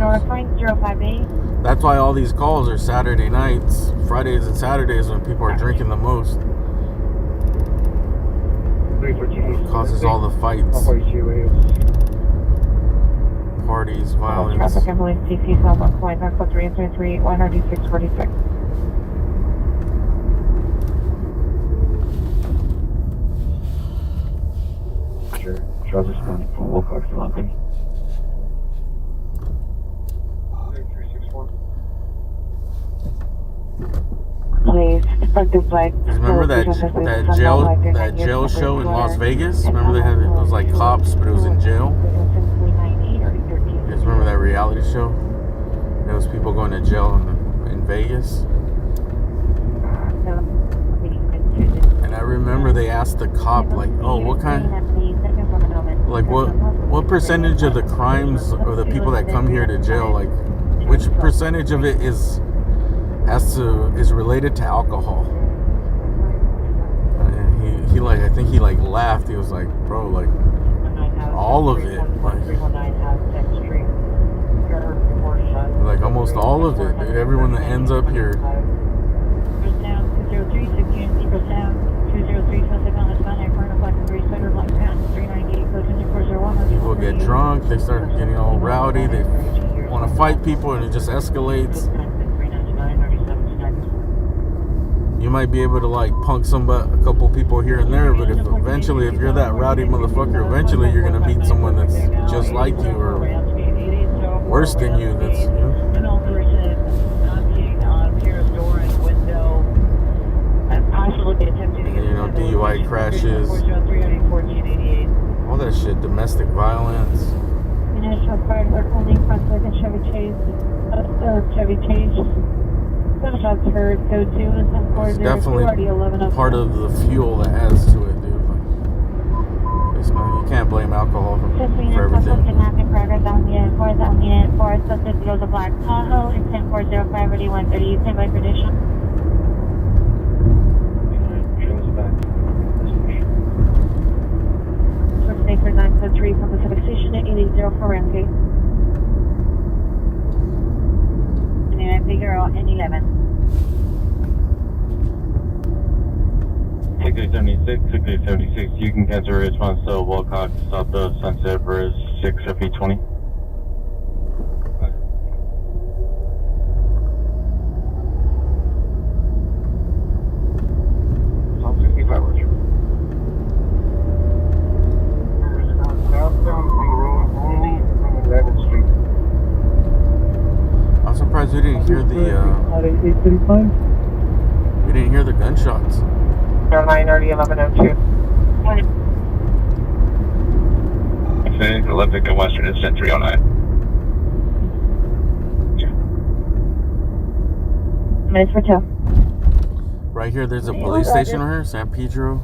That's why all these calls are Saturday nights, Fridays and Saturdays when people are drinking the most. It causes all the fights, parties, violence. Traffic ambulance TC southbound point, code 333 19646. Sure. Travis responding from Wilcox to London. 364. Please, effective flight. Remember that jail show in Las Vegas? Remember they had it was like cops, but it was in jail. You guys remember that reality show? There was people going to jail in Vegas. And I remember they asked the cop, like, "Oh, what percentage of the crimes or the people that come here to jail, like, which percentage of it is related to alcohol?" And he like, I think he like laughed. He was like, "Bro, like, all of it, like almost all of it, dude. Everyone that ends up here." People get drunk, they start getting all rowdy, they want to fight people, and it just escalates. You might be able to like punk a couple people here and there, but if you're that rowdy motherfucker, eventually you're gonna meet someone that's just like you or worse than you. That's, you know. You know, DUI crashes, all that shit, domestic violence. It's definitely part of the fuel that adds to it, dude. Like, you can't blame alcohol for everything. Black Tahoe and 10405 ready 130. You can by tradition. For 943 from Pacific Station at 880 for Ramsey. And I figure out N11. 6876, you can cancel a response to Wilcox, stop the Sunset Bridge, 6FE20. 35? We didn't hear the gunshots. 09 already 1102. Okay, Olympic and Western Instant 309. Minutes for 2. Right here, there's a police station right here, San Pedro.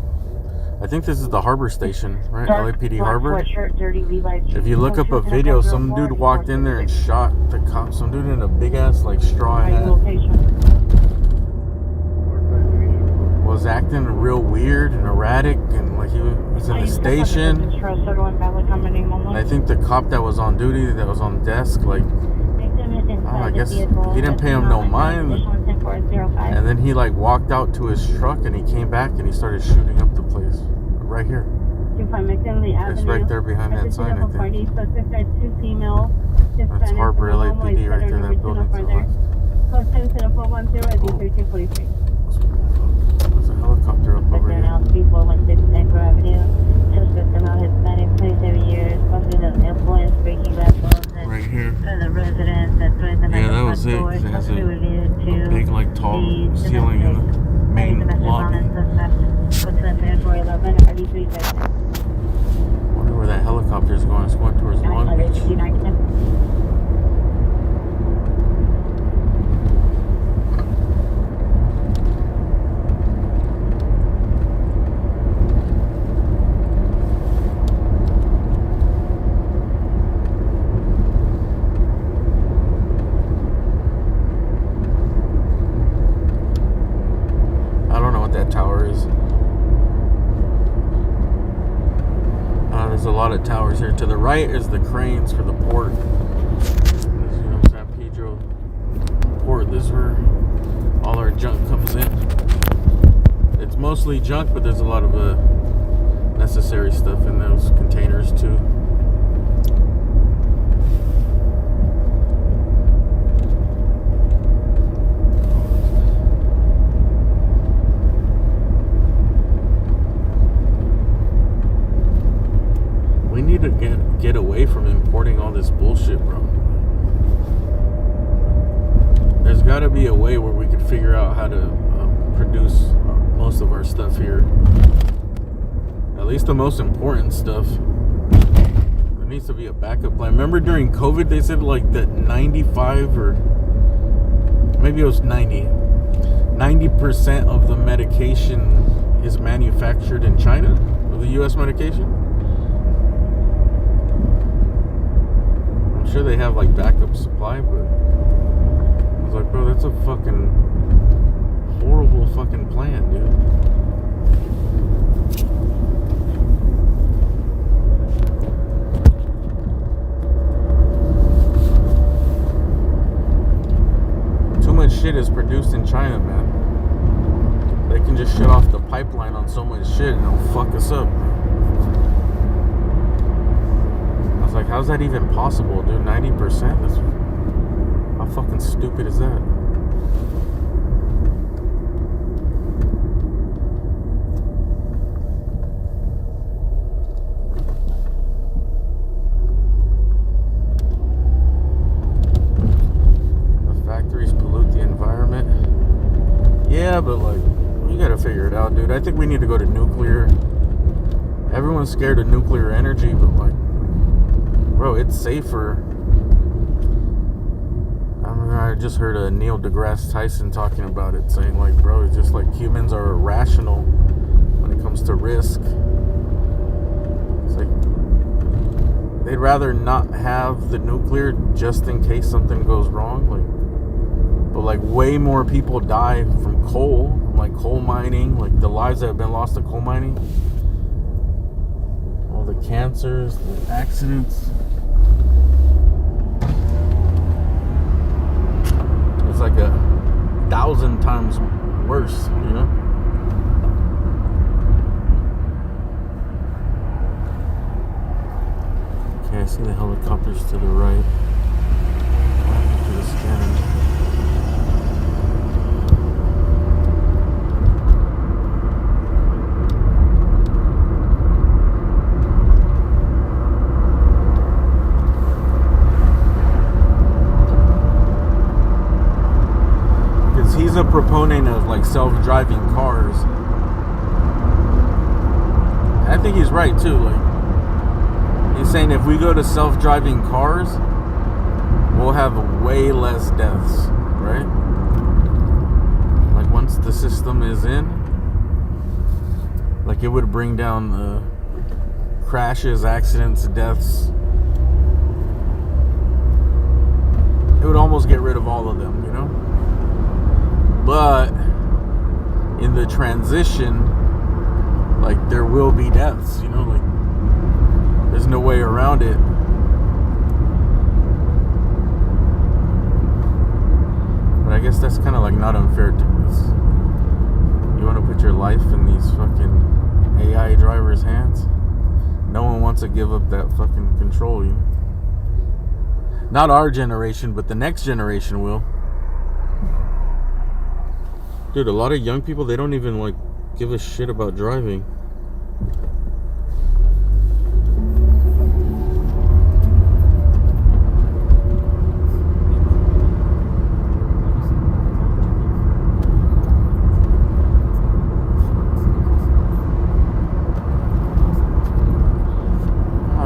I think this is the harbor station, right? LAPD Harbor. If you look up a video, some dude walked in there and shot the cop. Some dude in a big ass like straw hat was acting real weird and erratic, and like he was in the station. And I think the cop that was on duty, that was on desk, like, I guess he didn't pay him no mind. And then he like walked out to his truck and he came back and he started shooting up the place. Right here. It's right there behind that sign, I think. That's Harbor LAPD right there, that building to the left. There's a helicopter up over here. Right here. Yeah, that was it. It has a big, like, tall ceiling in the main lobby. I wonder where that helicopter is going. It's going towards Long Beach. I don't know what that tower is. There's a lot of towers here. To the right is the cranes for the port. San Pedro port. This is where all our junk comes in. It's mostly junk, but there's a lot of necessary stuff in those containers too. We need to get away from importing all this bullshit, bro. There's got to be a way where we could figure out how to produce most of our stuff here. At least the most important stuff. There needs to be a backup plan. Remember during COVID, they said like that 95 or maybe it was 90% of the medication is manufactured in China, of the U.S. medication. I'm sure they have like backup supply, but I was like, bro, that's a fucking horrible fucking plan, dude. Too much shit is produced in China, man. They can just shut off the pipeline on so much shit and it'll fuck us up. I was like, how's that even possible, dude? 90%? That's, how fucking stupid is that? The factories pollute the environment. Yeah, but like, you gotta figure it out, dude. I think we need to go to nuclear. Everyone's scared of nuclear energy, but like, bro, it's safer. I just heard Neil deGrasse Tyson talking about it, saying like, bro, it's just like humans are irrational when it comes to risk. It's like they'd rather not have the nuclear just in case something goes wrong. Like, but like way more people die from coal, from like coal mining, like the lives that have been lost to coal mining, all the cancers, the accidents. It's like 1,000 times worse, you know? Okay, I see the helicopters to the right. What happened to the scanning? proponent of like self-driving cars. I think he's right too. Like, he's saying if we go to self-driving cars, we'll have way less deaths, right? Like once the system is in, like it would bring down the crashes, accidents, deaths. It would almost get rid of all of them, you know? But in the transition, like there will be deaths, you know, like there's no way around it. But I guess that's kind of like not unfair to us. You want to put your life in these fucking AI drivers' hands? No one wants to give up that fucking control, you know? Not our generation, but the next generation will. Dude, a lot of young people, they don't even like give a shit about driving.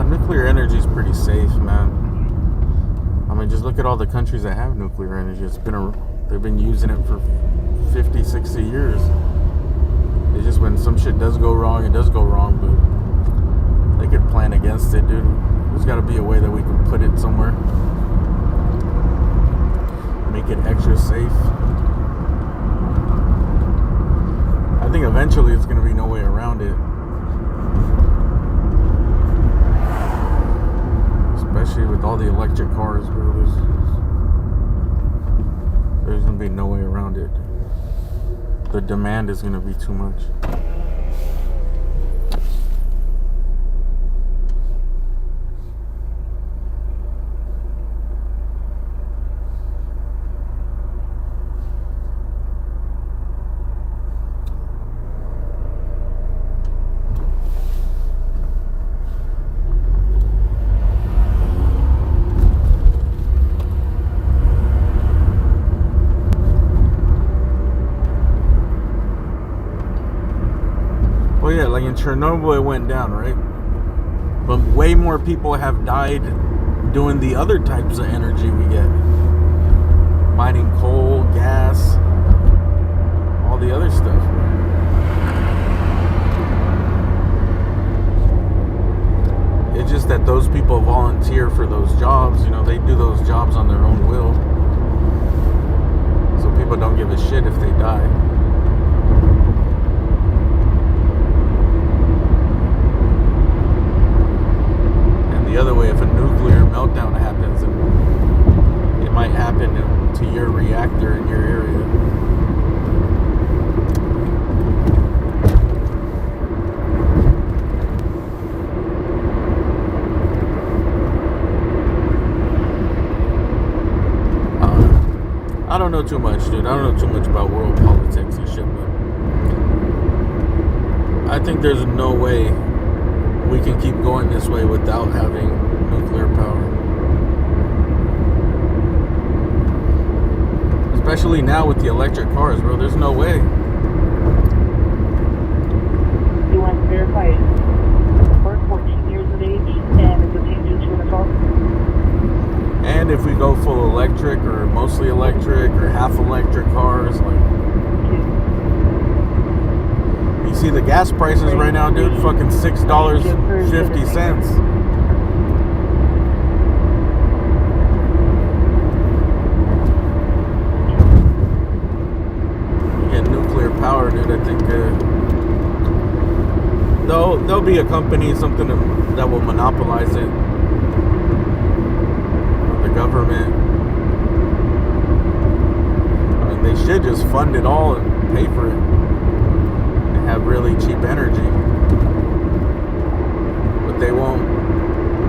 Nuclear energy is pretty safe, man. I mean, just look at all the countries that have nuclear energy. They've been using it for 50, 60 years. It's just when some shit does go wrong, it does go wrong, but they could plan against it, dude. There's got to be a way that we can put it somewhere. Make it extra safe. I think eventually it's going to be no way around it. Especially with all the electric cars, bro. There's going to be no way around it. The demand is going to be too much. Well, yeah, like in Chernobyl, it went down, right? But way more people have died doing the other types of energy we get. Mining coal, gas, all the other stuff. It's just that those people volunteer for those jobs. You know, they do those jobs on their own will. So people don't give a shit if they die. The other way, if a nuclear meltdown happens, and it might happen to your reactor in your area. I don't know too much, dude. I don't know too much about world politics and shit, but I think there's no way we can keep going this way without having nuclear power. Especially now with the electric cars, bro. There's no way. You want to verify we're 14 years of age and it's a change in the car? And if we go full electric or mostly electric or half electric cars, like... You see the gas prices right now, dude? Fucking $6.50. You get nuclear power, dude. I think there'll be a company, something that will monopolize it. The government. I mean, they should just fund it all and pay for it. Have really cheap energy, but they won't.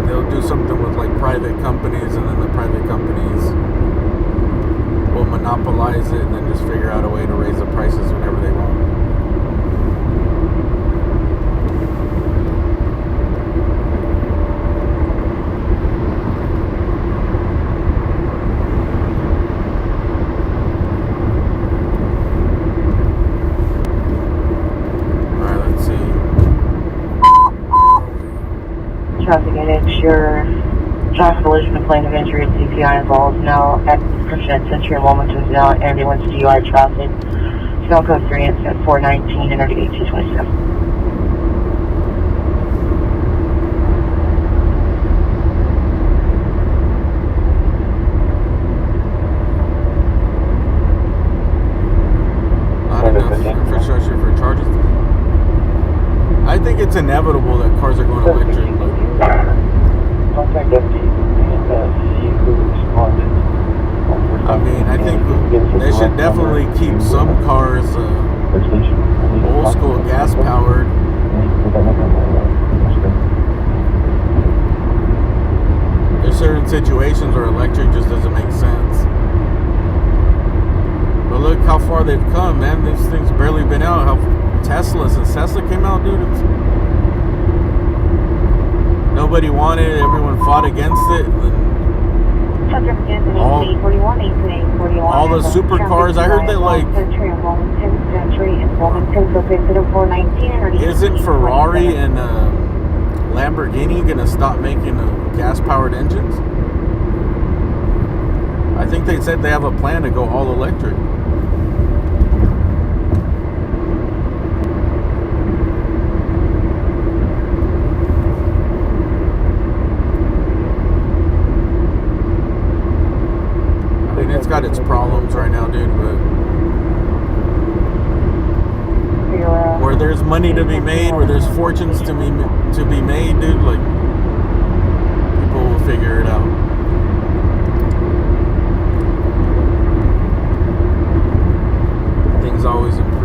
They'll do something with like private companies, and then the private companies will monopolize it and then just figure out a way to raise the prices whenever they want. traffic index, your traffic collision complaint of injury at CPI involves now at description at Century Enrollment is now ambulance DUI traffic. Cell code 3 incident 419 entered 8227. Infrastructure for charges. I think it's inevitable that cars are going electric. Contact FD and see who responded. I mean, I think they should definitely keep some cars old school gas powered. There's certain situations where electric just doesn't make sense. But look how far they've come, man. This thing's barely been out. How since Tesla came out, dude, nobody wanted it. Everyone fought against it. All the supercars. I heard that isn't Ferrari and Lamborghini gonna stop making gas-powered engines? I think they said they have a plan to go all electric. It's got its problems right now, dude, but where there's money to be made, where there's fortunes to be made, dude, like, people will figure it out. Things always improved.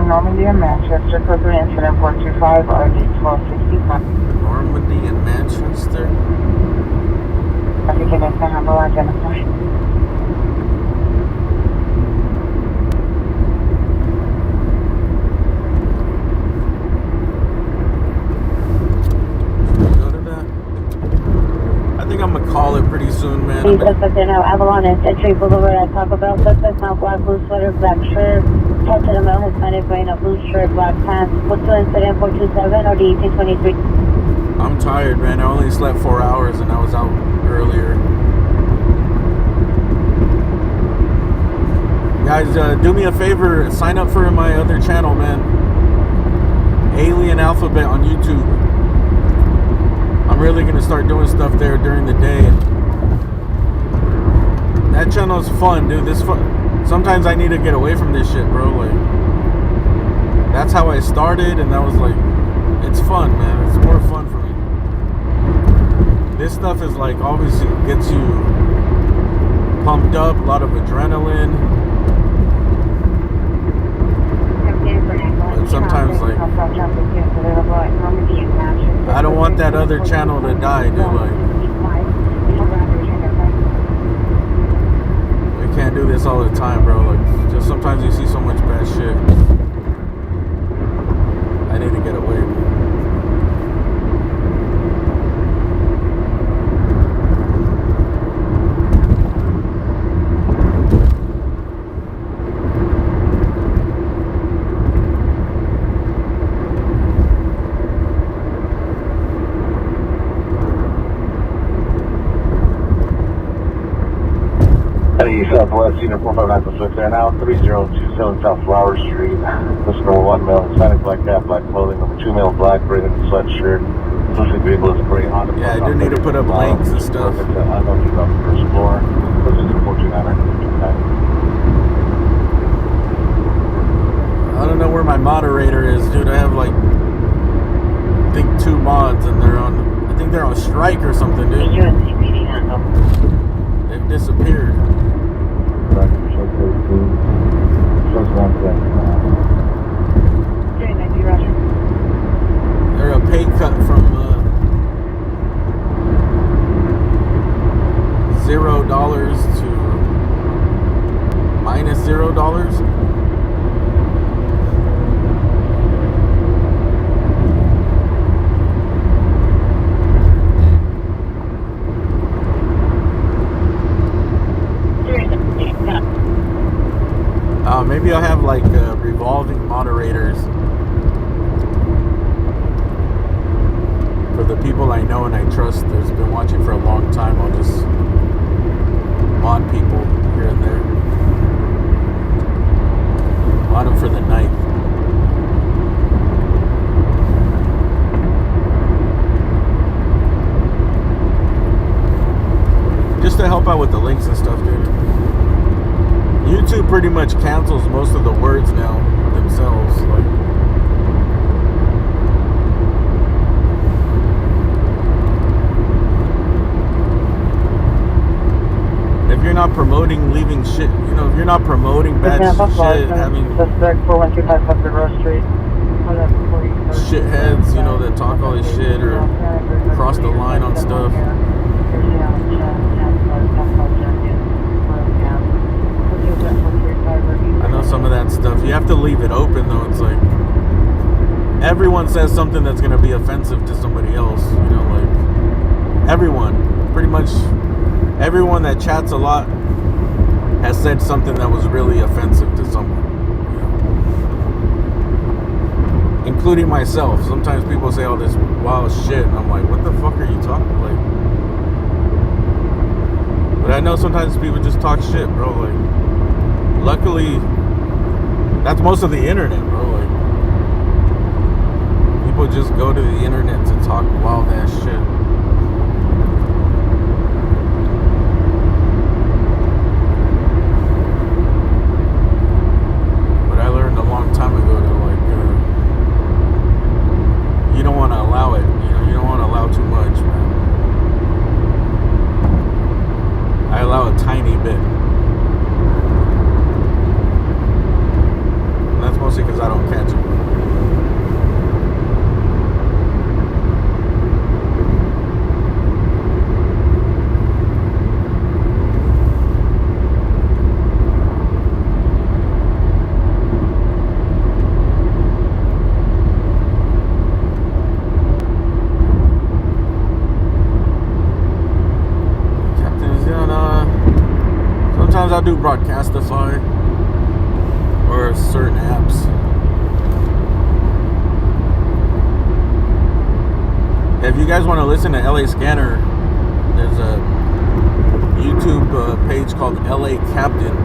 Normandy and Manchester, code 3 incident 425, RD 1265. Normandy and Manchester? I think it is the handle identified. Go to that. I think I'm gonna call it pretty soon, man. Suspect in Avalon and Century Boulevard at Taco Bell. Suspect now black blue sweater, black shirt. Touch to the middle, Hispanic wearing a blue shirt, black pants. What's the incident 427 or the 1823? I'm tired, man. I only slept 4 hours and I was out earlier. Guys, do me a favor. Sign up for my other channel, man. Alien Alphabet on YouTube. I'm really going to start doing stuff there during the day. That channel's fun, dude. This fun. Sometimes I need to get away from this shit, bro. Like, that's how I started, and that was like, it's fun, man. It's more fun for me. This stuff is like, obviously gets you pumped up, a lot of adrenaline. But sometimes, like, I don't want that other channel to die, dude. Like, can't do this all the time, bro. Like, just sometimes you see so much bad shit. I need to get away. Southwest, Unit 459 there now, 3027 South Flower Street. This number 1 male, Hispanic, black cap, black clothing. Number 2 male, black, gray sweatshirt. Associated vehicle is a gray Honda. Yeah, I do need to put up links and stuff. I know you got the first floor. This is 429. I don't know where my moderator is, dude. I have like, I think 2 mods and they're on, I think they're on strike or something, dude. They've disappeared. They're a pay cut from moderators. For the people I know and I trust that's been watching for a long time, I'll just mod people here and there. Mod them for the night. Just to help out with the links and stuff, dude. YouTube pretty much cancels most of the words now themselves. Like, if you're not promoting leaving shit, you know, if you're not promoting bad shit, having suspect 4125 Buffalo Rose Street. Shitheads, you know, that talk all this shit or cross the line on stuff. I know some of that stuff. You have to leave it open, though. It's like everyone says something that's going to be offensive to somebody else. You know, like everyone, pretty much everyone that chats a lot has said something that was really offensive to someone. Including myself. Sometimes people say all this wild shit, and I'm like, what the fuck are you talking like? But I know sometimes people just talk shit, bro. Like, luckily, that's most of the internet, bro. Like, people just go to the internet to talk wild ass shit. But I learned a long time ago that, like, you don't want to allow it. You know, you don't want to allow too much, man. I allow a tiny bit. And that's mostly because I don't catch it. I'll do Broadcastify or certain apps. If you guys want to listen to LA Scanner, there's a YouTube page called LA Captain.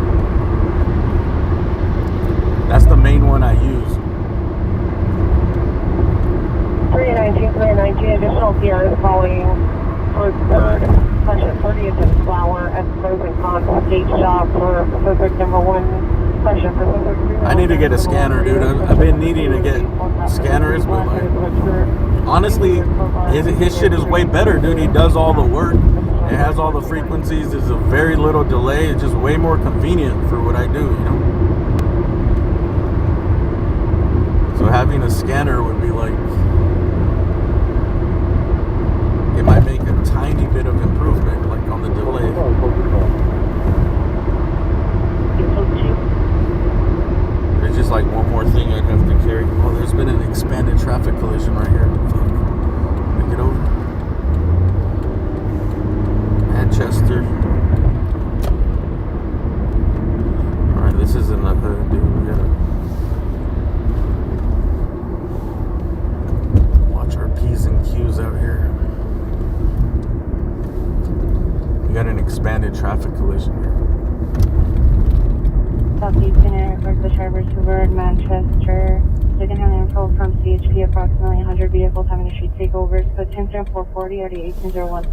That's the main one I use. 319, additional PRs calling for third. Pressure 30 at the Flower at Pros and Cons gauge job for suspect number 1. Pressure for suspect 3. I need to get a scanner, dude. I've been needing to get scanners, but like, honestly, his shit is way better, dude. He does all the work. It has all the frequencies. There's a very little delay. It's just way more convenient for what I do, you know? So having a scanner would be like, it might make a tiny bit of improvement, like on the delay. There's just like one more thing I'd have to carry. Oh, there's been an expanded traffic collision right here. Fuck. Let me get over. Manchester. Alright, this is in the hood, dude. We gotta watch our P's and Q's out here. We got an expanded traffic collision here. Southeastern Airport, the Traverse Hoover, Manchester. Second-hand info from CHP, approximately 100 vehicles having a street takeovers. Code 10-440 or the 1801.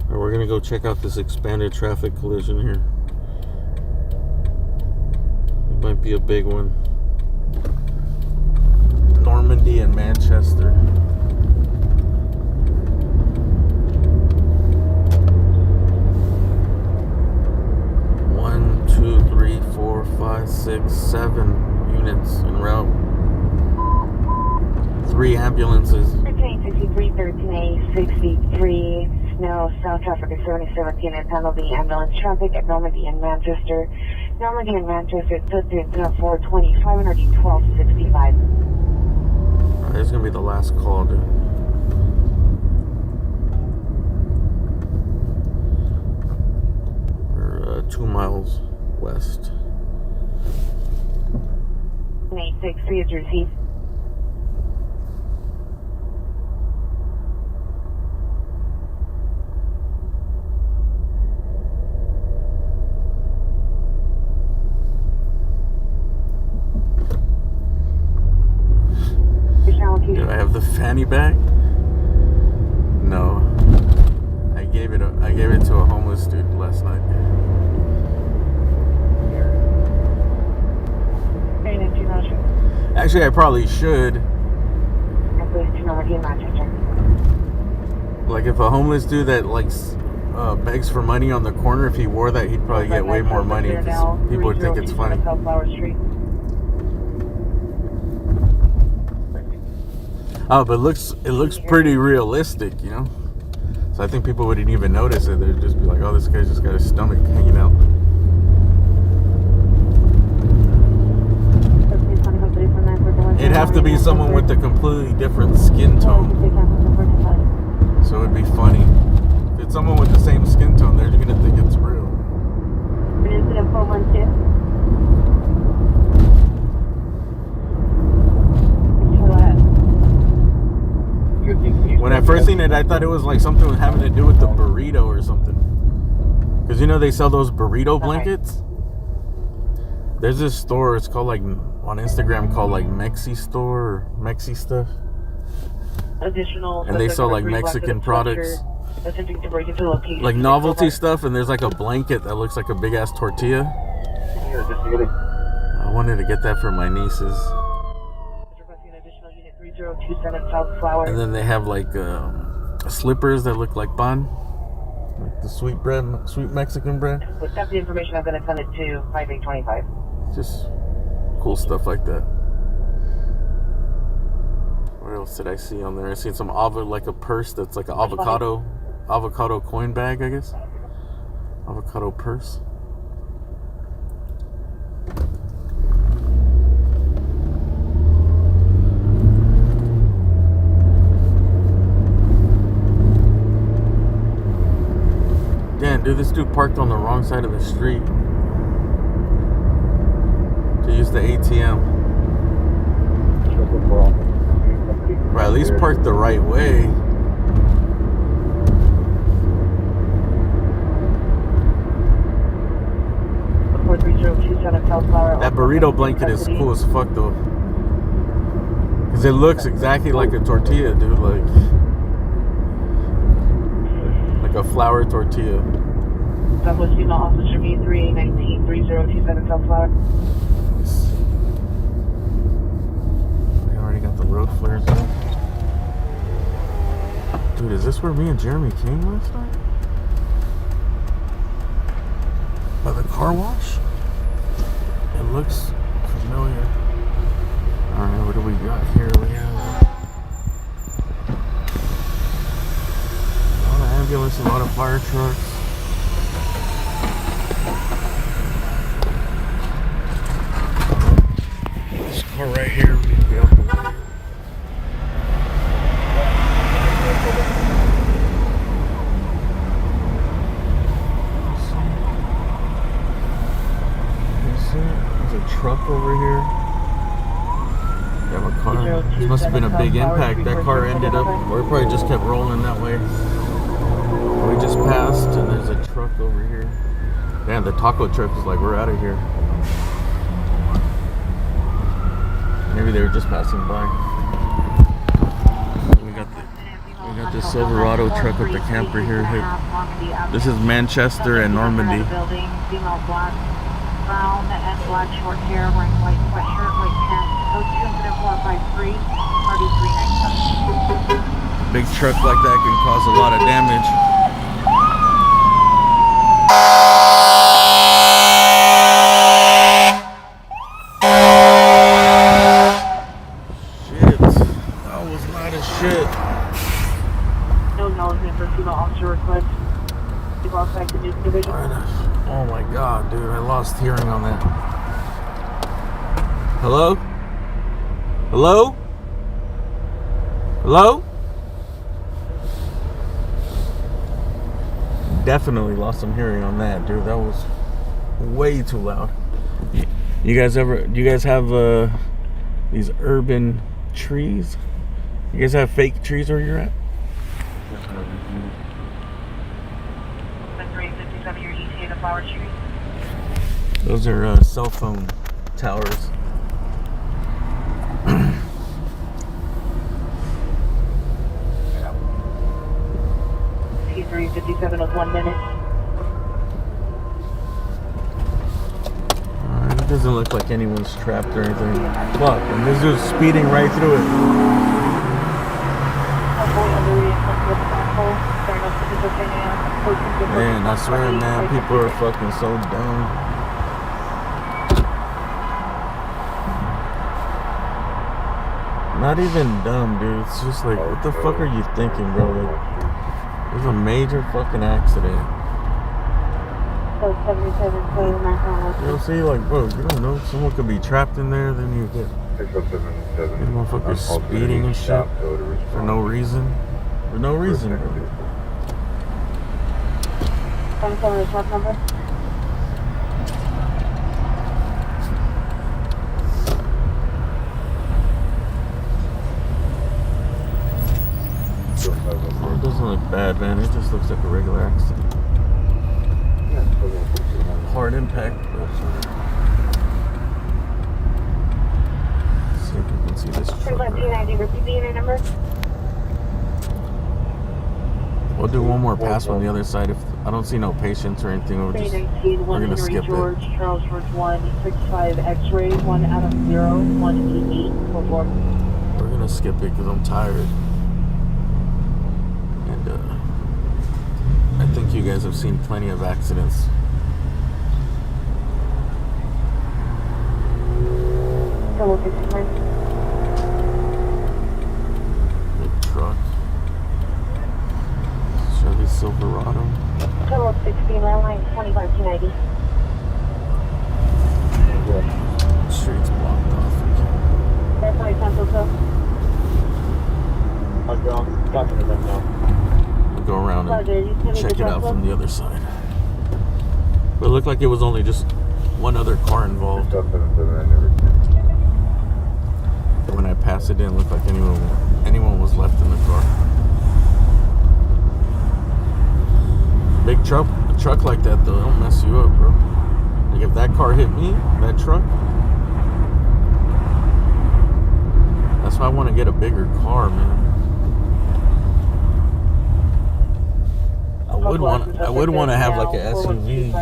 We're gonna go check out this expanded traffic collision here. It might be a big one. Normandy and Manchester. One, two, three, 4, 5, 6, 7 units en route. 3 ambulances. 1363 13A63, snow, south traffic at 77 and penalty, ambulance traffic at Normandy and Manchester. Normandy and Manchester, 420, 512.65. This is gonna be the last call, dude. We're 2 miles west. 863 is received. Do I have the fanny bag? No. I gave it to a homeless dude last night. Actually, I probably should. Like, if a homeless dude that begs for money on the corner, if he wore that, he'd probably get way more money because people would think it's funny. Oh, but it looks pretty realistic, you know? So I think people wouldn't even notice it. They'd just be like, oh, this guy's just got his stomach hanging out. It'd have to be someone with a completely different skin tone. So it'd be funny. If it's someone with the same skin tone, they're going to think it's real. Incident 412. When I first seen it, I thought it was like something having to do with the burrito or something. Because you know they sell those burrito blankets? There's this store, it's called like, on Instagram called like Mexi Store or Mexi Stuff. And they sell like Mexican products. Like novelty stuff, and there's like a blanket that looks like a big ass tortilla. I wanted to get that for my nieces. And then they have like slippers that look like pan, like the sweet Mexican bread. That's the information I'm going to send it to 5825. Just cool stuff like that. What else did I see on there? I seen some like a purse that's like an avocado coin bag, I guess. Avocado purse. Damn, dude, this dude parked on the wrong side of the street to use the ATM. Or at least park the right way. That burrito blanket is cool as fuck though. Because it looks exactly like a tortilla, dude. Like a flour tortilla. Southwest Female Officer V3 193027 South Flower. We already got the road flares up. Dude, is this where me and Jeremy came last night? By the car wash? It looks familiar. Alright, what do we got here? We have a lot of ambulance, a lot of fire trucks. This car right here, we can get up the way. There's a truck over here. We have a car. This must have been a big impact. That car ended up, or it probably just kept rolling that way. We just passed, and there's a truck over here. Damn, the taco truck is like, we're out of here. Maybe they were just passing by. We got the Silverado truck with the camper here. This is Manchester and Normandy. Brown and black short hair, wearing white sweatshirt, white pants, code 20453, 3397. Big truck like that can cause a lot of damage. Shit, that was loud as shit. acknowledgement for female officer request. To go outside the Duke Division. Oh my god, dude, I lost hearing on that. Hello? Hello? Hello? Definitely lost some hearing on that, dude. That was way too loud. You guys have these urban trees? You guys have fake trees where you're at? 357, your ETA to Flower Street. Those are cell phone towers. 357 with 1 minute. It doesn't look like anyone's trapped or anything. Fuck, and this dude's speeding right through it. Man, I swear, man, people are fucking so dumb. Not even dumb, dude. It's just like, what the fuck are you thinking, bro? Like, there's a major fucking accident. So 77 You'll see, like, bro, you don't know. Someone could be trapped in there, then you get motherfuckers speeding and shit for no reason. For no reason, bro. 77 is what number? It doesn't look bad, man. It just looks like a regular accident. Hard impact. Let's see if you can see this truck. Repeat the unit number. We'll do one more pass on the other side. If I don't see no patients or anything, we're gonna skip George, it. Charles George 165 X-ray, 1 out of 0, 188, 44. We're gonna skip it because I'm tired. And I think you guys have seen plenty of accidents. Double 69. Big truck. Chevy Silverado. Double 16, line 25-90. Streets blocked off. That's my Central Coast. I'm talking to them now. We'll go around and check it out from the other side. But it looked like it was only just one other car involved. When I passed, it didn't look like anyone was left in the car. Big truck like that though, don't mess you up, bro. Like if that car hit me, that truck, that's why I want to get a bigger car, man. I would want to have like an SUV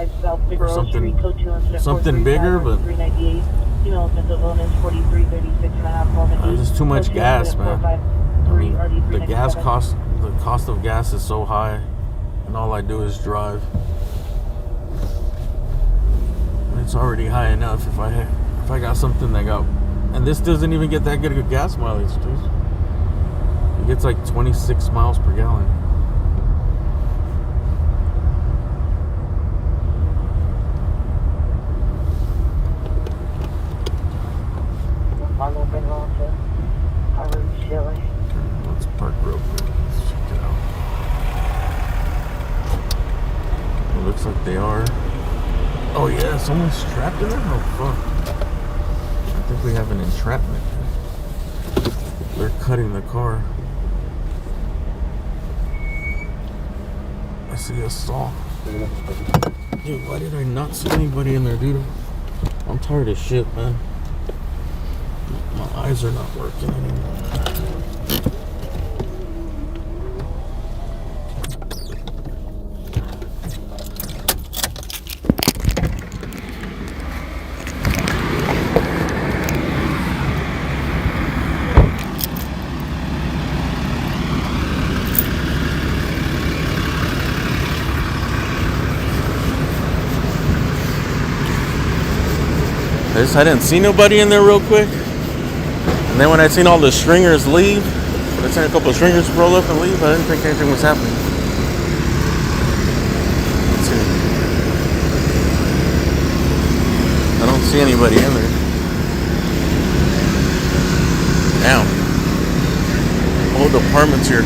or something bigger, but it's just too much gas, man. I mean, the cost of gas is so high, and all I do is drive. It's already high enough if I got something that got, and this doesn't even get that good of gas mileage, dude. It gets like 26 miles per gallon. Let's park real quick. Let's check it out. It looks like they are. Oh yeah, someone's trapped in there? Oh fuck. I think we have an entrapment. They're cutting the car. I see a saw. Dude, why did I not see anybody in there, dude? I'm tired of shit, man. My eyes are not working anymore. I didn't see nobody in there real quick. And then when I seen all the stringers leave, I seen a couple of stringers roll up and leave. I didn't think anything was happening. Let's see. I don't see anybody in there. Damn. Whole department's here.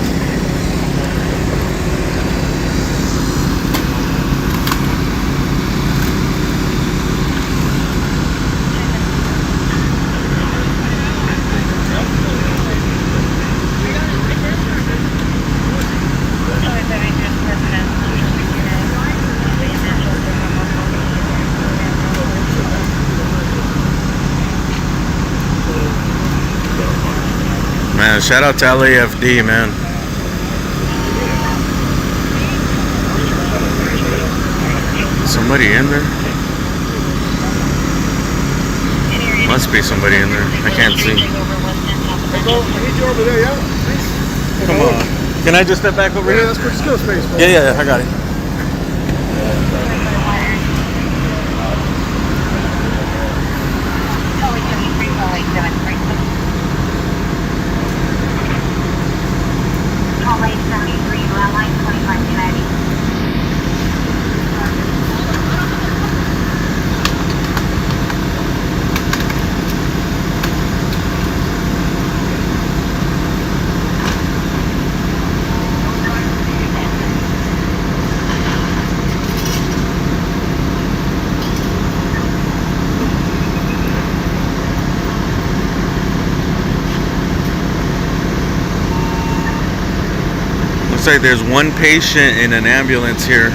Man, shout out to LAFD, man. Somebody in there? Must be somebody in there. I can't see. I need you over there, yeah? Please. Come on. Can I just step back over Yeah, here? that's for skill space, bro. Yeah, I got it. Looks like there's one patient in an ambulance here.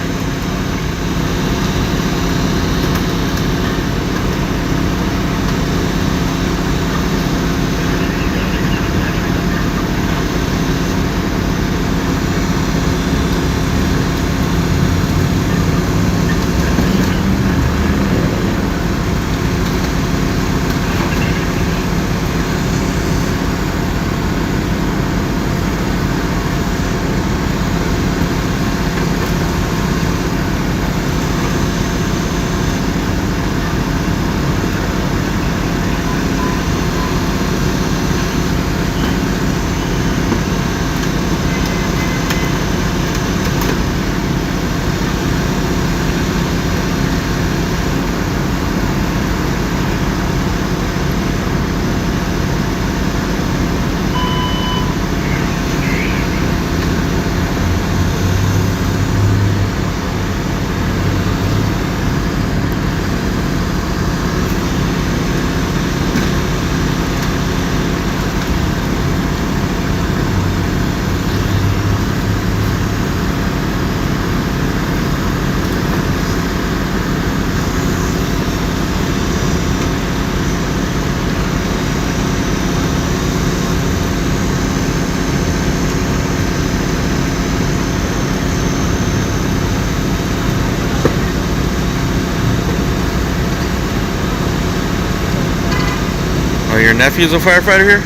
Oh, your nephew's a firefighter here?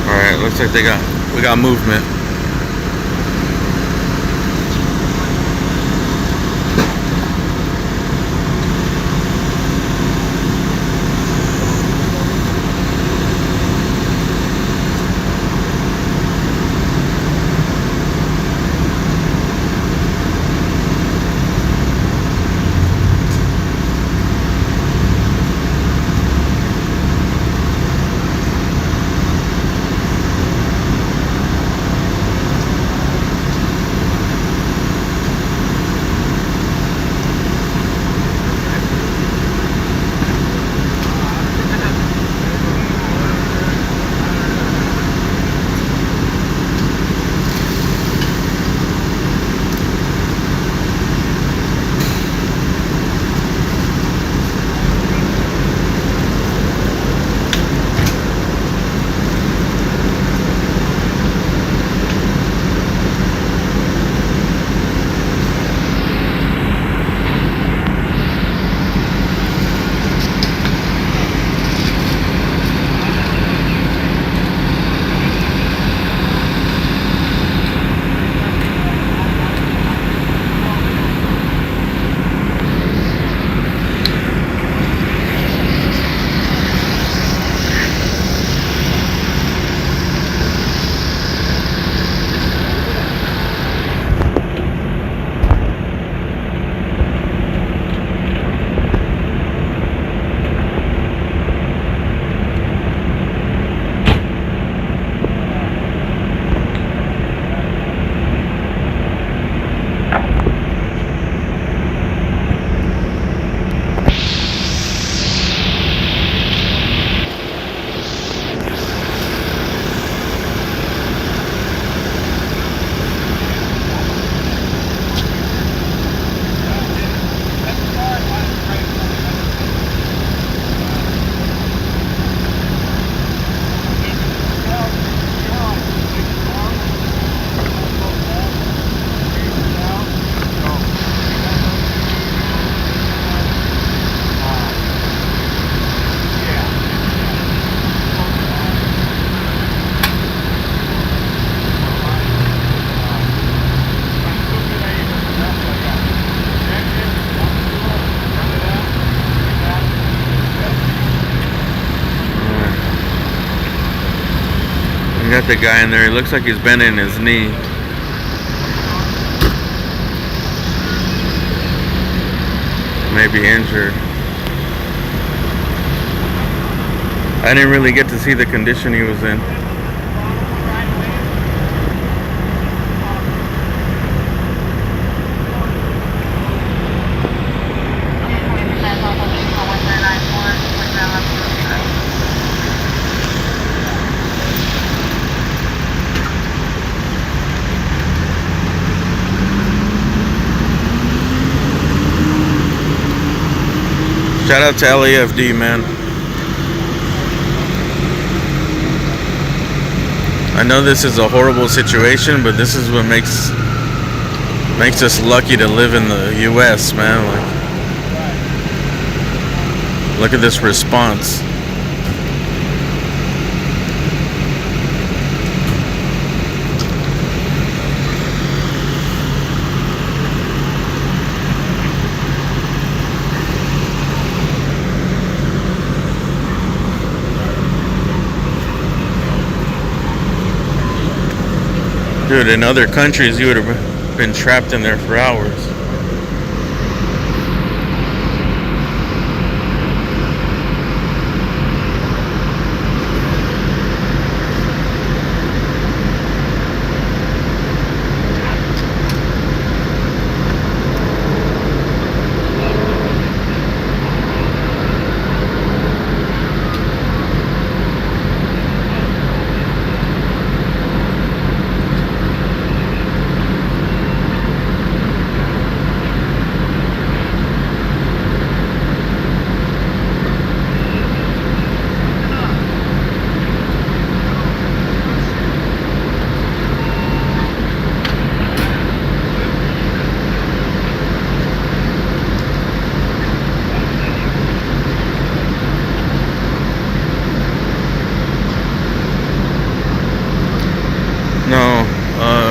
Alright, looks like we got movement. got the guy in there. He looks like he's bending his knee. Maybe injured. I didn't really get to see the condition he was in. Shout out to LAFD, man. I know this is a horrible situation, but this is what makes us lucky to live in the US, man. Like, look at this response. Dude, in other countries, you would have been trapped in there for hours.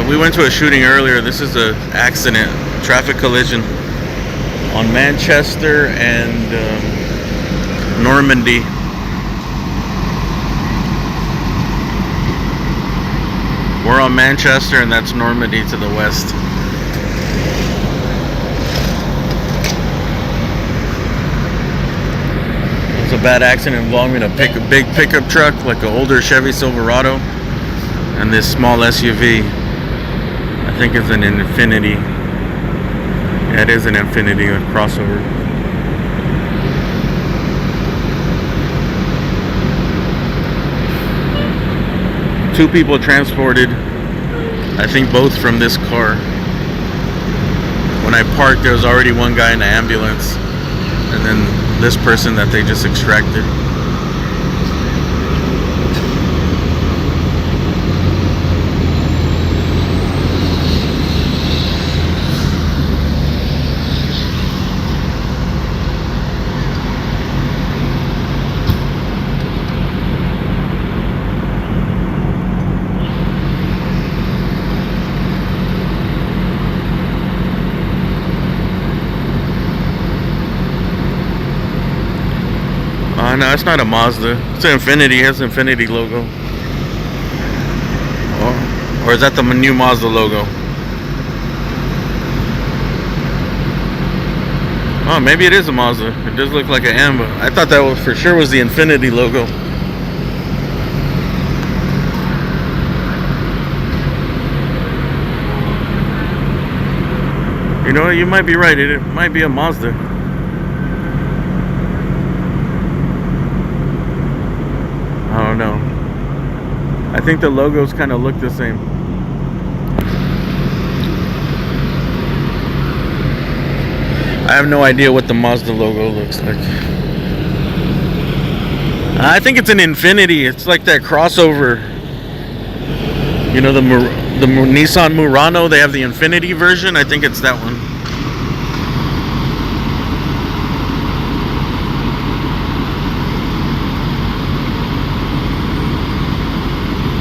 We went to a shooting earlier. This is an accident, traffic collision on Manchester and Normandy. We're on Manchester and that's Normandy to the west. It was a bad accident involving a big pickup truck, like an older Chevy Silverado, and this small SUV. I think it's an Infinity. Yeah, it is an Infinity, a crossover. Two people transported, I think both from this car. When I parked, there was already one guy in the ambulance, and then this person that they just extracted. No, it's not a Mazda. It's an Infinity. It has an Infinity logo. Or is that the new Mazda logo? Oh, maybe it is a Mazda. It does look like an M, but I thought that was for sure was the Infinity logo. You know what? You might be right. It might be a Mazda. I don't know. I think the logos kind of look the same. I have no idea what the Mazda logo looks like. I think it's an Infinity. It's like that crossover. You know, the Nissan Murano, they have the Infinity version. I think it's that one.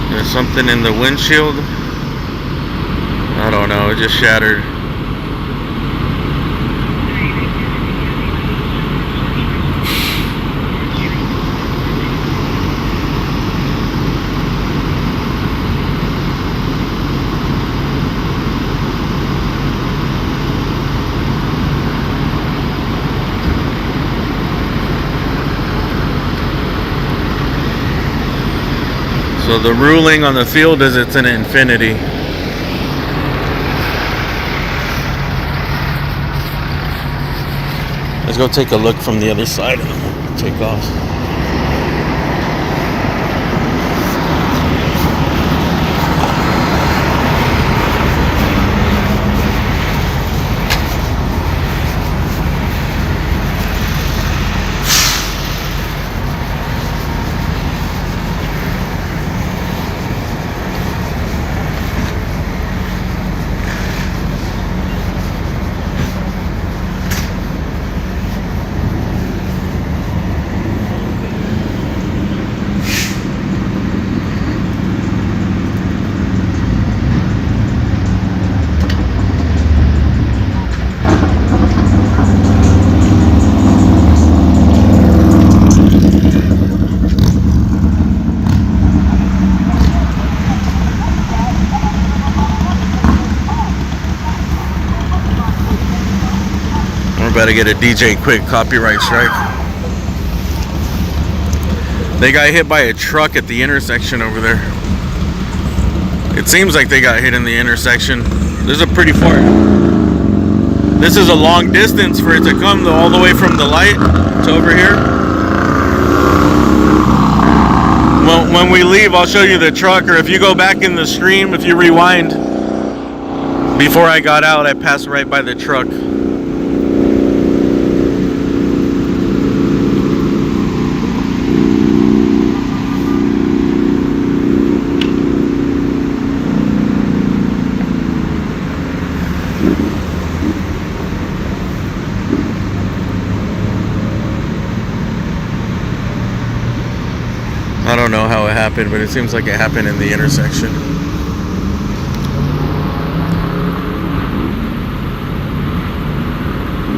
There's something in the windshield. I don't know, it just shattered. So the ruling on the field is it's an infinity. Let's go take a look from the other side and then we'll take off. Better get a DJ Quick copyright strike. They got hit by a truck at the intersection over there. It seems like they got hit in the intersection. This is a pretty far. This is a long distance for it to come though, all the way from the light to over here. Well, when we leave, I'll show you the truck, or if you go back in the stream, if you rewind, before I got out, I passed right by the truck. I don't know how it happened, but it seems like it happened in the intersection.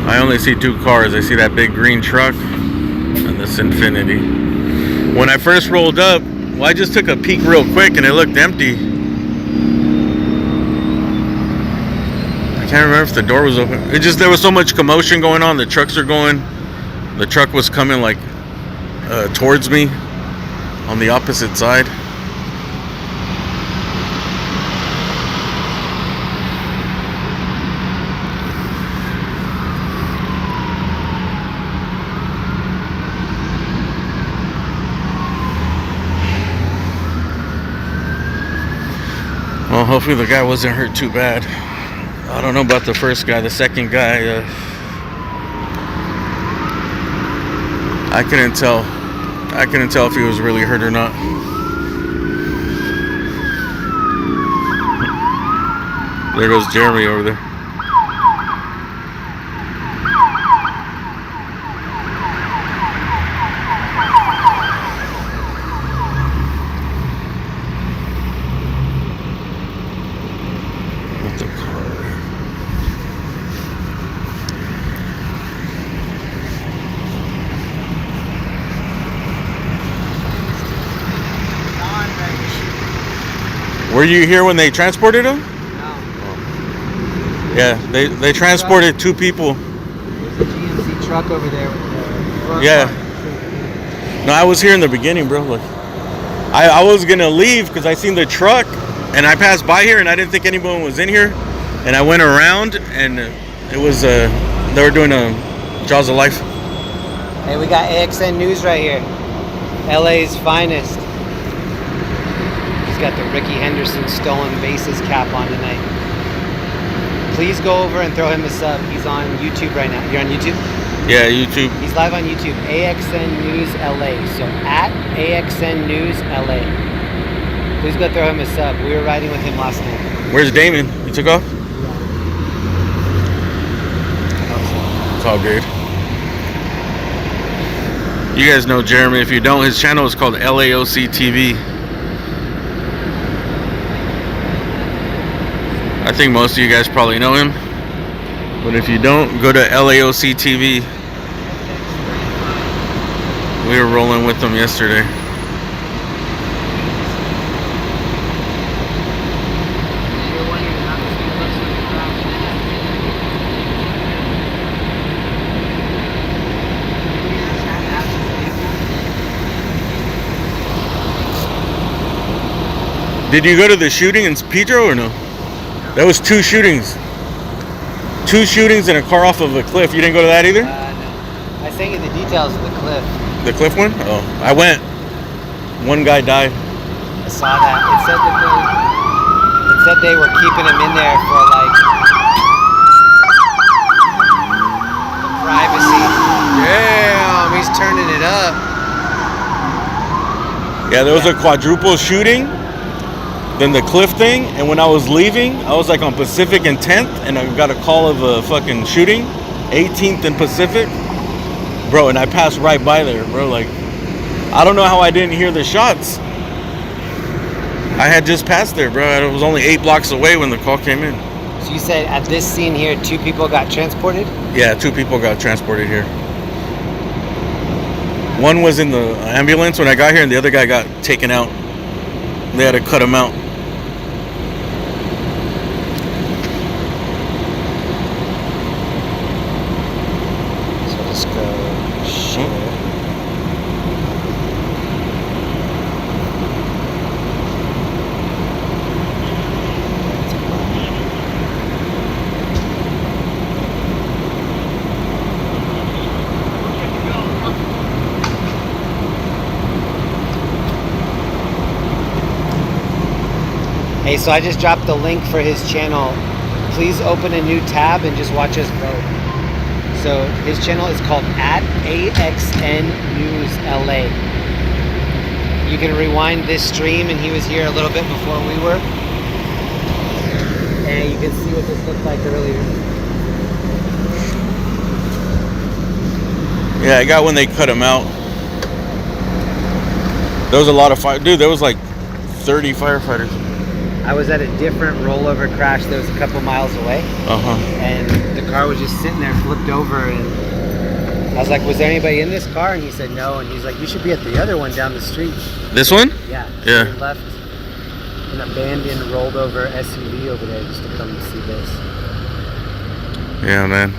I only see two cars. I see that big green truck and this Infinity. When I first rolled up, well, I just took a peek real quick and it looked empty. I can't remember if the door was open. It just, there was so much commotion going on. The trucks are going. The truck was coming like towards me on the opposite side. Well, hopefully the guy wasn't hurt too bad. I don't know about the first guy. The second guy, I couldn't tell. I couldn't tell if he was really hurt or not. There goes Jeremy over there. What's the car? Were you here when they transported him? No. Yeah, they transported two people. There's a GMC truck over there with the front Yeah. part. No, I was here in the beginning, bro. Look, I was gonna leave because I seen the truck and I passed by here and I didn't think anyone was in here, and I went around and it was they were doing a Jaws of Life. Hey, we got AXN News right here. LA's finest. He's got the Ricky Henderson stolen bases cap on tonight. Please go over and throw him a sub. He's on YouTube right now. You're on YouTube? Yeah, YouTube. He's live on YouTube. AXN News LA. So at AXN News LA. Please go throw him a sub. We were riding with him last night. Where's Damon? He took off? It's all good. You guys know Jeremy. If you don't, his channel is called LAOC TV. I think most of you guys probably know him. But if you don't, go to LAOC TV. We were rolling with them yesterday. Did you go to the shooting in Pedro or no? That was 2 shootings. 2 shootings and a car off of a cliff. You didn't go to that either? No. I sent you the details of the cliff. The cliff one? Oh, I went. 1 guy died. I saw that. It said they were keeping him in there for like privacy. Damn, he's turning it up. Yeah, there was a quadruple shooting, then the cliff thing, and when I was leaving, I was like on Pacific and 10th, and I got a call of a fucking shooting, 18th and Pacific, bro, and I passed right by there, bro. Like, I don't know how I didn't hear the shots. I had just passed there, bro. I was only 8 blocks away when the call came in. So you said at this scene here, 2 people got transported? Yeah, 2 people got transported here. One was in the ambulance when I got here, and the other guy got taken out. They had to cut him out. So just go share. Hey, so I just dropped the link for his channel. Please open a new tab and just watch us vote. So his channel is called @AXNNewsLA. You can rewind this stream, and he was here a little bit before we were. And you can see what this looked like earlier. Yeah, I got when they cut him out. There was a lot of fire. Dude, there was like 30 firefighters. I was at a different rollover crash that was a couple miles away. And the car was just sitting there, flipped over, and I was like, was there anybody in this car? And he said no, and he's like, you should be at the other one down the street. This one? Yeah. Yeah. He left an abandoned, rolled over SUV over there just to come to see this. Yeah, man.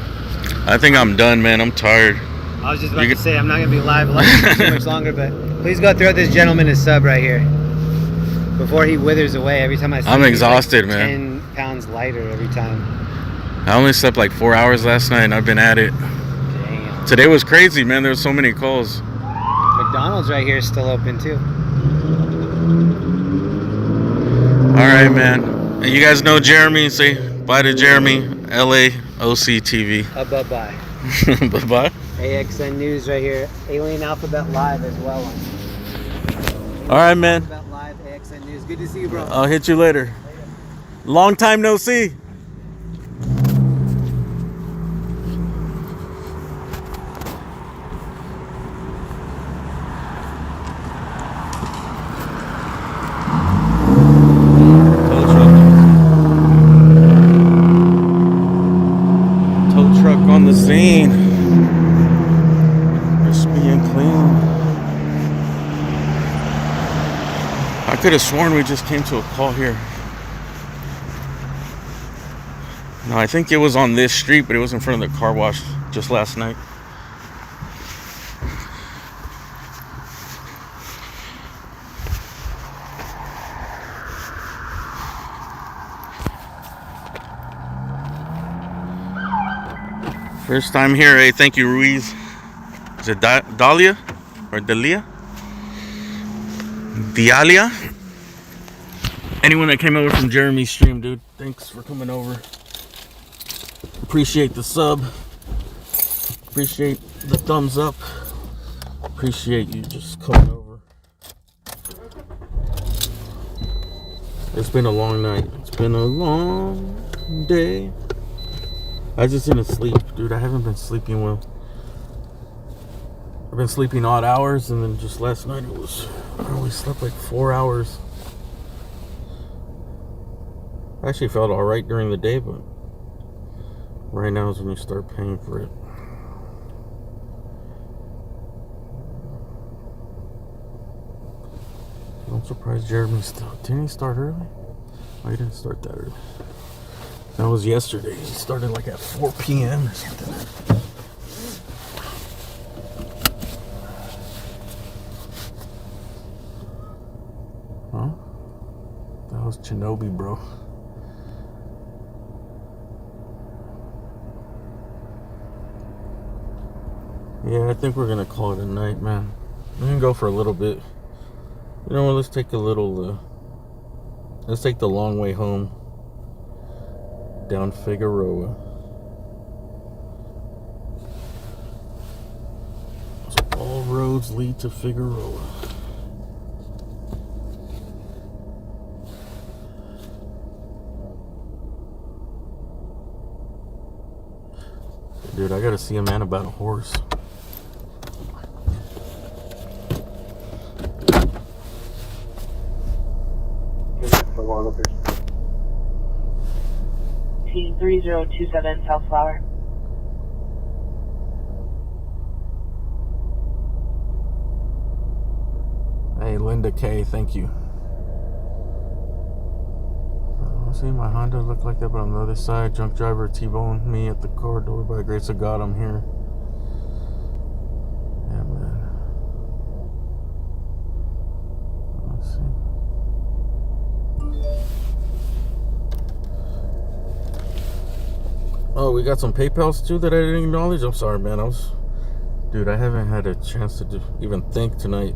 I think I'm done, man. I'm tired. I was just about to say, I'm not going to be live too much longer, but please go throw this gentleman a sub right here. Before he withers away, every time I see him, I'm exhausted, like 10 man. pounds lighter every time. I only slept like 4 hours last night, and I've been at it. Damn. Today was crazy, man. There was so many calls. McDonald's right here is still open, too. All right, man. And you guys know Jeremy. Say bye to Jeremy. LA OC TV. Bye-bye. Bye-bye. AXN News right here. Alien Alphabet Live as well. All right, man. Alphabet Live, AXN News. Good to see you, bro. I'll hit you later. Long time no see. Tow truck on the scene. Crispy and clean. I could have sworn we just came to a call here. No, I think it was on this street, but it was in front of the car wash just last night. First time here, eh? Thank you, Ruiz. Is it Dahlia or Dalia? Dialia? Anyone that came over from Jeremy's stream, dude, thanks for coming over. Appreciate the sub. Appreciate the thumbs up. Appreciate you just coming over. It's been a long night. It's been a long day. I just didn't sleep, dude. I haven't been sleeping well. I've been sleeping odd hours, and then just last night I only slept like 4 hours. I actually felt alright during the day, but right now is when you start paying for it. I'm surprised Jeremy didn't he start early? Oh, he didn't start that early. That was yesterday. He started like at 4 p.m. or something. Huh? Shinobi, bro. Yeah, I think we're gonna call it a night, man. We can go for a little bit. You know what? Let's take a little. Let's take the long way home. Down Figueroa. So all roads lead to Figueroa. Dude, I gotta see a man about a horse. Team 3027 South Flower. Hey, Linda K, thank you. See, my Honda looked like that, but on the other side, drunk driver T-boned me at the car door. By the grace of God, I'm here. Yeah, man. Let's see. Oh, we got some PayPals too that I didn't acknowledge. I'm sorry, man. Dude, I haven't had a chance to even think tonight.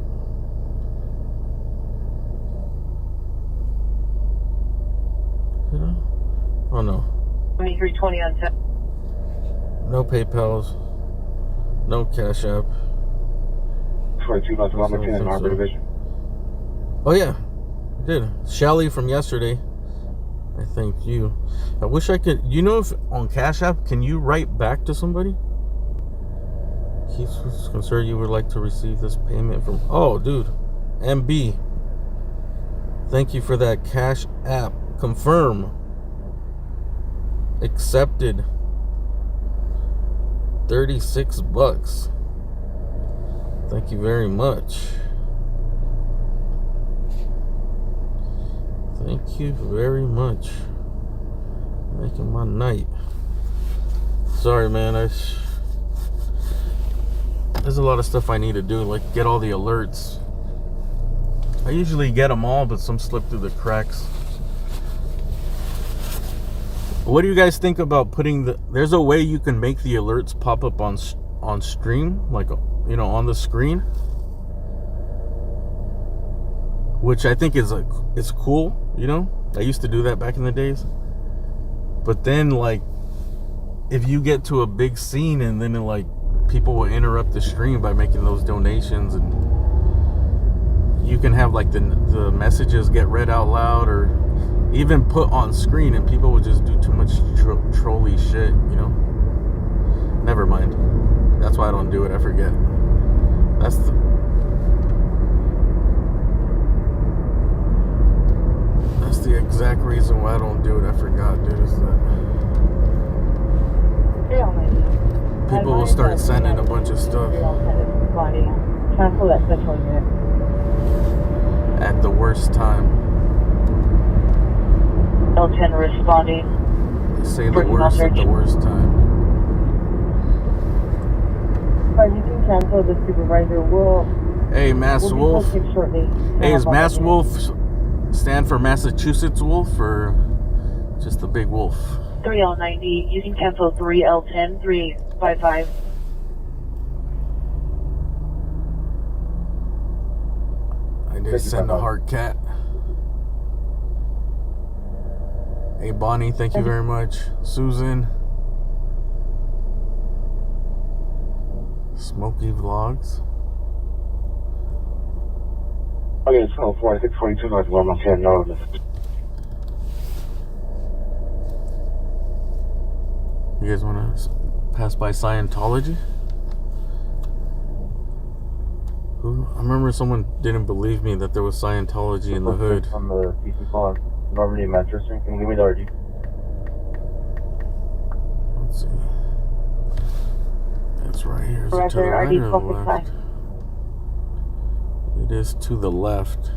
Oh no. 2320 on 10. No PayPals. No Cash App. 42 left on in Harbor Division. Oh yeah, I did. Shelly from yesterday. I thank you. I wish I could. You know, if on Cash App, can you write back to somebody? He's concerned you would like to receive this payment from. Oh, dude, MB. Thank you for that Cash App. Confirm. Accepted. $36. Thank you very much. Thank you very much. Making my night. Sorry, man. There's a lot of stuff I need to do, like get all the alerts. I usually get them all, but some slip through the cracks. What do you guys think about putting there's a way you can make the alerts pop up on stream, like, you know, on the screen, which I think is it's cool, you know. I used to do that back in the days, but then like if you get to a big scene and then like people will interrupt the stream by making those donations, and you can have like the messages get read out loud or even put on screen, and people would just do too much trolly shit, you know. Never mind. That's why I don't do it. I forget. That's the exact reason why I don't do it. I forgot, dude. Is that people will start sending a bunch of stuff at the worst time. L10 responding. They say the worst at the worst time. You can cancel the supervisor. Hey, Mass Wolf. Hey, is Mass Wolf stand for Massachusetts Wolf or just the big wolf? 3L90. You can cancel 3L10, 355. I did send a hard cat. Hey, Bonnie, thank you very much. Susan. Smoky Vlogs. Okay, it's 642 North Wilmington Road. You guys want to pass by Scientology? Who? I remember someone didn't believe me that there was Scientology in the hood. From the PC call, Normandy Manchester. Can you give me the RD? Let's see. It's right here. Is it to the right or the left? It is to the left.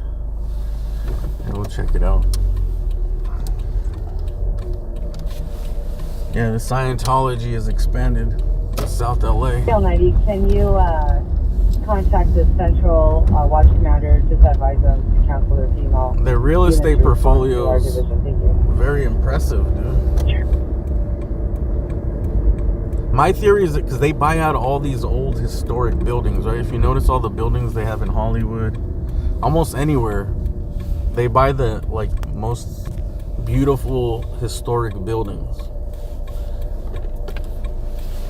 And we'll check it out. Yeah, the Scientology is expanded to South LA. 90, can you contact the Central Watch Commander to advise them cancel their female. Their real estate portfolio is Thank you. very impressive, dude. My theory is that because they buy out all these old historic buildings, right? If you notice all the buildings they have in Hollywood, almost anywhere, they buy the like most beautiful historic buildings.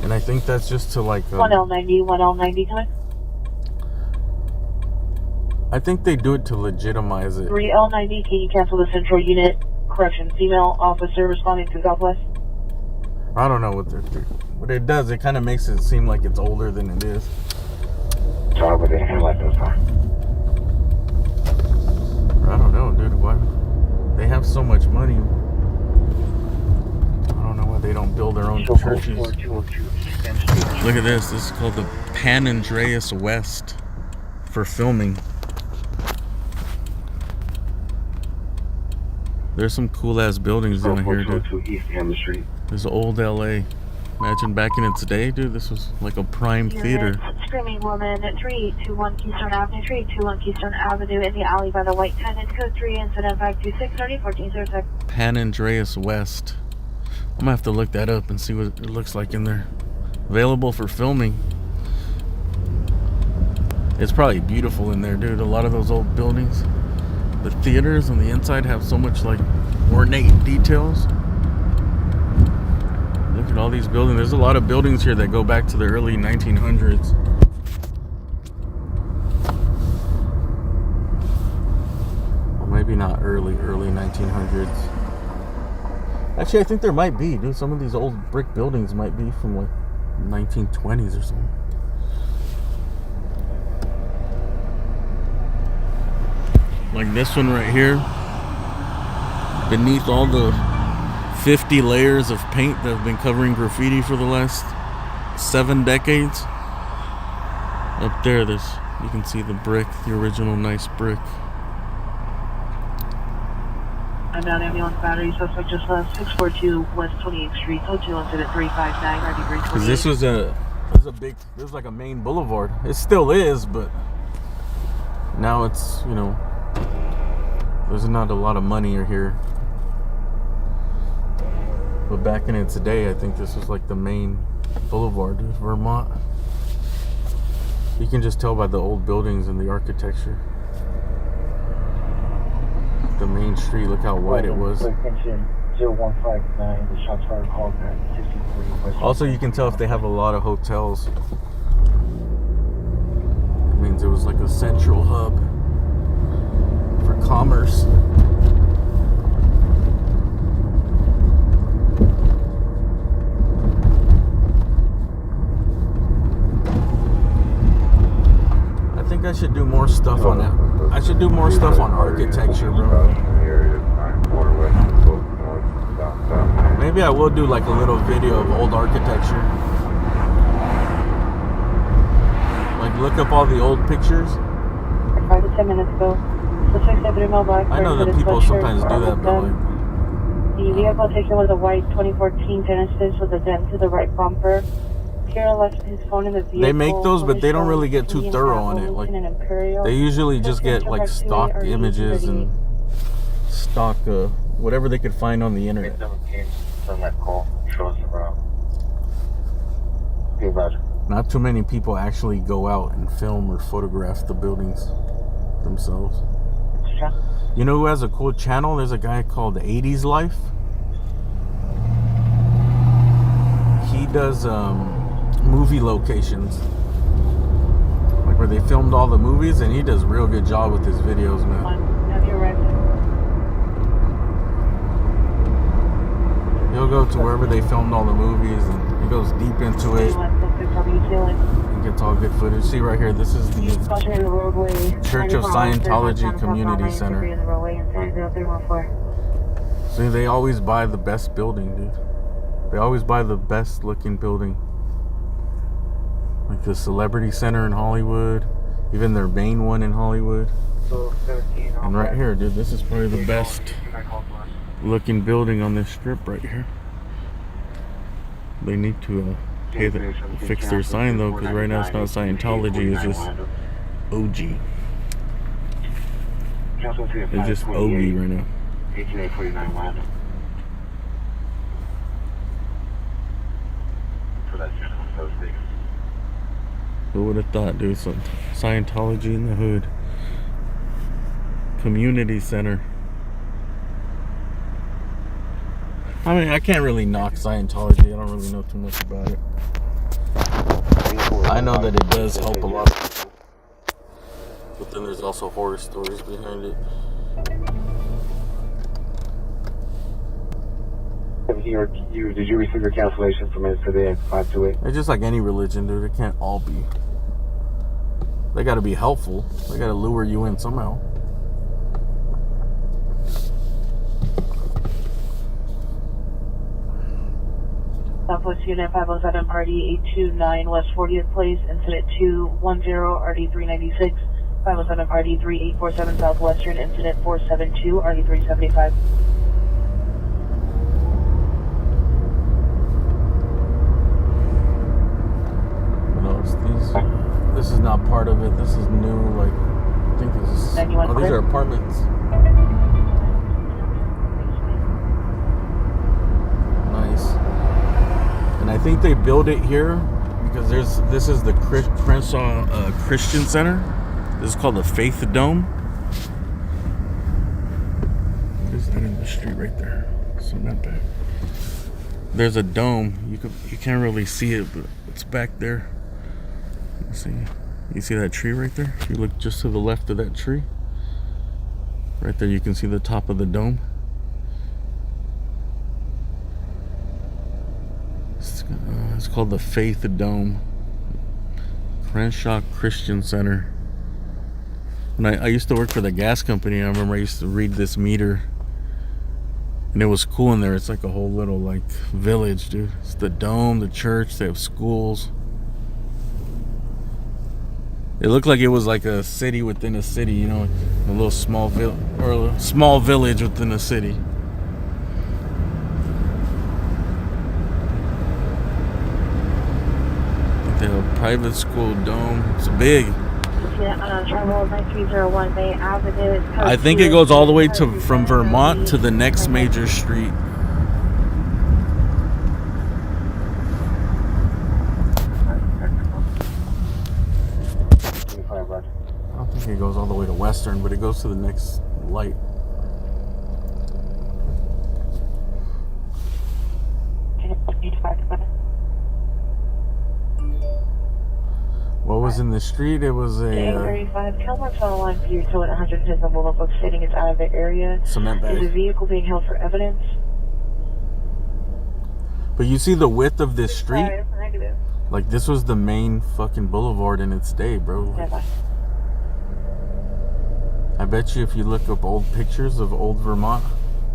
And I think that's just to like 1L90, 1L90 time. I think they do it to legitimize it. 3L90, can you cancel the central unit? Correction, female officer responding to Southwest. I don't know what they're doing. What it does, it kind of makes it seem like it's older than it is. Sorry, but they didn't like this time. I don't know, dude. Why? They have so much money. I don't know why they don't build their own churches. Look at this. This is called the Pan Andreas West for filming. There's some cool ass buildings down here, dude. There's old LA. Imagine back in its day, dude. This was like a prime theater. Screaming woman at 3821 Keystone Avenue, 3821 Keystone Avenue in the alley by the white tenant, code 3, incident 526 1406. Pan Andreas West. I'm gonna have to look that up and see what it looks like in there. Available for filming. It's probably beautiful in there, dude. A lot of those old buildings. The theaters on the inside have so much like ornate details. Look at all these buildings. There's a lot of buildings here that go back to the early 1900s. Well, maybe not early 1900s. Actually, I think there might be, dude. Some of these old brick buildings might be from like 1920s or something. Like this one right here. Beneath all the 50 layers of paint that have been covering graffiti for the last 7 decades. Up there, you can see the brick, the original nice brick. I'm down ambulance battery, suspect just left 642 West 28th Street, hotel incident 359, 93 Because this was like a main boulevard. It still is, but now it's, you know, there's not a lot of money here. But back in its day, I think this was like the main boulevard of Vermont. You can just tell by the old buildings and the architecture. The main street, look how wide it was. Also, you can tell if they have a lot of hotels. It means it was like a central hub for commerce. I think I should do more stuff on that. I should do more stuff on architecture, bro. Maybe I will do like a little video of old architecture. Like look up all the old pictures. 5 to 10 minutes ago. I know that people sometimes do that, but like... The vehicle taken was a white 2014 Genesis with a dent to the right bumper. Pierre left his phone in the vehicle. They make those, but they don't really get too thorough on it. Like, they usually just get like stock images and stock whatever they could find on the internet. Not too many people actually go out and film or photograph the buildings themselves. You know who has a cool channel? There's a guy called 80s Life. He does movie locations, like where they filmed all the movies, and he does a real good job with his videos, man. He'll go to wherever they filmed all the movies, and he goes deep into it and gets all good footage. See right here, this is the Church of Scientology Community Center. See, they always buy the best building, dude. They always buy the best looking building. Like the Celebrity Center in Hollywood, even their main one in Hollywood. And right here, dude, this is probably the best looking building on this strip right here. They need to fix their sign though, because right now it's not Scientology, it's just OG. It's just Ogie right now. 18849 West. So that's so big. Who would have thought, dude? Some Scientology in the hood. Community center. I mean, I can't really knock Scientology. I don't really know too much about it. I know that it does help a lot of people. But then there's also horror stories behind it. Did you receive your cancellation from it today? 528. It's just like any religion, dude. It can't all be. They got to be helpful. They got to lure you in somehow. Southwest Unit 507 Party 829 West 40th Place, Incident 210 RD 396, 507 Party 3847 Southwestern, Incident 472 RD 375. No, this is not part of it. This is new. Like, I think this is. Oh, these are apartments. Nice. And I think they build it here because this is the Crenshaw Christian Center. This is called the Faith Dome. What is that in the street right there? So not bad. There's a dome. You can't really see it, but it's back there. Let's see. You see that tree right there? If you look just to the left of that tree, right there, you can see the top of the dome. It's called the Faith Dome. Crenshaw Christian Center. When I used to work for the gas company, I remember I used to read this meter. And it was cool in there. It's like a whole little like village, dude. It's the dome, the church, they have schools. It looked like it was like a city within a city, you know, a little small village within a city. They have a private school dome. It's big. Travel 9301 Bay Avenue. I think it goes all the way from Vermont to the next major street. I don't think it goes all the way to Western, but it goes to the next light. What was in the street? It was a 835 Calmark's on the line for you to 100 is the mobile book stating it's out of the area. Cement bag. Is the vehicle being held for evidence? But you see the width of this street? Sorry, negative. Like this was the main fucking boulevard in its day, bro. Like, Yeah, I bet you if you look up old pictures of old Vermont.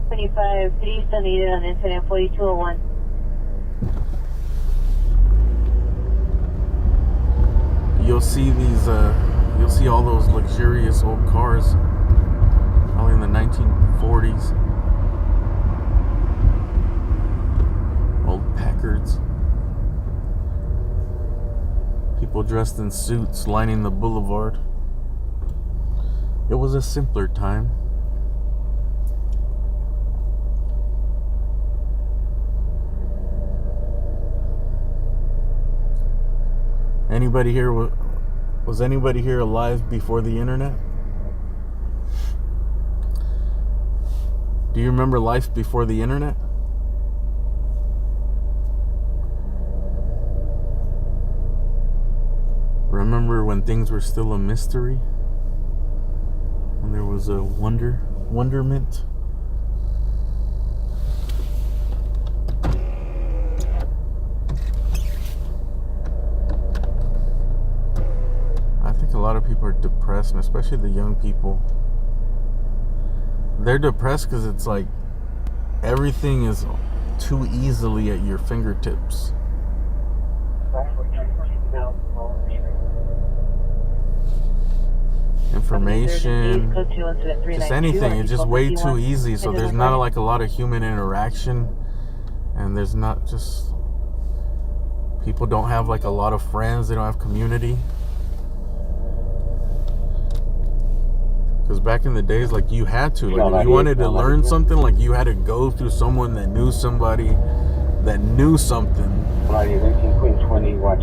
25, please still needed on incident 4201. You'll see these, you'll see all those luxurious old cars, probably in the 1940s. Old Packards. People dressed in suits lining the boulevard. It was a simpler time. Anybody here, was anybody here alive before the internet? Do you remember life before the internet? Remember when things were still a mystery? When there was a wonderment? I think a lot of people are depressed, and especially the young people. They're depressed because it's like everything is too easily at your fingertips. Information, just anything, it's just way too easy. So there's not like a lot of human interaction, and there's not just, people don't have like a lot of friends, they don't have community. Because back in the days, like, you had to. Like, if you wanted to learn something, like, you had to go through someone that knew somebody that knew something. You know what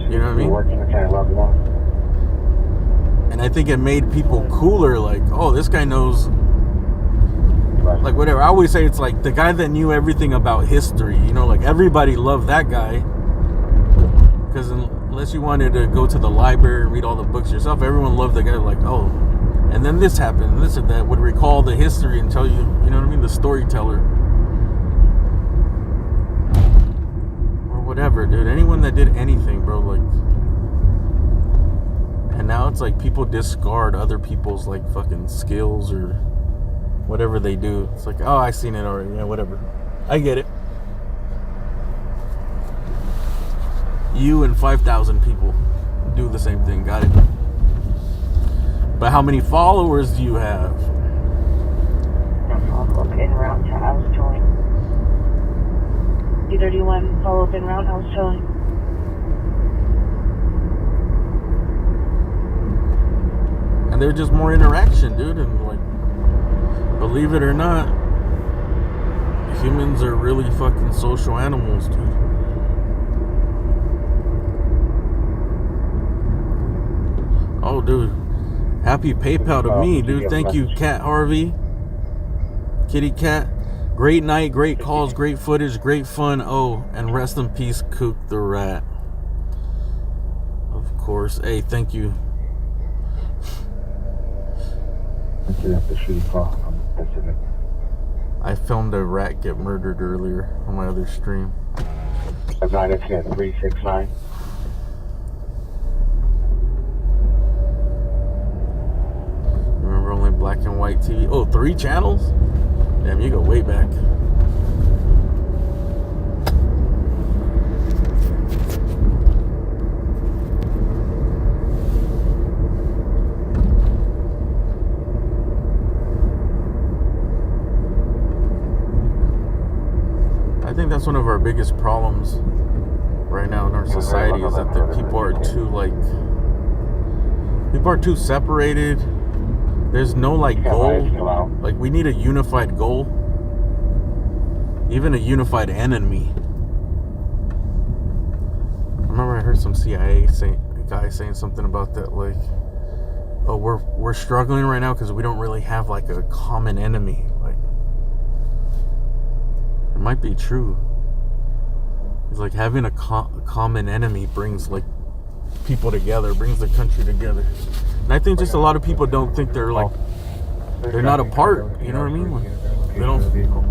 I mean? And I think it made people cooler. Like, oh, this guy knows, like, whatever. I always say it's like the guy that knew everything about history. You know, like, everybody loved that guy. Because unless you wanted to go to the library and read all the books yourself, everyone loved the guy. Like, oh, and then this happened, this and that, would recall the history and tell you, you know what I mean, the storyteller. Or whatever, dude. Anyone that did anything, bro, like. And now it's like people discard other people's, like, fucking skills or whatever they do. It's like, oh, I seen it already. Yeah, whatever. I get it. You and 5,000 people do the same thing. Got it. But how many followers do you have? Follow-up en route to house towing. 231, follow-up en route, house towing. And there's just more interaction, dude. And, like, believe it or not, humans are really fucking social animals, dude. Oh, dude. Happy PayPal to me, dude. Thank you, Cat Harvey. Kitty Cat. Great night, great calls, great footage, great fun. Oh, and rest in peace, Kook the Rat. Of course. Hey, thank you. I filmed a rat get murdered earlier on my other stream. 369. Remember only black and white TV? Oh, 3 channels? Damn, you go way back. I think that's one of our biggest problems right now in our society is that the people are too, like, people are too separated. There's no, like, goal. Like, we need a unified goal. Even a unified enemy. I remember I heard some CIA guy saying something about that, like, oh, we're struggling right now because we don't really have, like, a common enemy. Like, it might be true. It's like having a common enemy brings, like, people together, brings the country together. And I think just a lot of people don't think they're, like, they're not apart. You know what I mean? Like, they don't. People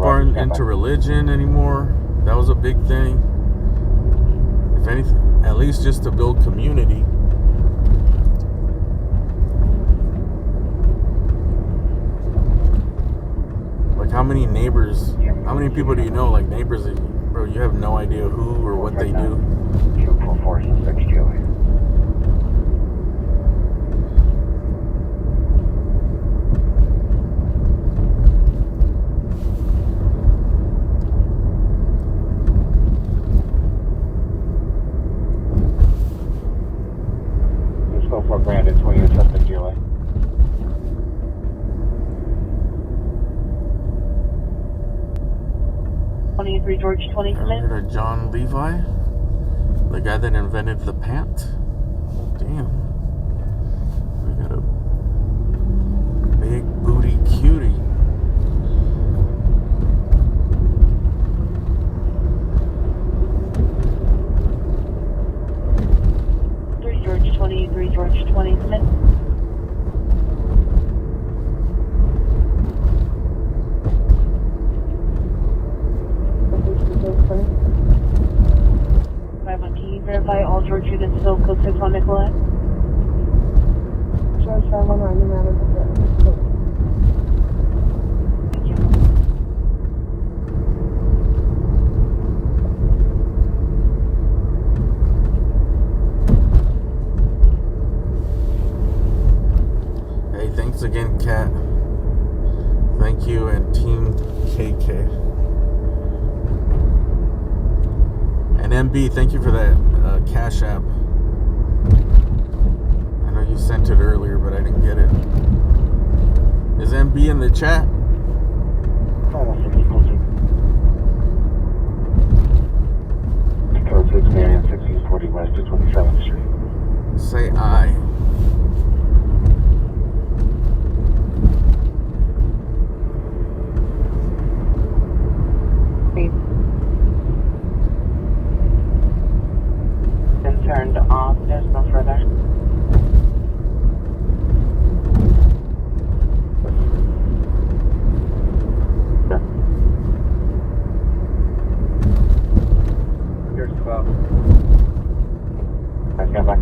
aren't into religion anymore. That was a big thing. If anything, at least just to build community. Like, how many neighbors, how many people do you know, like, neighbors that, bro, you have no idea who or what they do. 244 Brandon, 20 years suspect GLA. George 20, come in. Heard of John Levi? The guy that invented the pant? Damn. We got a big booty cutie. George 20, 3 George 20, come in. Can you verify all George units still code 6 on Nicolette? George 519, the matter. Thank you. Hey, thanks again, Kat. Thank you, and Team KK. And MB, thank you for that Cash App. I know You sent it earlier, but I didn't get it. Is MB in the chat? Code 6 Marion 1640 West to 27th Street. Say aye. Been turned off. There's no further. Here's 12. I stand by.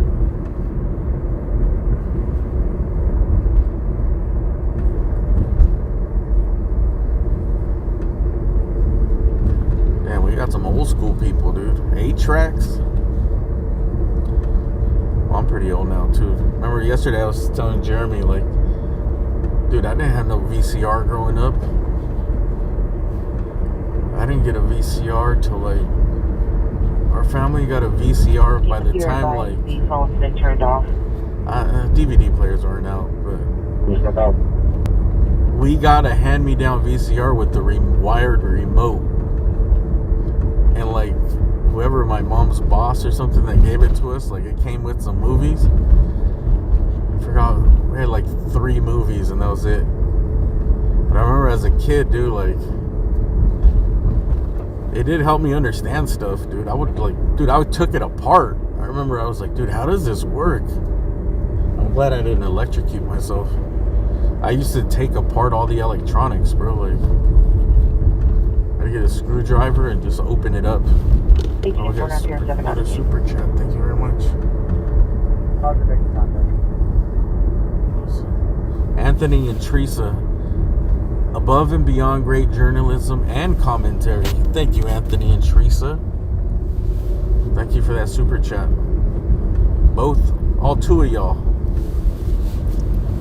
Damn, we got some old school people, dude. 8 tracks. Well, I'm pretty old now too. Remember yesterday I was telling Jeremy, like, dude, I didn't have no VCR growing up. I didn't get a VCR till like our family got a VCR by the time like the phone's been turned off. DVD players aren't out, but we got a hand-me-down VCR with the wired remote, and like whoever my mom's boss or something that gave it to us, like it came with some movies. I forgot, we had like 3 movies and that was it. But I remember as a kid, dude, like it did help me understand stuff, dude. I took it apart. I remember I was like, dude, how does this work? I'm glad I didn't electrocute myself. I used to take apart all the electronics, bro. Like, I get a screwdriver and just open it up. Oh, we got a super chat. Thank you very much. Anthony and Teresa, above and beyond great journalism and commentary. Thank you, Anthony and Teresa. Thank you for that super chat. Both, all 2 of y'all.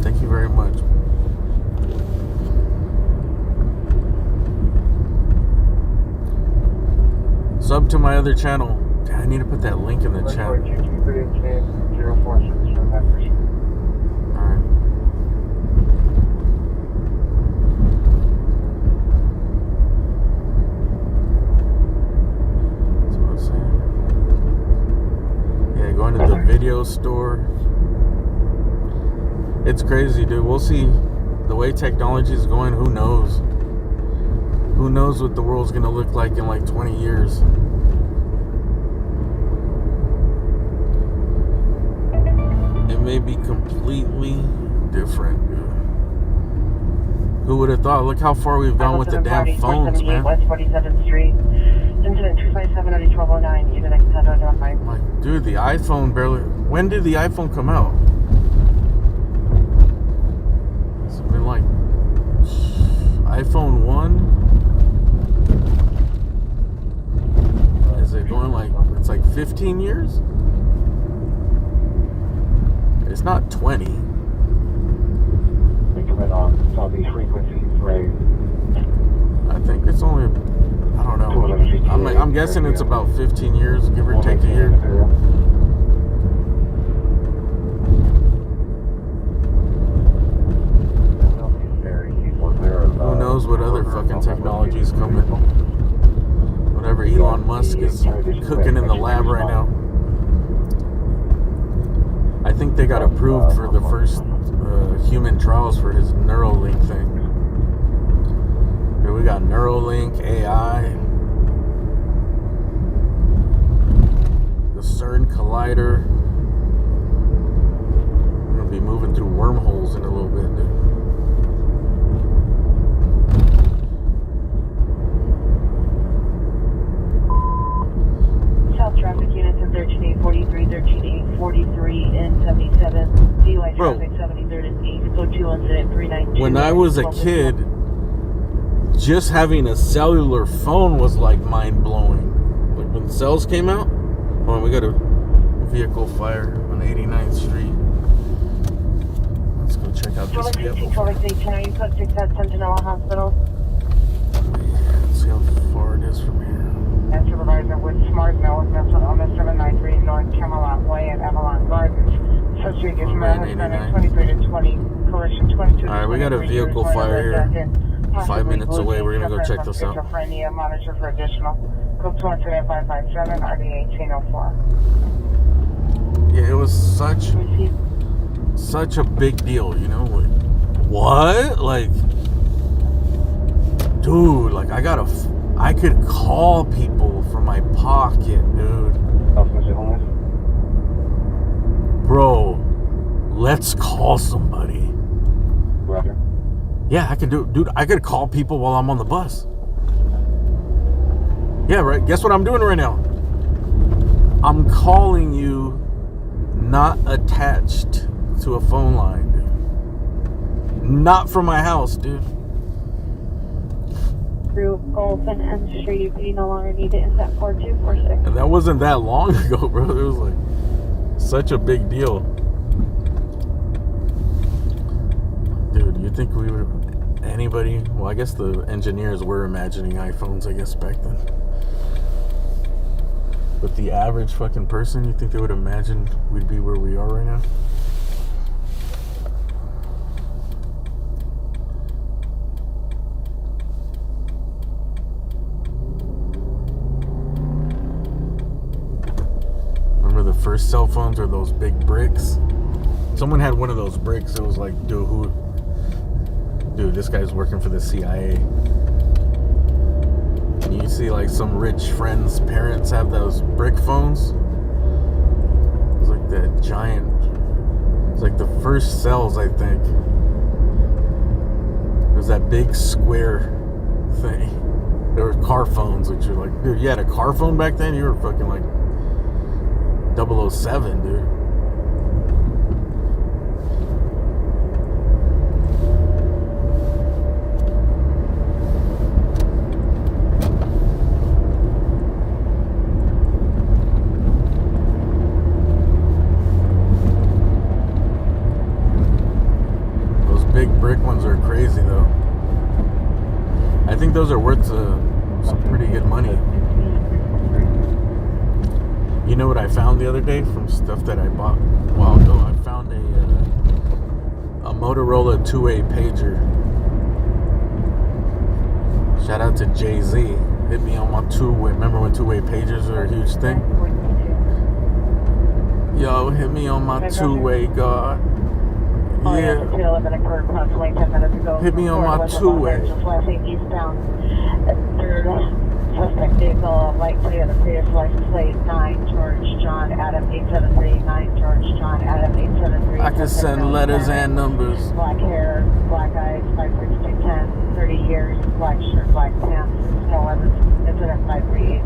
Thank you very much. Sub to my other channel. I need to put that link in the chat. Alright. That's what I'm saying. Yeah, going to the video store. It's crazy, dude. We'll see the way technology is going. Who knows? Who knows what the world's gonna look like in like 20 years? It may be completely different, dude. Who would have thought? Look how far we've gone with the damn phones, man. West 47th Street. Incident 257 at 1209. Unit X had identified. Like, dude, the iPhone barely. When did the iPhone come out? It's been like iPhone 1. Is it going like, it's like 15 years? It's not 20. These frequencies, right? I think it's only, I don't know. I'm guessing it's about 15 years, give or take a year. Who knows what other fucking technology is coming? Whatever Elon Musk is cooking in the lab right now. I think they got approved for the first human trials for his Neuralink thing. Here we got Neuralink, AI, the CERN Collider. We're gonna be moving through wormholes in a little bit, dude. South traffic units of 13843, 13843, and 77. DUI traffic 73rd and East. Go 2 incident 392. When I was a kid, just having a cellular phone was like mind blowing. Like when cells came out. Hold on, we got a vehicle fire on 89th Street. Let's go check out this vehicle. Are you put 6 at Sentinella Hospital? Let's see how far it is from here. And Supervisor with Smart Mill, on the 793 North Camelot Way at Avalon Gardens. Suspect is male, has been we got a vehicle fire here. 5 minutes away. We're gonna go check this out. Monitor for additional. Code 23557, RD 1804. Yeah, it was such a big deal, you know? Like, what? Like, dude, like I could call people from my pocket, dude. Bro, let's call somebody. Roger. Yeah, I can do it. Dude, I could call people while I'm on the bus. Yeah, right. Guess what I'm doing right now? I'm calling you not attached to a phone line, dude. Not from my house, dude. Through Gulf and M Street, you no longer need to inset 4246. And that wasn't that long ago, bro. It was like such a big deal. Dude, you think we would anybody? Well, I guess the engineers were imagining iPhones, I guess, back then. But the average fucking person, you think they would imagine we'd be where we are right now? Remember the first cell phones were those big bricks? Someone had one of those bricks. It was like, dude, this guy's working for the CIA. And you see like some rich friends' parents have those brick phones. It's like that giant. It's like the first cells, I think. There's that big square thing. There were car phones, which are like, dude, you had a car phone back then? You were fucking like 007, dude. Those big brick ones are crazy, though. I think those are worth some pretty good money. You know what I found the other day from stuff that I bought a while ago? I found a Motorola 2-way pager. Shout out to Jay-Z. Hit me on my 2-way. Remember when 2-way pagers were a huge thing? Yo, hit me on my 2-way, God. Yeah. Hit me on my 2-way. Suspect vehicle, light clear, the previous license plate 9 George John Adam 873, 9 George John Adam 873. I can send letters and numbers. Black hair, black eyes, 54210, 30 years, black shirt, black pants, no evidence, incident 538.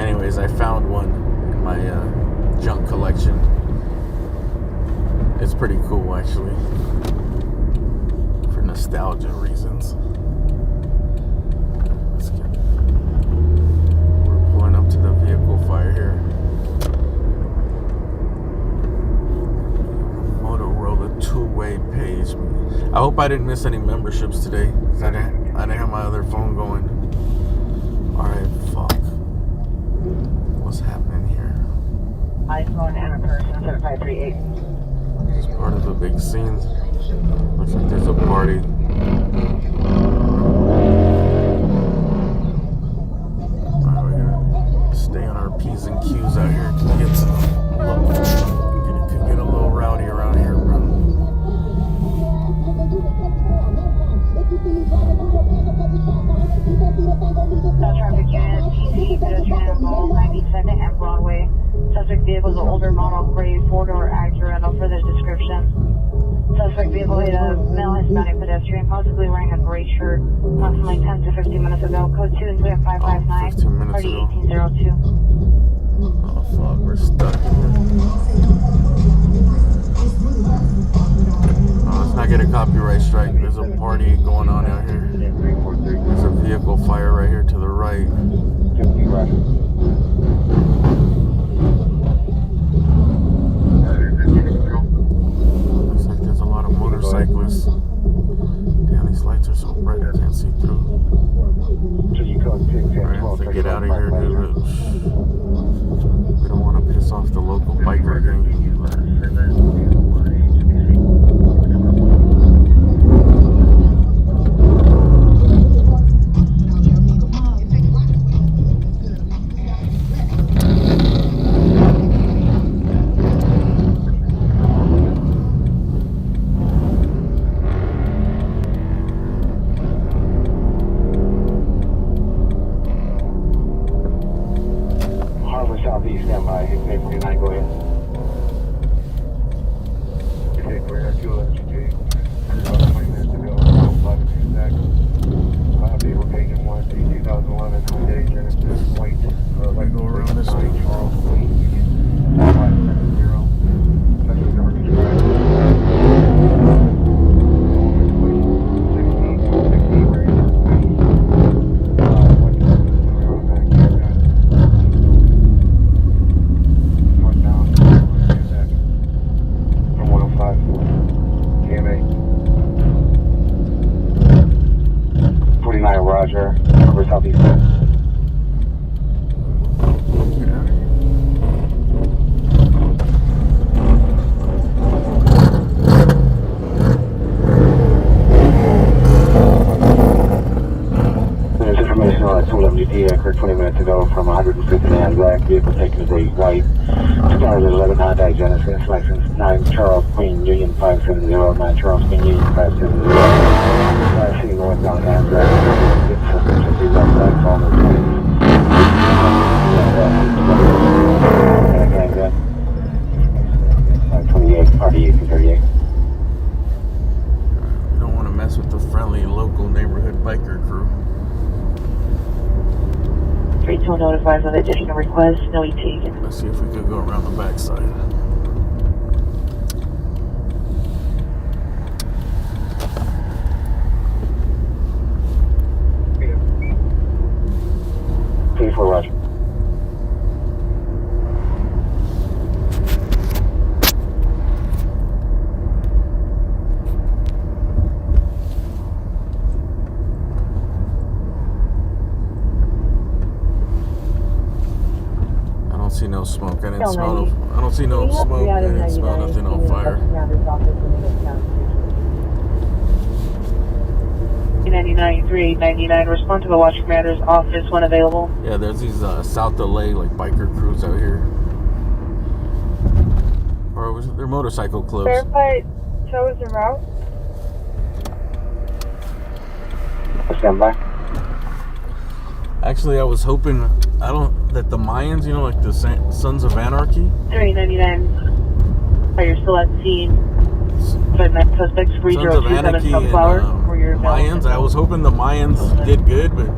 Anyways, I found one in my junk collection. It's pretty cool, actually, for nostalgia reasons. To the vehicle fire here. Motorola 2-way page. I hope I didn't miss any memberships today, because I didn't have my other phone going. Alright, fuck. What's happening here? iPhone and a person, 7538. It's part of a big scene. Looks like there's a party. Stay on our P's and Q's out here. It could get a little rowdy around here, bro. Traffic unit, PC, pedestrian involved, 92nd and Broadway. Subject vehicle is an older model, gray, 4-door Acura, no further description. Suspect vehicle hit a male Hispanic pedestrian, possibly wearing a gray shirt, approximately 10 to 15 minutes ago. Code 20559, 1802. Oh fuck, we're stuck in here. Oh, let's not get a copyright strike. There's a party going on out here. There's a vehicle fire right here to the right. Looks like there's a lot of motorcyclists. Damn, these lights are so bright I can't see through. Alright, I have to get out of here, dude. We don't want to piss off the local biker gang. southeast, stand by. 849, go ahead. Okay, we're at 211 about 20 minutes ago. 11 exact. Vehicle taken 1, 2011 Hyundai Genesis, white. We go around this way. Charles, 570. Central Garbage Drive. 16, right? Northbound, from 105, KMA. 49, Roger, over southeast. There's information on a 211 occurred 20 minutes ago from 159 black vehicle taken as a white 2011 Hyundai Genesis, license 9 Charles Queen Union 570, 9 Charles Queen Union 570. Seeing northbound Anzac, it's 50 left black on the 28, party 38. You don't want to mess with the friendly local neighborhood biker crew. 32 notifies of additional requests, no ETA. Let's see if we could go around the backside. For Roger. I don't see no smoke. I didn't smell no. I don't see no smoke. I didn't smell nothing on fire. 99 respond to the Watch Commander's office when available. Yeah, there's these South LA like biker crews out here, or was it their motorcycle clubs? Verify chosen route. Stand by. Actually, I was hoping that the Mayans, you know, like the Sons of Anarchy. 399. Are you still at scene? Suspects read your Sons of Anarchy and Mayans. I was hoping the Mayans did good, but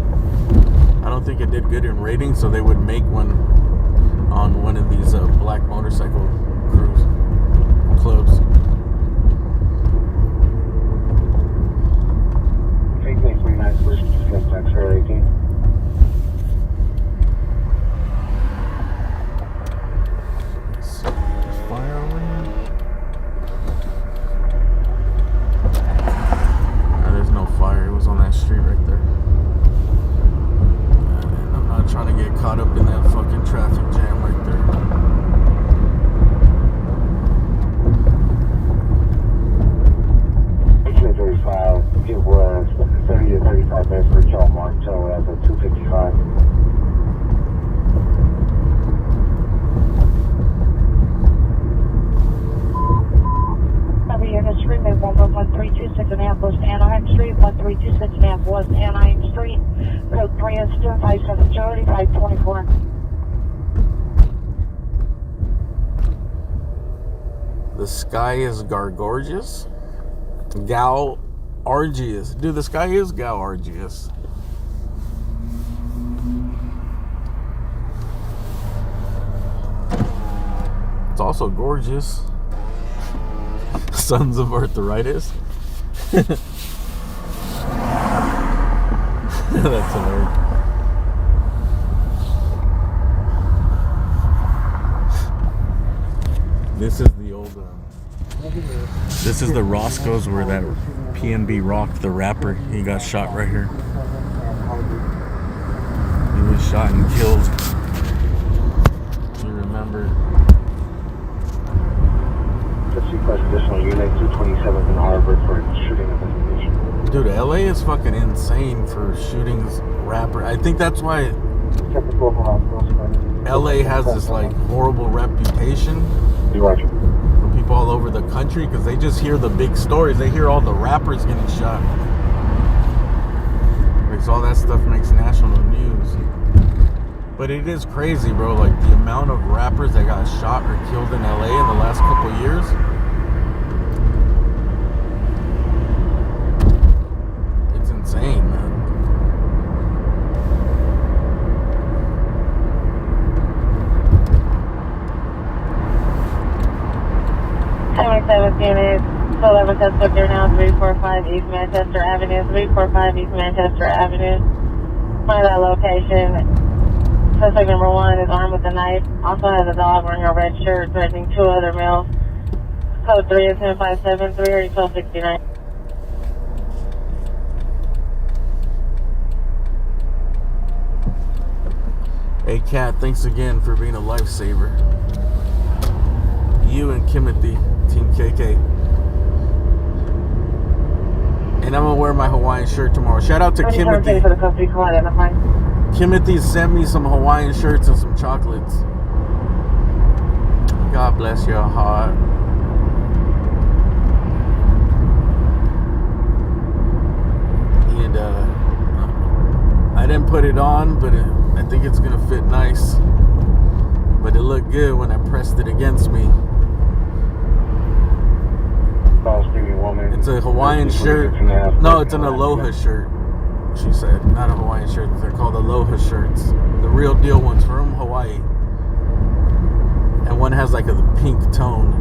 I don't think it did good in ratings, so they would make one on one of these black motorcycle clubs. Take 29 first, just back for 18. Fire over here? There's no fire. It was on that street right there. And I'm not trying to get caught up in that fucking traffic jam right there. 35. It was 30 to 35 minutes for Charles Martel as of 2:55. Units remove 11326 Annapolis, Anaheim Street, 1326 Annapolis, Anaheim Street, code 3 is 570, 524. The sky is gorgeous. Gal-argious. Dude, the sky is gal-argious. It's also gorgeous. Sons of arthritis. That's hilarious. This is the old. This is the Roscoe's where that PNB Rock, the rapper, he got shot right here. He was shot and killed. You remember? Additional unit 227th and Harvard for shooting investigation. Dude, LA is fucking insane for shootings. Rapper. I think that's why LA has this like horrible reputation for people all over the country because they just hear the big stories. They hear all the rappers getting shot. Because all that stuff makes national news. But it is crazy, bro. Like the amount of rappers that got shot or killed in LA in the last couple of years. It's insane, man. Units, 11 suspect are now 345 East Manchester Avenue, 345 East Manchester Avenue. Find that location. Suspect number 1 is armed with a knife, also has a dog wearing a red shirt, threatening 2 other males. Code 3 is 1057, 31269. Hey, Kat, thanks again for being a lifesaver. You and Kimothy, Team KK. And I'm gonna wear my Hawaiian shirt tomorrow. Shout out to Kimothy. Kimothy sent me some Hawaiian shirts and some chocolates. God bless your heart. And I didn't put it on, but I think it's gonna fit nice. But it looked good when I pressed it against me. It's a Hawaiian shirt. No, it's an Aloha shirt, she said. Not a Hawaiian shirt. They're called Aloha shirts. The real deal ones from Hawaii. And one has like a pink tone.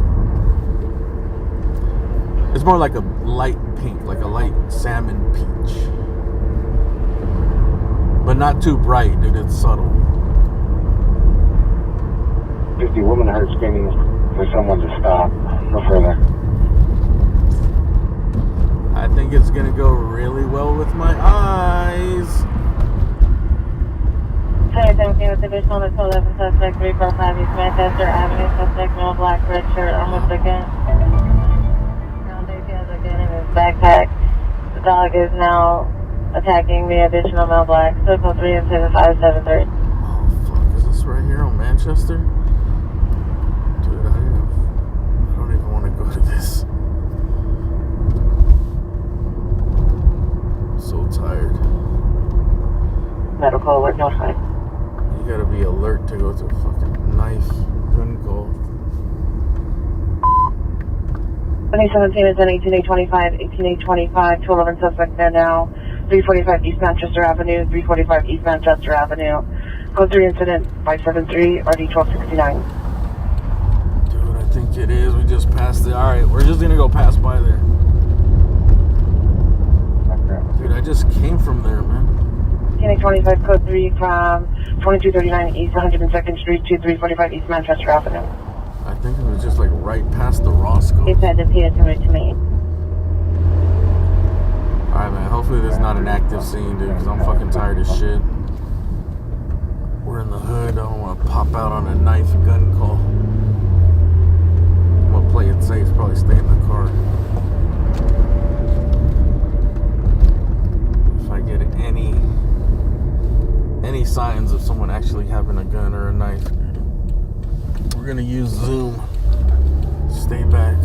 It's more like a light pink, like a light salmon peach. But not too bright, dude. It's subtle. 50 woman heard screaming for someone to stop. No further. I think it's gonna go really well with my eyes. 17 with additional to 11 suspect 345 East Manchester Avenue. Suspect male, black, red shirt, armed with a gun. Nowadays he has a gun in his backpack. The dog is now attacking the additional male black. Circle 3 and 7573. Oh fuck, is this right here on Manchester? Dude, I don't even want to go to this. So tired. Medical alert notified. You gotta be alert to go to a fucking knife gun call. 2017 is in 18825, 18825, 211 suspect there now. 345 East Manchester Avenue, 345 East Manchester Avenue. Code 3 incident 573 RD 1269. Dude, I think it is. We just passed it. Alright, we're just gonna go pass by there. Dude, I just came from there, man. 18825 code 3 from 2239 East 102nd Street to 345 East Manchester Avenue. I think it was just like right past the Roscoe. It's at the Pedro to me. Alright, man. Hopefully there's not an active scene, dude, because I'm fucking tired as shit. We're in the hood. I don't want to pop out on a knife gun call. I'm going to play it safe. Probably stay in the car. If I get any signs of someone actually having a gun or a knife, we're going to use Zoom. Stay back.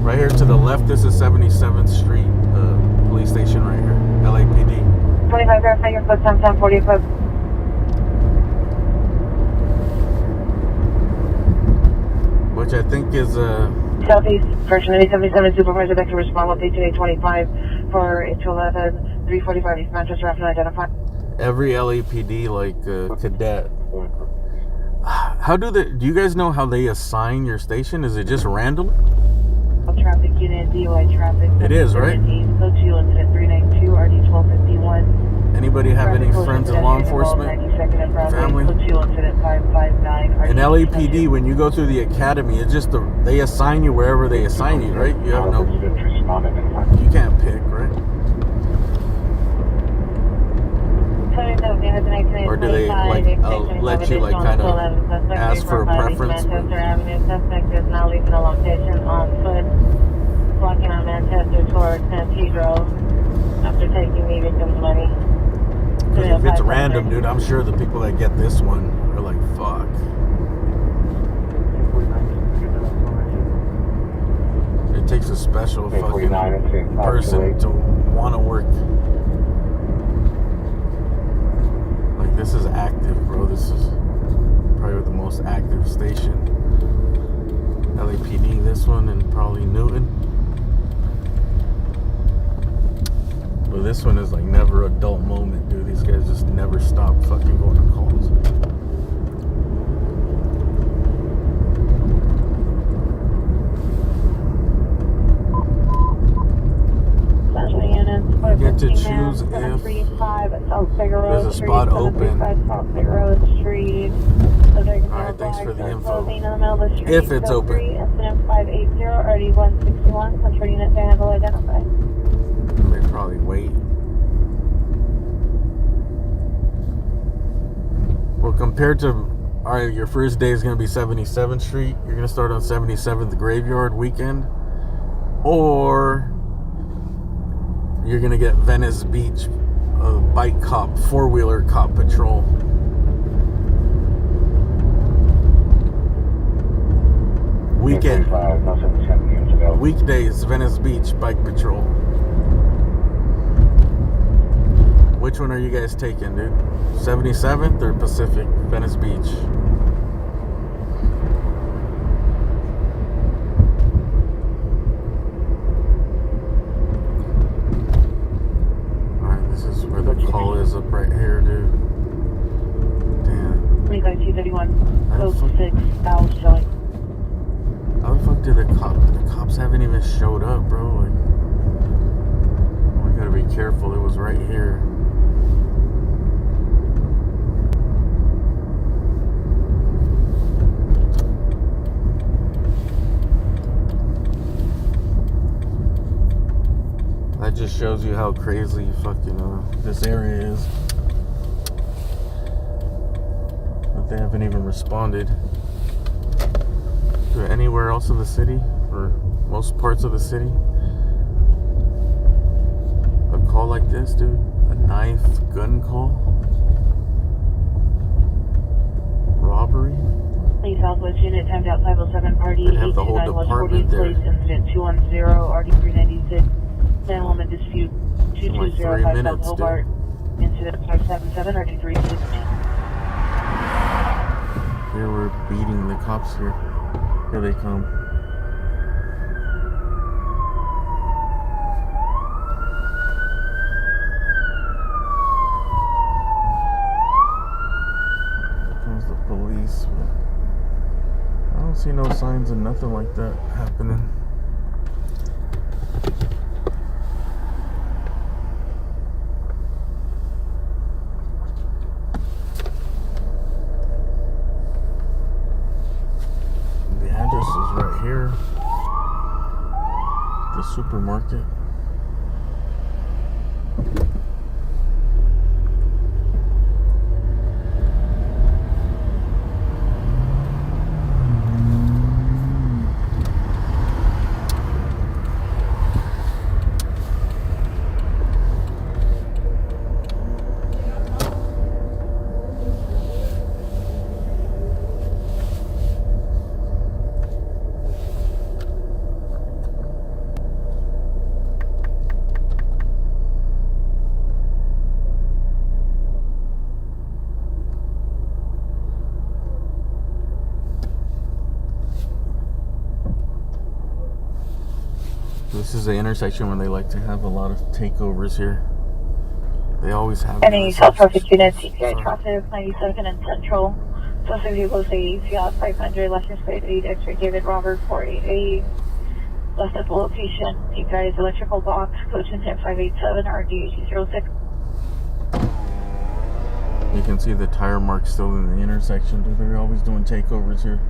Right here to the left, this is 77th Street, the police station right here, LAPD. 25 verify your code 1040 code. Which I think is Southeast, version 8077, supervisor that can respond with 18825 for 811, 345 East Manchester Avenue identified. every LAPD like cadet. How do you guys know how they assign your station? Is it just random? Traffic unit, DUI traffic. It is, right? Code 2 incident 392 RD 1251. Anybody have any friends in law enforcement? Family? Code 2 incident 559. In LAPD, when you go through the academy, it's just they assign you wherever they assign you, right? You have no, you can't pick, right? Or do they like let you like kind of ask for a preference? Manchester Avenue suspect is now leaving the location on foot, walking on Manchester towards San Pedro after taking the victim's money. Because if it's random, dude, I'm sure the people that get this one are like, fuck. It takes a special fucking person to want to work. Like This is active, bro. This is probably the most active station. LAPD, this one, and probably Newton. But this one is like never a dull moment, dude. These guys just never stop fucking going to calls. You get to choose if there's a spot open. Alright, thanks for the info. If it's open. They probably wait. Well, compared to, alright, your first day is going to be 77th Street. You're going to start on 77th Graveyard weekend. Or you're going to get Venice Beach bike cop, four-wheeler cop patrol. Weekend. Weekdays, Venice Beach bike patrol. Which one are you guys taking, dude? 77th or Pacific, Venice Beach? Alright, this is where the call is up right here, dude. Damn. 25-231, code 6, Al showing. How the fuck did the cops haven't even showed up, bro? Like, we gotta be careful. It was right here. That just shows you how crazy fucking this area is. But they haven't even responded. To anywhere else in the city, or most parts of the city, a call like this, dude, a knife, gun call, robbery. Please, Southwest Unit, timed out 507, party, they have the whole department there. Police incident 210, RD396, 10-woman dispute, 2205 South Hobart, incident 577, RD316. They were beating the cops here. Here they come. Here comes the police. I don't see no signs of nothing like that happening. Here, the supermarket. This is the intersection when they like to have a lot of takeovers here. They always have. Any South Traffic units, CPI traffic, 92nd and Central. Suspect vehicles say Fiat 500, left in space 8, X-ray David Robert 488. Left at the location, CPI's electrical box, coach intent 587, RD806. You can see the tire marks still in the intersection, dude. They're always doing takeovers here.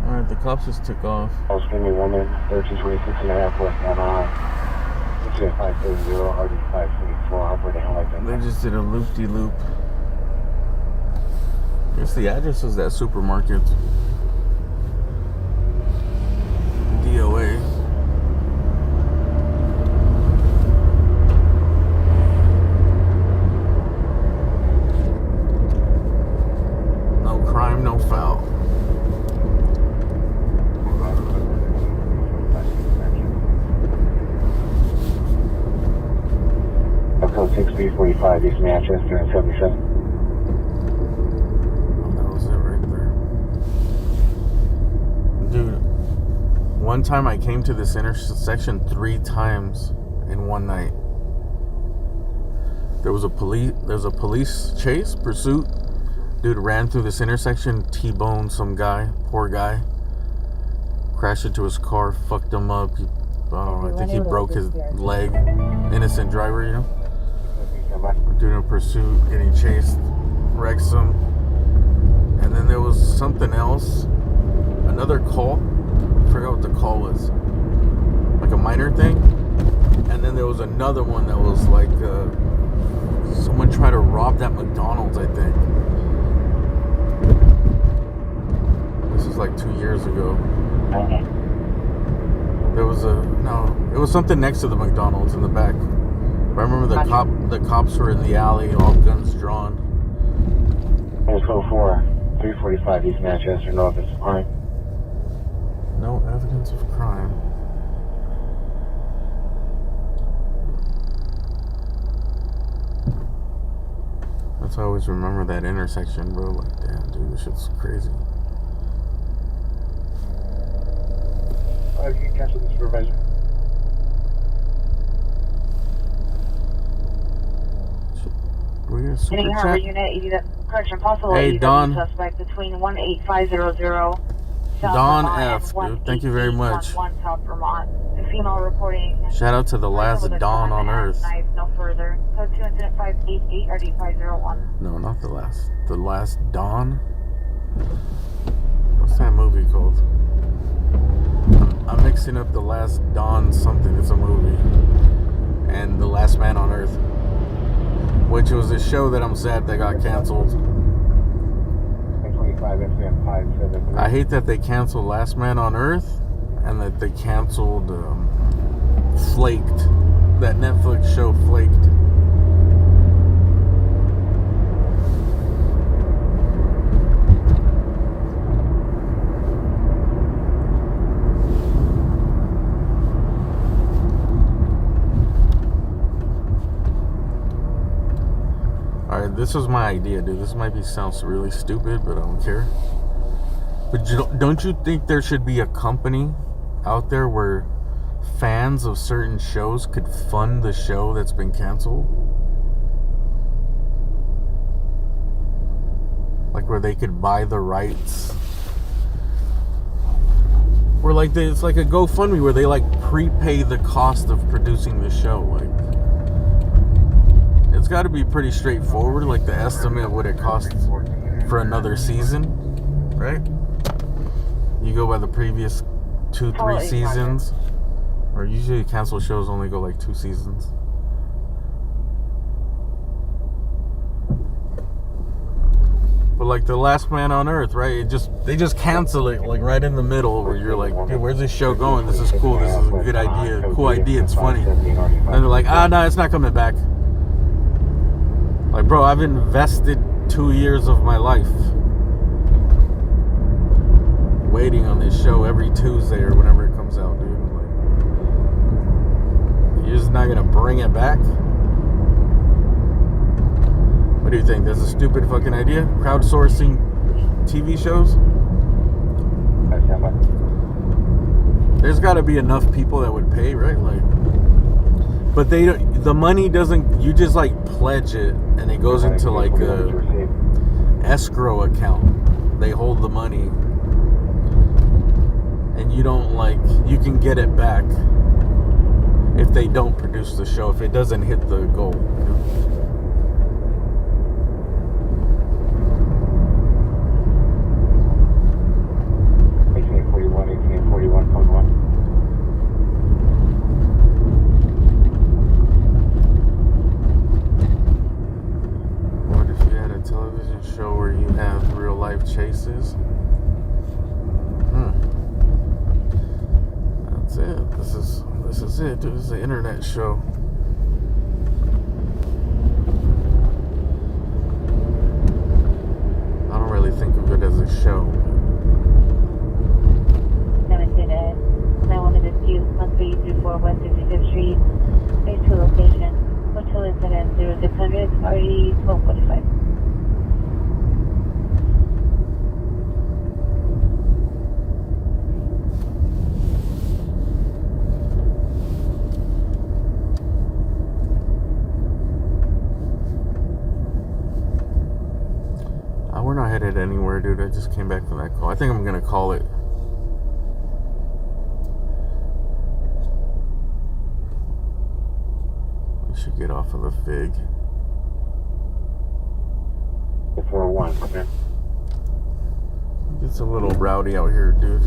Alright, the cops just took off. Austin woman, 1326.5 West Anaheim. Incident 530, RD574, operating like that. They just did a loop-de-loop. I guess the address is that supermarket. DOA. No crime, no foul. Code 6B45, 345 East Manchester and 77. That was it right there. Dude, one time I came to this intersection 3 times in one night. There was a police chase, pursuit. Dude ran through this intersection, T-boned some guy, poor guy. Crashed into his car, fucked him up. I think he broke his leg. Innocent driver, you know? Dude in pursuit, getting chased, wrecks him. And then there was something else, another call. I forgot what the call was. Like a minor thing. And then there was another one that was like, someone tried to rob that McDonald's, I think. This was like 2 years ago. Okay. There was it was something next to the McDonald's in the back. I remember the cops were in the alley, all guns drawn. Also 4, 345 East Manchester, no evidence of crime. No evidence of crime. That's why I always remember that intersection, bro. Like, damn, dude, this shit's crazy. You can cancel the supervisor. We get a super Anyhow, chat? unit, correction, possible Hey, Don. suspect between 18500 South Don Vermont F, and dude. Thank you very much. 11811 South Vermont. The female reporting. Shout out to the last Dawn on Earth. Knife, no further. Code 2 incident 588 RD501. No, not the last. The Last Dawn? What's that movie called? I'm mixing up The Last Dawn something. It's a movie. And The Last Man on Earth. Which was a show that I'm sad that got canceled. 25 FM 573. I hate that they canceled Last Man on Earth and that they canceled Flaked. That Netflix show Flaked. Alright, this was my idea, dude. This might sounds really stupid, but I don't care. But don't you think there should be a company out there where fans of certain shows could fund the show that's been canceled? Like where they could buy the rights. Or like it's like a GoFundMe where they like prepay the cost of producing the show. Like it's got to be pretty straightforward, like the estimate of what it costs for another season, right? You go by the previous 2-3 seasons, or usually canceled shows only go like 2 seasons. But like The Last Man on Earth, right? They just cancel it like right in the middle, where you're like, hey, where's this show going? This is cool. This is a good idea. Cool idea. It's funny. And they're like, no, it's not coming back. Like, bro, I've invested 2 years of my life waiting on this show every Tuesday or whenever it comes out, dude. Like, you're just not gonna bring it back? What do you think? That's a stupid fucking idea? Crowdsourcing TV shows? There's gotta be enough people that would pay, right? Like, but they don't, the money doesn't, you just like pledge it and it goes into like a escrow account. They hold the money and you don't like, you can get it back if they don't produce the show, if it doesn't hit the goal, you know? 1841, code 1. Television show where you have real life chases. That's it. This is it, dude. This is an internet show. I don't really think of it as a show. 9-1 dispute, 1324 West 65th Street. Phase 2 location. Go to 2 incident 0600, already 1245. We're not headed anywhere, dude. I just came back from that call. I think I'm gonna call it. We should get off of the Fig. 441, come here. It's a little rowdy out here, dude.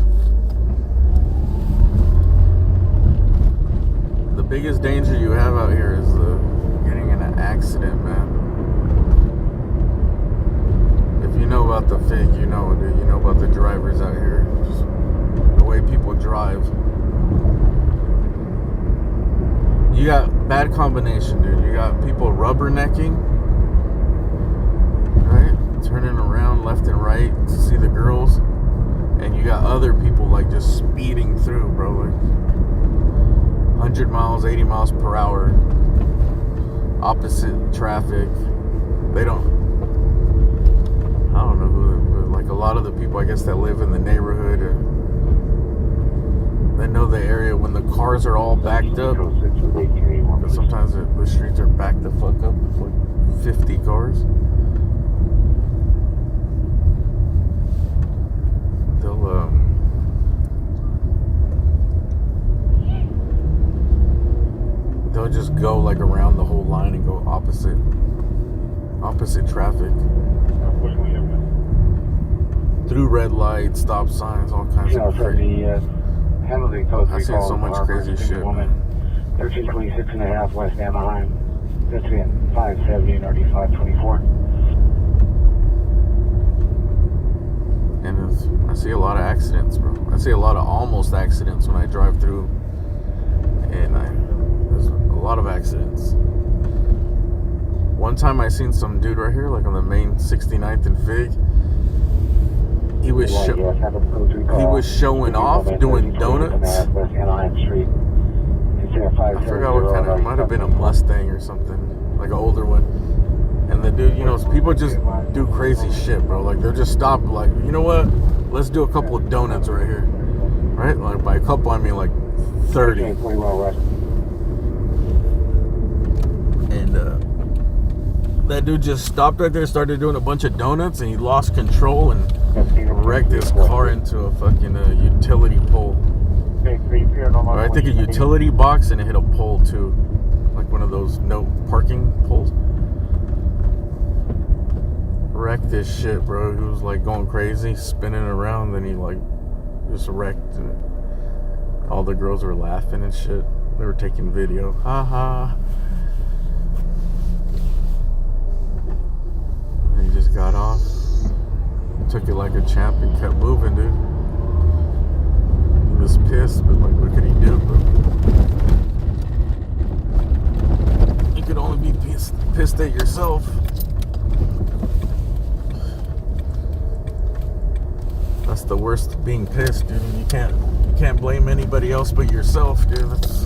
The biggest danger you have out here is getting in an accident, man. If you know about the Fig, you know, dude. You know about the drivers out here. Just the way people drive. You got bad combination, dude. You got people rubbernecking, right? Turning around left and right to see the girls. And you got other people like just speeding through, bro. Like 100 miles, 80 miles per hour. Opposite traffic. They don't. I don't know who, but like a lot of the people, I guess, that live in the neighborhood, they know the area when the cars are all backed up. Because sometimes the streets are backed the fuck up with like 50 cars. They'll just go like around the whole line and go opposite traffic. Through red lights, stop signs, all kinds of crazy. I've seen so much crazy shit. 1326 and a half West Anaheim. That's in 570 and RD 524. And I see a lot of accidents, bro. I see a lot of almost accidents when I drive through. And there's a lot of accidents. One time I seen some dude right here, like on the main 69th and Fig. He was showing off doing donuts. I forgot what kind of, it might have been a Mustang or something, like an older one. And the dude, you know, people just do crazy shit, bro. Like they'll just stop, like, you know what? Let's do a couple of donuts right here, right? Like by a couple, I mean like 30. And that dude just stopped right there, started doing a bunch of donuts, and he lost control and wrecked his car into a fucking utility pole. Or I think a utility box, and it hit a pole too, like one of those no parking poles. Wrecked his shit, bro. He was like going crazy, spinning around, then he like just wrecked, and all the girls were laughing and shit. They were taking video. Ha ha. And he just got off, took it like a champ, and kept moving, dude. He was pissed, but like, what could he do, bro? You could only be pissed at yourself. That's the worst, being pissed, dude. You can't blame anybody else but yourself, dude. That's...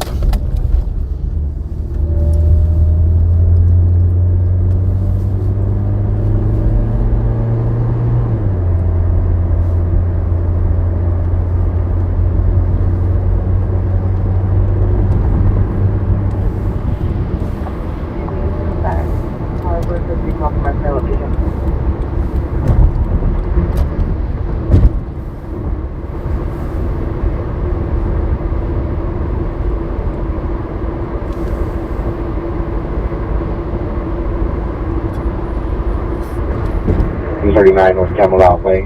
.39 North Camelot Way,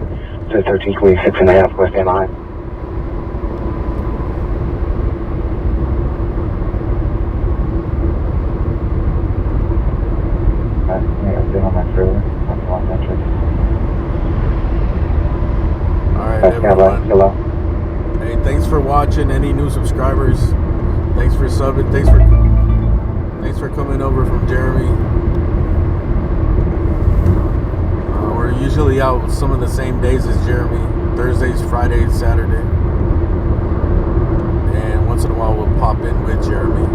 so 1326 and a half West Anaheim. I've been on my trailer. I'm on that trip. Alright, everyone. Hello. Hey, thanks for watching. Any new subscribers? Thanks for subbing. Thanks for coming over from Jeremy. We're usually out some of the same days as Jeremy. Thursdays, Fridays, Saturday. And once in a while we'll pop in with Jeremy.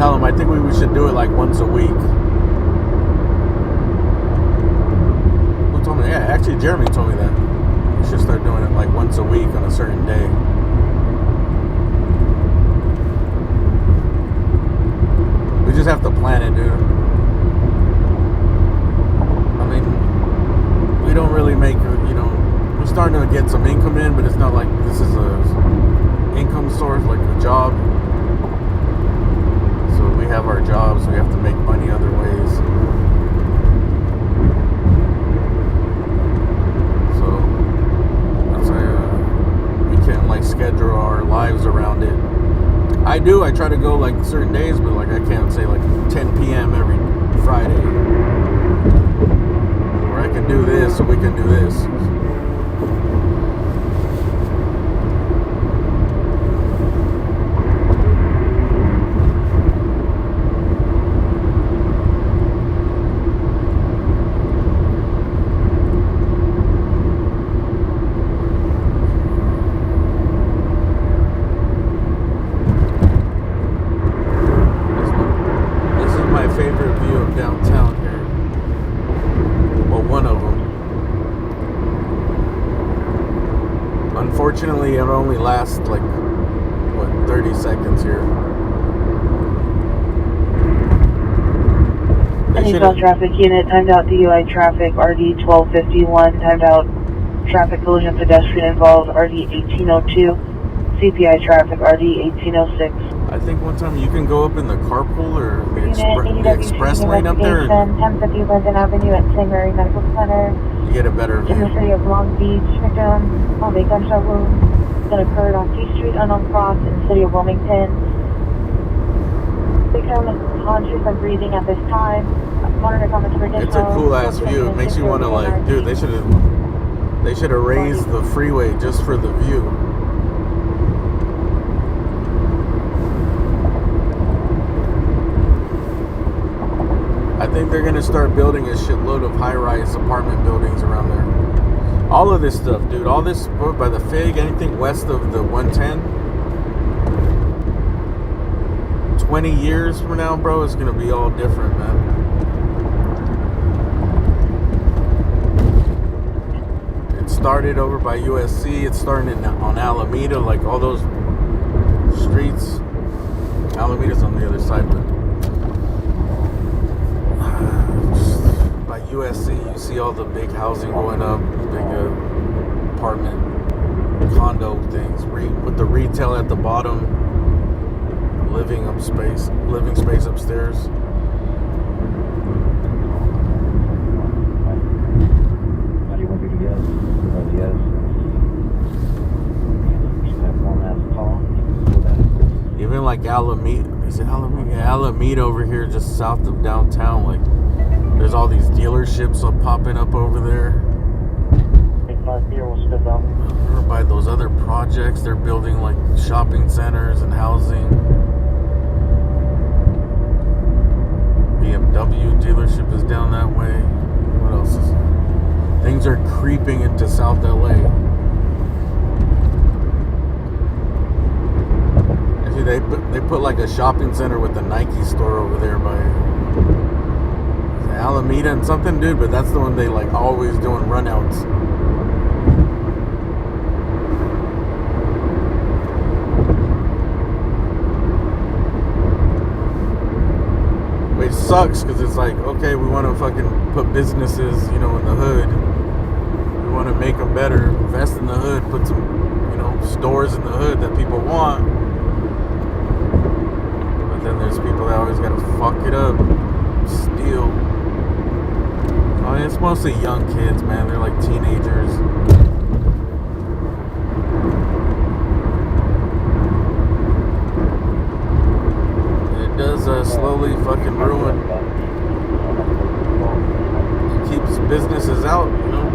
tell him I think we should do it like once a week. Who told me? Yeah, actually Jeremy told me that. We should start doing it like once a week on a certain day. We just have to plan it, dude. I mean, we don't really make, you know, we're starting to get some income in, but it's not like this is a income source, like a job. So we have our jobs, we have to make money other ways. So that's why we can't like schedule our lives around it. I try to go like certain days, but like I can't say like 10 p.m. every Friday. Or I can do this, or we can do this. Unfortunately, it only lasts like, what, 30 seconds here. Eastbound traffic unit, timed out DUI traffic, RD 1251, timed out traffic collision pedestrian involved, RD 1802, CPI traffic, RD 1806. I think one time you can go up in the carpool or the express lane up there. 1050 Linden Avenue at St. Mary Medical Center. You get a better view. In the city of Long Beach, victim of a gunshot wound that occurred on T Street, unknown cross in the city of Wilmington. Victim is conscious and breathing at this time. Monitor comments for It's a cool ass view. It makes you want to like, dude, they should have raised the freeway just for the view. I think they're going to start building a shitload of high-rise apartment buildings around there. All of this stuff, dude. All this by the Fig, anything west of the 110. 20 years from now, bro, it's going to be all different, man. It started over by USC. It's starting on Alameda, like all those streets. Alameda's on the other side, but by USC, you see all the big housing going up, big apartment, condo things, with the retail at the bottom, living space upstairs. How do you want me to guess? Even like Alameda, is it Alameda? Yeah, Alameda over here, just south of downtown, like. There's all these dealerships popping up over there. Or by those other projects, they're building like shopping centers and housing. BMW dealership is down that way. What else is? Things are creeping into South LA. Actually, they put like a shopping center with a Nike store over there by Alameda and something, dude, but that's the one they like always doing runouts. Which sucks because it's like, okay, we want to fucking put businesses, you know, in the hood. We want to make them better, invest in the hood, put some, you know, stores in the hood that people want. But then there's people that always gotta fuck it up, steal. I mean, it's mostly young kids, man. They're like teenagers. It does slowly fucking ruin. It keeps businesses out, you know.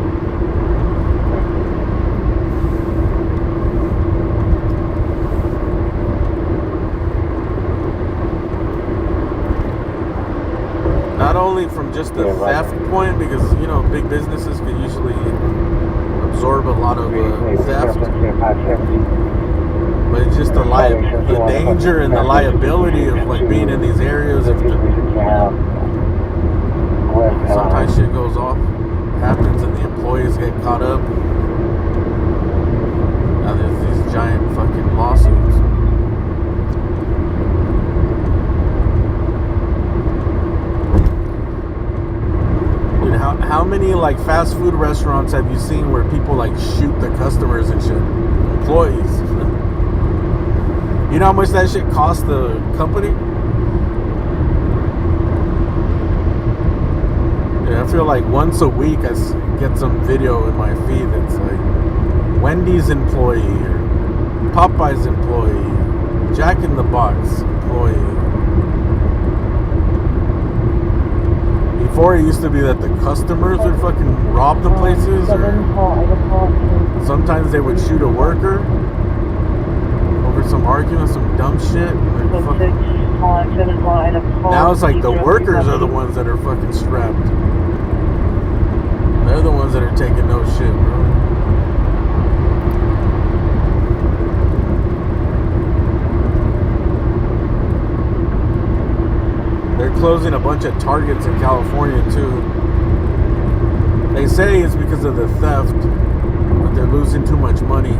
Not only from just the theft point, because, you know, big businesses can usually absorb a lot of theft. But it's just the danger and the liability of like being in these areas. If sometimes shit goes off, happens, and the employees get caught up. Now there's these giant fucking lawsuits. Dude, how many like fast food restaurants have you seen where people like shoot the customers and shit? Employees. You know how much that shit costs the company? Yeah, I feel like once a week I get some video in my feed that's like Wendy's employee or Popeye's employee, Jack in the Box employee. Before it used to be that the customers would fucking rob the places, or sometimes they would shoot a worker over some argument, some dumb shit. Now it's like the workers are the ones that are fucking strapped. They're the ones that are taking no shit, bro. They're closing a bunch of Targets in California too. They say it's because of the theft, but they're losing too much money.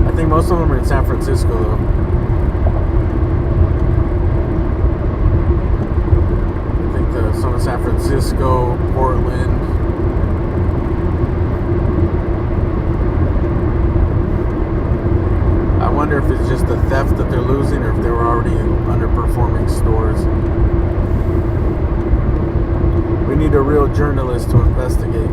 I think most of them are in San Francisco though. I think some in San Francisco, Portland. I wonder if it's just the theft that they're losing, or if they were already underperforming stores. We need a real journalist to investigate.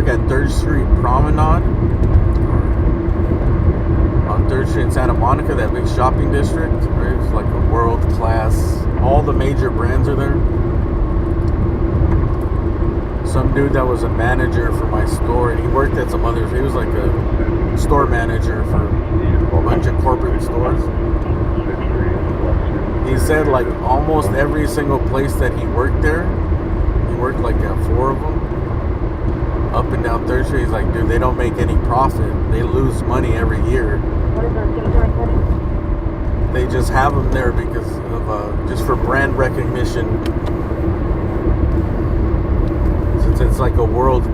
At 3rd Street Promenade on 3rd Street in Santa Monica, that big shopping district, right? It's like a world class, all the major brands are there. Some dude that was a manager for my store, and he worked at some others. He was like a store manager for a bunch of corporate stores. He said like almost every single place that he worked there, he worked like at 4 of them, up and down 3rd Street. He's like, dude, they don't make any profit. They lose money every year. They just have them there because of just for brand recognition. Since it's like a world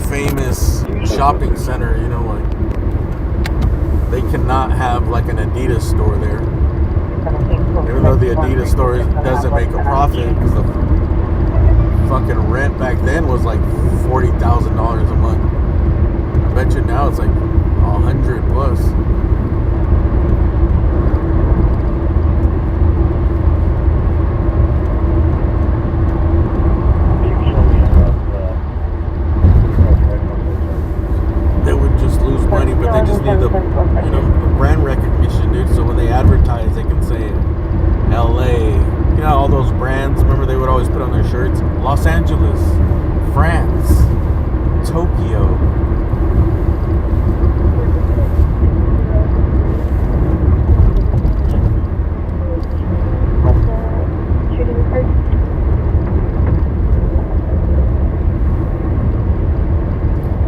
famous shopping center, you know, like they cannot have like an Adidas store there. Even though the Adidas store doesn't make a profit, because the fucking rent back then was like $40,000 a month. I bet you now it's like 100 plus. They would just lose money, but they just need the brand recognition, dude. So when they advertise, they can say LA. You know, all those brands, remember they would always put on their shirts, Los Angeles, France, Tokyo.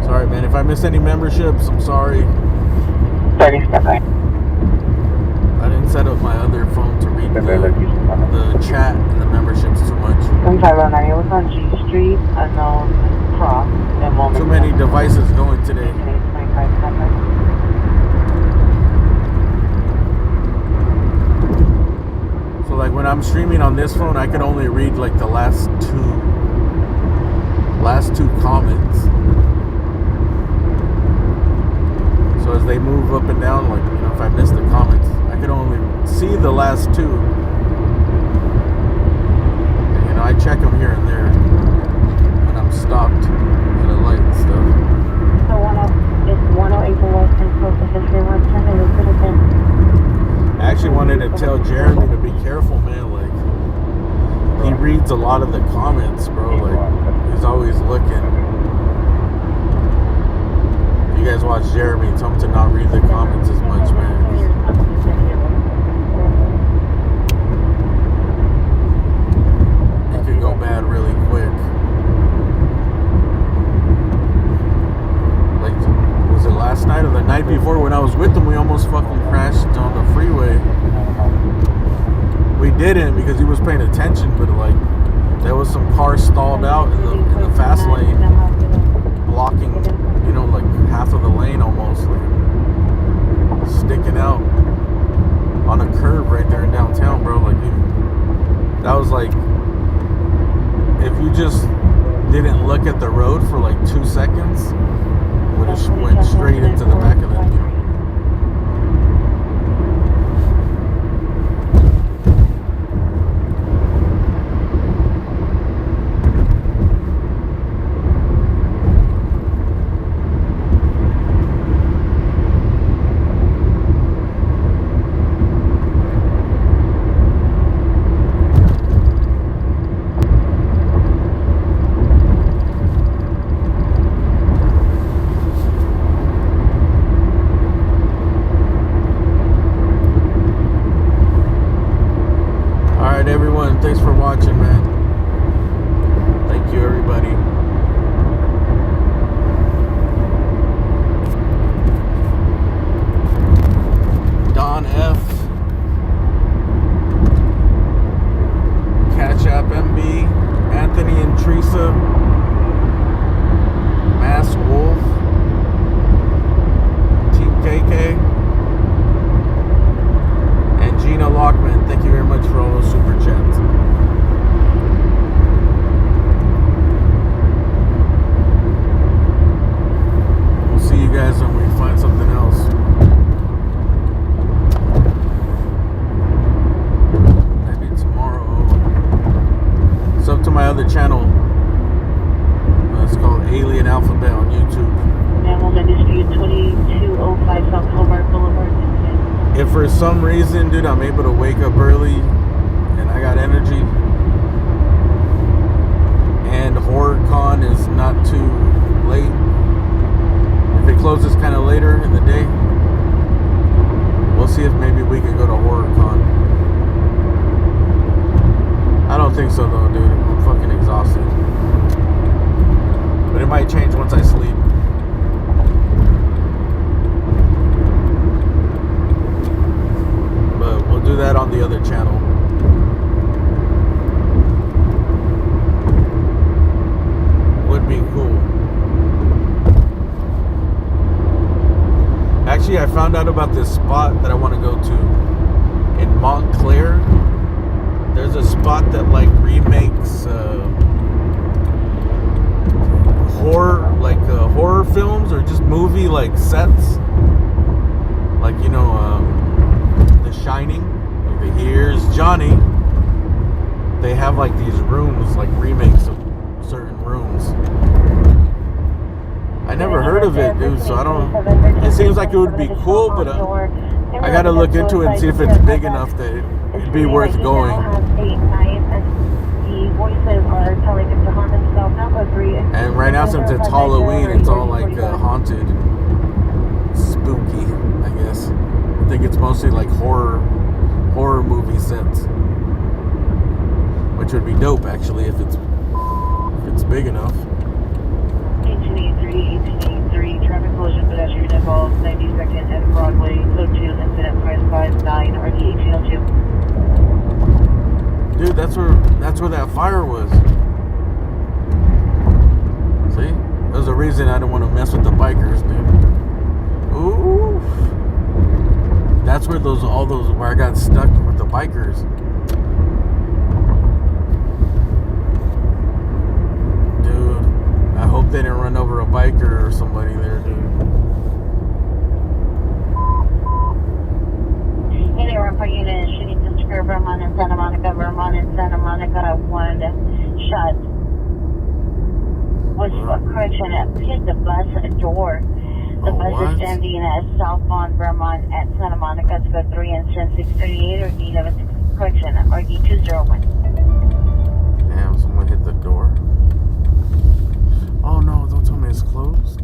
Sorry, man, if I missed any memberships, I'm sorry. 30 step right. I didn't set up my other phone to read the chat and the memberships too much. 1509, it was on G Street, unknown cross. Too many devices going today. So like when I'm streaming on this phone, I can only read like the last two comments. So as they move up and down, like, you know, if I miss the comments, I can only see the last two. And, you know, I check them here and there when I'm stopped at a light and stuff. So it's 108 for West and close to history 110, and it could have been. I actually wanted to tell Jeremy to be careful, man. Like, he reads reads a lot of the comments, bro. Like, he's always looking. If you guys watch Jeremy, tell him to not read the comments as much, man. It could go bad really quick. Like, was it last night or the night before when I was with him, we almost fucking crashed on the freeway. We didn't because he was paying attention, but like there was some cars stalled out in the fast lane, blocking, you know, like half of the lane almost, like sticking out on a curb right there in downtown, bro. Like that was like, if you just didn't look at the road for like 2 seconds, would have went straight into the back of them. Thanks for watching, man. Thank you, everybody. Don F, Catch App MB, Anthony and Teresa, Mass Wolf, Team KK, and Gina Lockman. Thank you very much for all those super chats. We'll see you guys when we find something else. Maybe tomorrow. It's up to my other channel. It's called Alien Alphabet on YouTube. Dispute 2205 South Hobart Boulevard. If for some reason, dude, I'm able to wake up early and I got energy and HorrorCon is not too late, if it closes kind of later in the day, we'll see if maybe we can go to HorrorCon. I don't think so though, dude. I'm fucking exhausted. But it might change once I sleep. Do that on the other channel. Would be cool. Actually, I found out about this spot that I want to go to in Montclair. There's a spot that like remakes horror films or just movie like sets, like, you know, The Shining. Here's Johnny. They have like these rooms, like remakes of certain rooms. I never heard of it, dude, so I don't. It seems like it would be cool, but I gotta look into it and see if it's big enough that it'd be worth going. And right now, since it's Halloween, it's all like haunted, spooky, I guess. I think it's mostly like horror movie sets, which would be dope actually if it's big enough. 1883, traffic collision, pedestrian involved, 92nd and Broadway, code 2, incident price 59, RD 1802. Dude, that's where that fire was. See? There's a reason I don't want to mess with the bikers, dude. Ooh. That's where where I got stuck with the bikers. Dude, I hope they didn't run over a biker or somebody there, dude. Hey there, Upper Unit, shooting to Square, Vermont and Santa Monica, one shot. Correction, hit the bus door. The bus is standing at southbound Vermont at Santa Monica, it's code 3 and 638 or D11, correction, RD 201. Yeah, gonna hit the door. Oh no, don't tell me it's closed.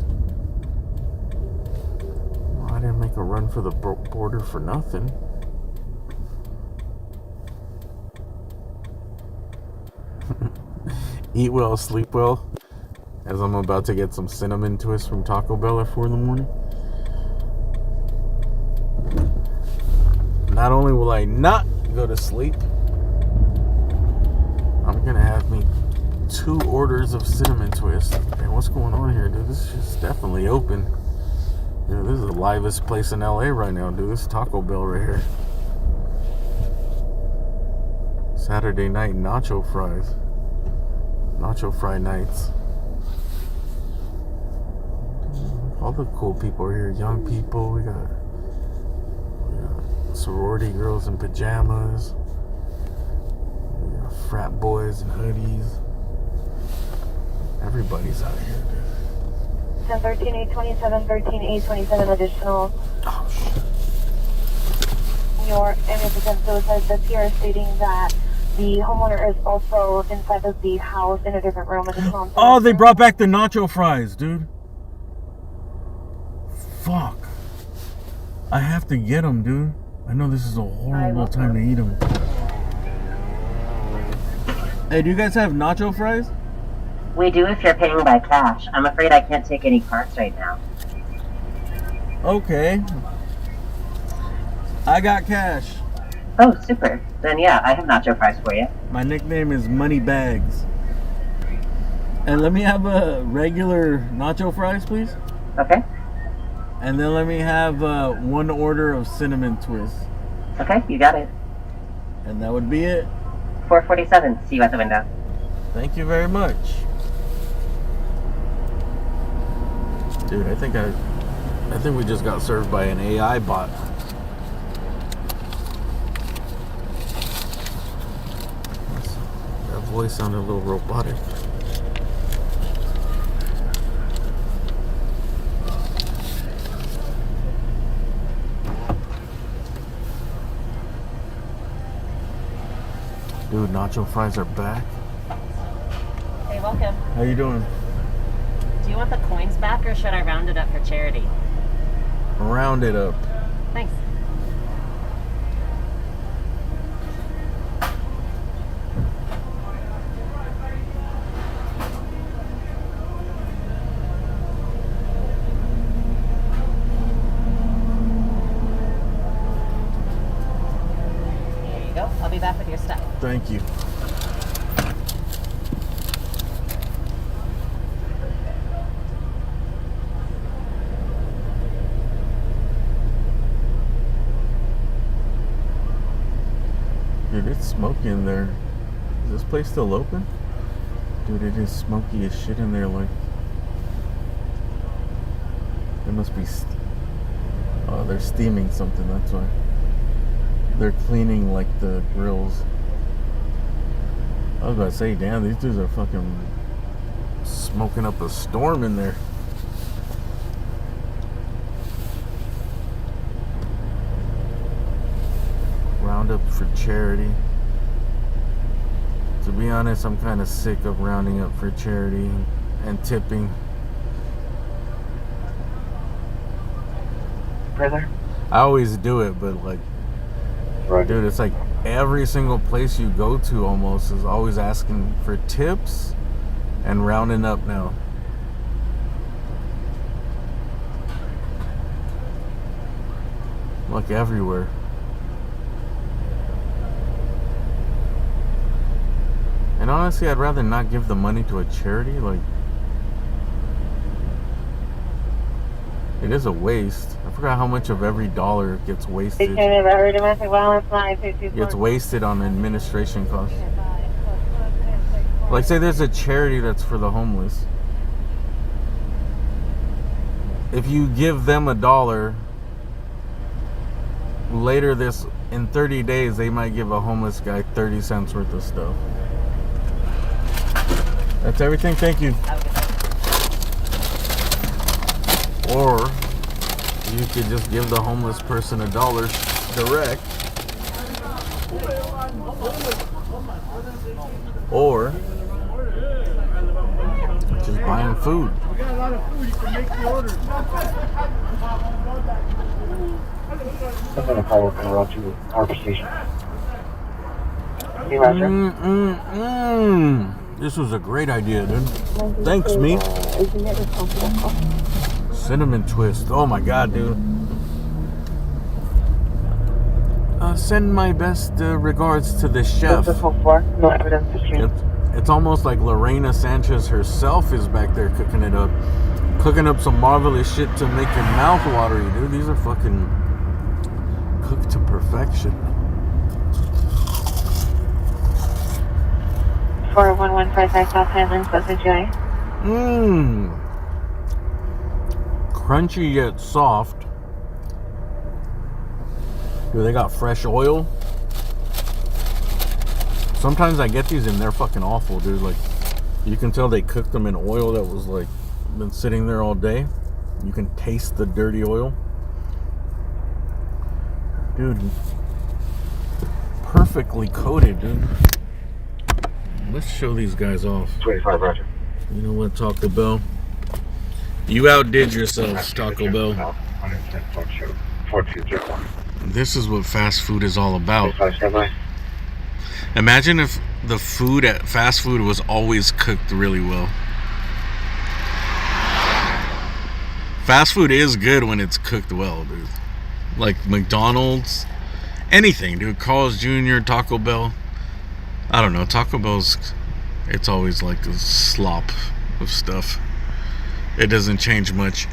Well, I didn't make a run for the border for nothing. Eat well, sleep well. As I'm about to get some cinnamon twist from Taco Bell at 4 in the morning. Not only will I not go to sleep, I'm gonna have me 2 orders of cinnamon twist. Man, what's going on here, dude? This is definitely open. Dude, this is the livest place in LA right now, dude. This is Taco Bell right here. Saturday night nacho fries. Nacho fry nights. All the cool people are here. Young people. We got sorority girls in pajamas. We got frat boys in hoodies. Everybody's out here, dude. 10-13-827, 13-827 additional. Oh, shit. Your MSN says the PR stating that the homeowner is also inside of the house in a different room. Oh, they brought back the nacho fries, dude. Fuck. I have to get them, dude. I know this is a horrible time to eat them. Hey, do you guys have nacho fries? We do if you're paying by cash. I'm afraid I can't take any cards right now. Okay. I got cash. Oh, super. Then yeah, I have nacho fries for you. My nickname is Money Bags. And let me have a regular nacho fries, please. Okay. And then let me have 1 order of cinnamon twist. Okay, you got it. And that would be it. 447. See you at the window. Thank you very much. Dude, I think we just got served by an AI bot. That voice sounded a little robotic. Dude, nacho fries are back. Hey, welcome. How you doing? Do you want the coins back or should I round it up for charity? Round it up. Thanks. Here you go. I'll be back with your stuff. Thank you. Dude, it's smoky in there. Is this place still open? Dude, it is smoky as shit in there. Like, it must be. Oh, they're steaming something. That's why. They're cleaning like the grills. I was about to say, damn, these dudes are fucking smoking up a storm in there. Round up for charity. To be honest, I'm kind of sick of rounding up for charity and tipping. Brother? I always do it, but like, Right. dude, it's like every single place you go to almost is always asking for tips and rounding up now. Like everywhere. And honestly, I'd rather not give the money to a charity. Like, it is a waste. I forgot how much of every dollar gets wasted. Gets wasted on administration costs. Like, say there's a charity that's for the homeless. If you give them $1, later in 30 days, they might give a homeless guy 30 cents worth of stuff. That's everything. Thank you. Or you could just give the homeless person $1 direct. Or Just buying food. We got a lot of food. You can make the order. I'm gonna follow up and route to Harbor Station. This was a great idea, dude. Thanks, me. Cinnamon twist. Oh my god, dude. Send my best regards to the chef. No evidence to stream. It's almost like Lorena Sanchez herself is back there cooking it up. Cooking up some marvelous shit to make your mouth watery, dude. These are fucking cooked to perfection. 41155 South Highlands, Pleasant Joy. Crunchy yet soft. Dude, they got fresh oil. Sometimes I get these and they're fucking awful, dude. Like, you can tell they cooked them in oil that was like been sitting there all day. You can taste the dirty oil. Dude, perfectly coated, dude. Let's show these guys off. 25, Roger. You know what, Taco Bell? You outdid yourselves, Taco Bell. 4201. This is what fast food is all about. Imagine if the food at fast food was always cooked really well. Fast food is good when it's cooked well, dude. Like McDonald's, anything, dude. Carl's Jr., Taco Bell. I don't know. Taco Bell's, it's always like a slop of stuff. It doesn't change much.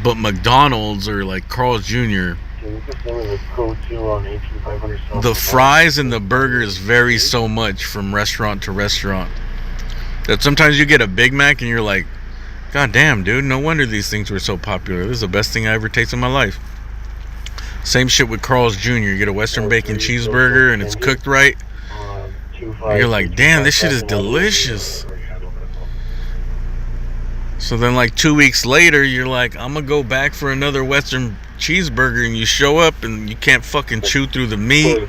But McDonald's or like Carl's Jr., the fries and the burgers vary so much from restaurant to restaurant that sometimes you get a Big Mac and you're like, God damn, dude, no wonder these things were so popular. This is the best thing I ever tasted in my life. Same shit with Carl's Jr. You get a Western bacon cheeseburger and it's cooked right. And you're like, damn, this shit is delicious. So then like 2 weeks later, you're like, I'm gonna go back for another Western cheeseburger, and you show up and you can't fucking chew through the meat. And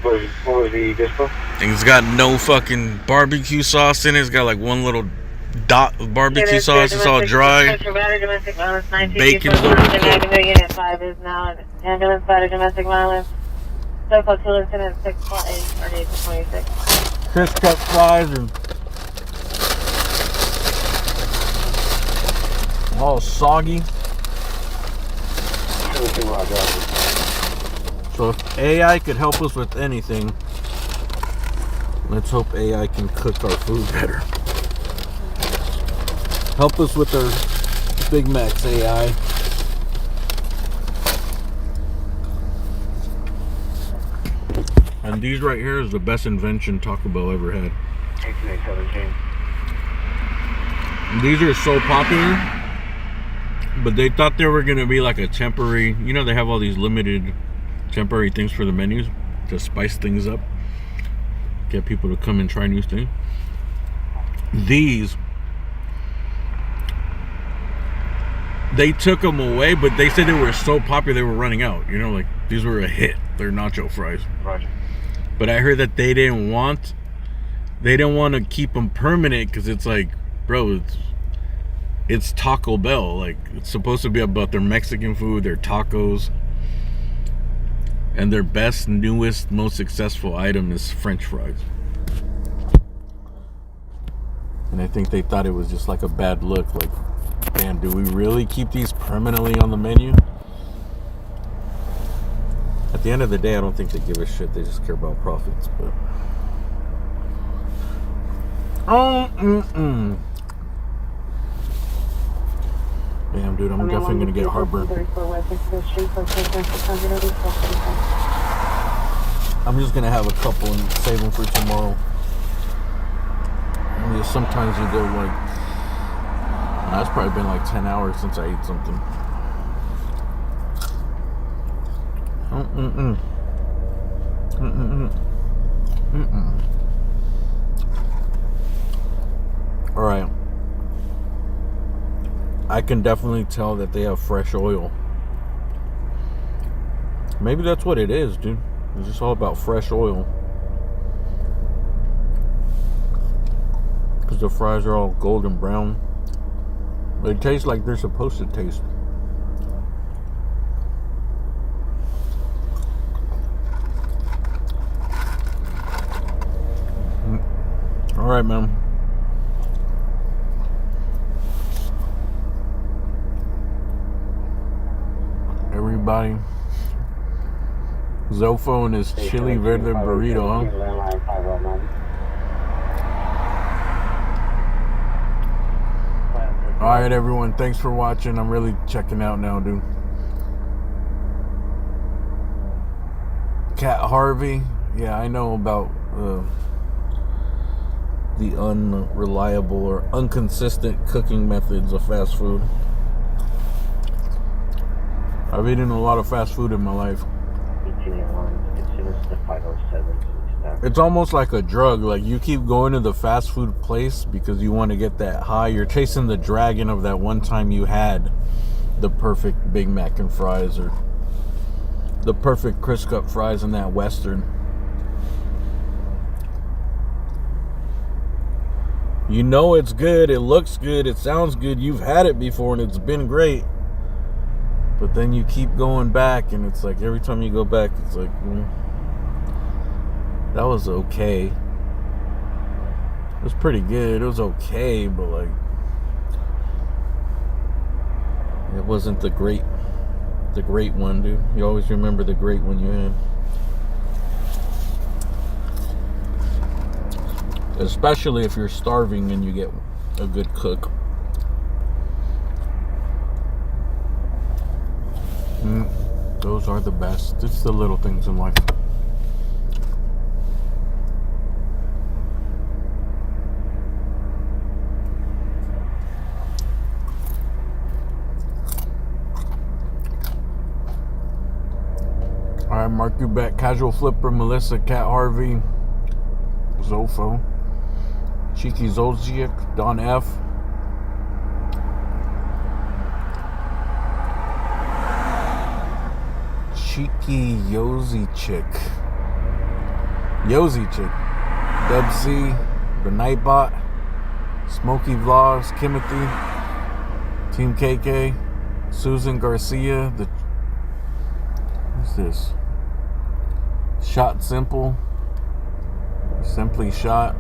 it's got no fucking barbecue sauce in it. It's got like one little dot of barbecue sauce. It's all dry. Bacon's overcooked. Unit 5 is now an ambulance by domestic violence. Circle 2 Lieutenant 648 or 26. Crisp cut fries and all soggy. So if AI could help us with anything, let's hope AI can cook our food better. Help us with our Big Macs, AI. And these right here is the best invention Taco Bell ever had. 1817. These are so popular, but they thought they were going to be like a temporary, you know, they have all these limited temporary things for the menus to spice things up, get people to come and try new things. These, they took them away, but they said they were so popular they were running out. You know, like these were a hit. They're nacho fries. Roger. But I heard that they didn't want to keep them permanent because it's like, bro, it's Taco Bell. Like, it's supposed to be about their Mexican food, their tacos, and their best, newest, most successful item is French fries. And I think they thought it was just like a bad look. Like, damn, do we really keep these permanently on the menu? At the end of the day, I don't think they give a shit. They just care about profits. But damn, dude, I'm definitely gonna get heartburn. I'm just gonna have a couple and save them for tomorrow. I mean, sometimes you go like, it's probably been like 10 hours since I ate something. All right. I can definitely tell that they have fresh oil. Maybe that's what it is, dude. It's just all about fresh oil. Because the fries are all golden brown. They taste like they're supposed to taste. All right, man. Everybody. Zofo and his chili verde burrito, huh? Alright, everyone. Thanks for watching. I'm really checking out now, dude. Cat Harvey. Yeah, I know about the unreliable or inconsistent cooking methods of fast food. I've eaten a lot of fast food in my life. It's almost like a drug. Like, you keep going to the fast food place because you want to get that high. You're chasing the dragon of that one time you had the perfect Big Mac and fries, or the perfect crisp cut fries in that Western. You know it's good, it looks good, it sounds good, you've had it before and it's been great. But then you keep going back, and it's like every time you go back, it's like, that was okay. It was pretty good. It was okay, but like, it wasn't the great one, dude. You always remember the great one you had. Especially if you're starving and you get a good cook. Those are the best. It's the little things in life. Alright, Mark you back. Casual Flipper, Melissa, Cat Harvey, Zofo, Cheeky Zolciak, Don F. Cheeky Yozy Chick, Dub C, The Nightbot, Smokey Vlogs, Kimothy, Team KK, Susan Garcia, what's this? Shot Simple, Simply Shot.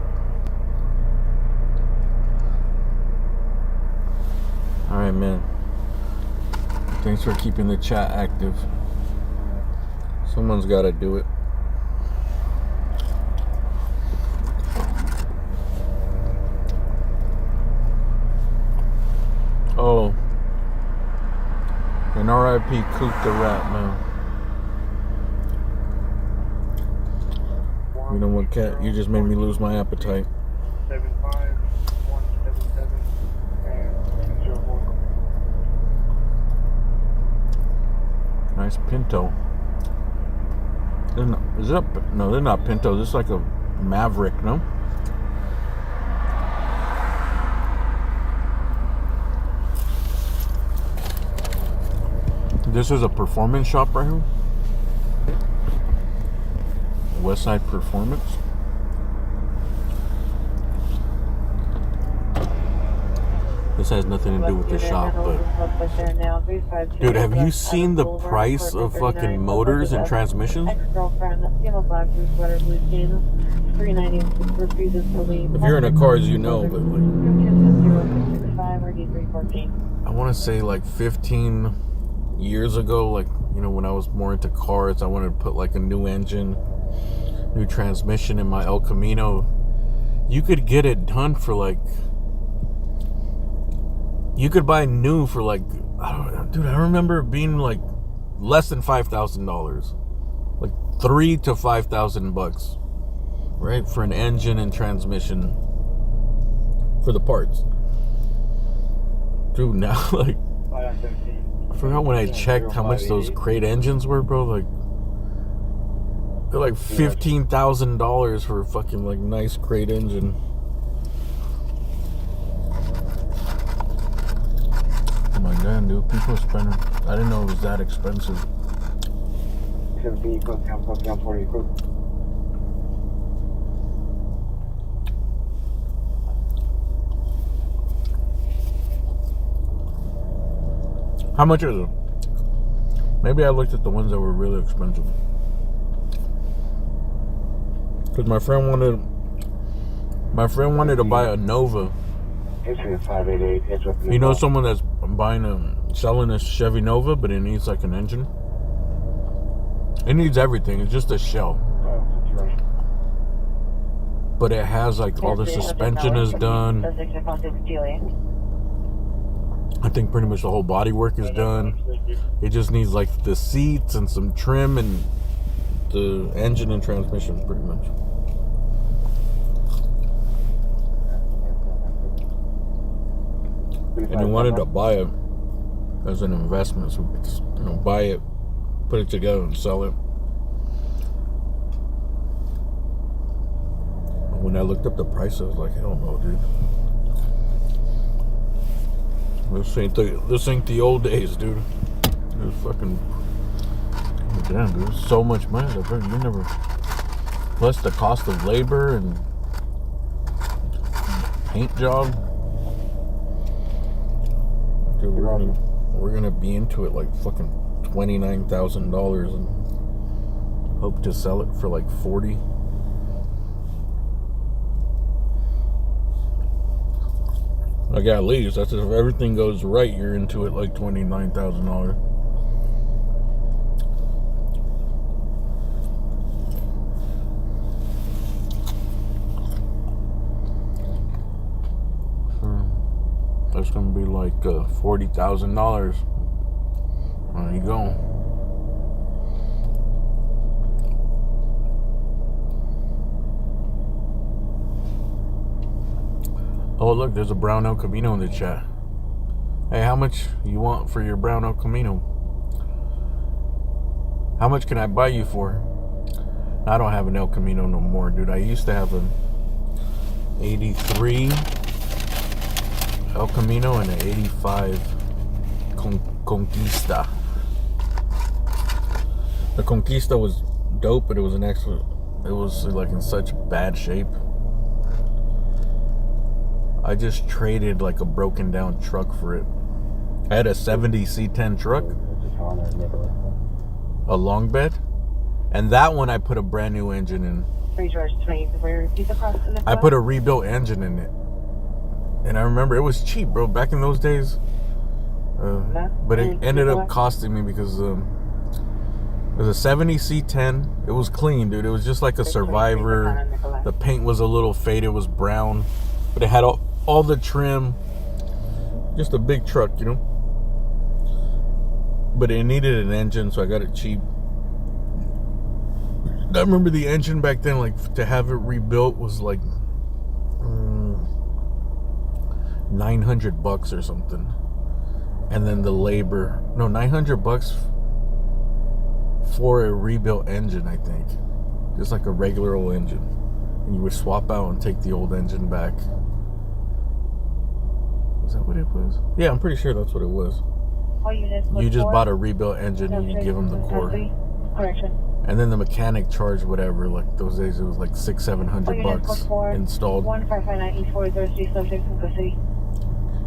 Alright, man. Thanks for keeping the chat active. Someone's got to do it. Oh. And R.I.P. Coop the Rat, man. You know what, Cat? You just made me lose my appetite. 75177 and 204. Nice Pinto. Is it a, no, they're not Pinto. This is like a Maverick, no? This is a performance shop right here. Westside Performance. This has nothing to do with the shop, but dude, have you seen the price of fucking motors and transmissions? If you're in a car, as you know, but like, I want to say like 15 years ago, like, you know, when I was more into cars, I wanted to put like a new engine, new transmission in my El Camino. You could get it done for like, you could buy new for like, dude, I remember it being like less than $5,000, like $3,000 to $5,000, right, for an engine and transmission for the parts. Dude, now like, I forgot when I checked how much those crate engines were, bro. Like, they're like $15,000 for a fucking like nice crate engine. Oh my god, dude, people are spending. I didn't know it was that expensive. 17 code, 40 code. How much is it? Maybe I looked at the ones that were really expensive. Because my friend wanted to buy a Nova. You know someone that's selling a Chevy Nova, but it needs like an engine? It needs everything. It's just a shell. But it has like all the suspension is done. I think pretty much the whole bodywork is done. It just needs like the seats and some trim and the engine and transmission pretty much. And he wanted to buy it as an investment, so we could, buy it, put it together, and sell it. When I looked up the price, I was like, hell no, dude. This ain't the old days, dude. It was fucking damn, dude. So much money. You never. Plus the cost of labor and paint job. Dude, we're gonna be into it like fucking $29,000 and hope to sell it for like 40. Like at least that's if everything goes right, you're into it like $29,000. That's gonna be like $40,000. There you go. Oh look, there's a brown El Camino in the chat. Hey, how much you want for your brown El Camino? How much can I buy you for? I don't have an El Camino no more, dude. I used to have an 83 El Camino and an 85 Conquista. The Conquista was dope, but it was it was like in such bad shape. I just traded like a broken down truck for it. I had a 70 C10 truck, a long bed, and that one I put a brand new engine in. I put a rebuilt engine in it. And I remember it was cheap, bro, back in those days. But it ended up costing me because it was a 70 C10. It was clean, dude. It was just like a Survivor. The paint was a little faded. It was brown. But it had all the trim. Just a big truck, But it needed an engine, so I got it cheap. I remember the engine back then, like, to have it rebuilt was like $900 or something. And then the labor, no, $900 for a rebuilt engine, I think. Just like a regular old engine. And you would swap out and take the old engine back. Was that what it was? Yeah, I'm pretty sure that's what it was. You just bought a rebuilt engine and you give them the core. Correction. And then the mechanic charged whatever. Like those days, it was like $600-700 installed. 1559 subject from the city.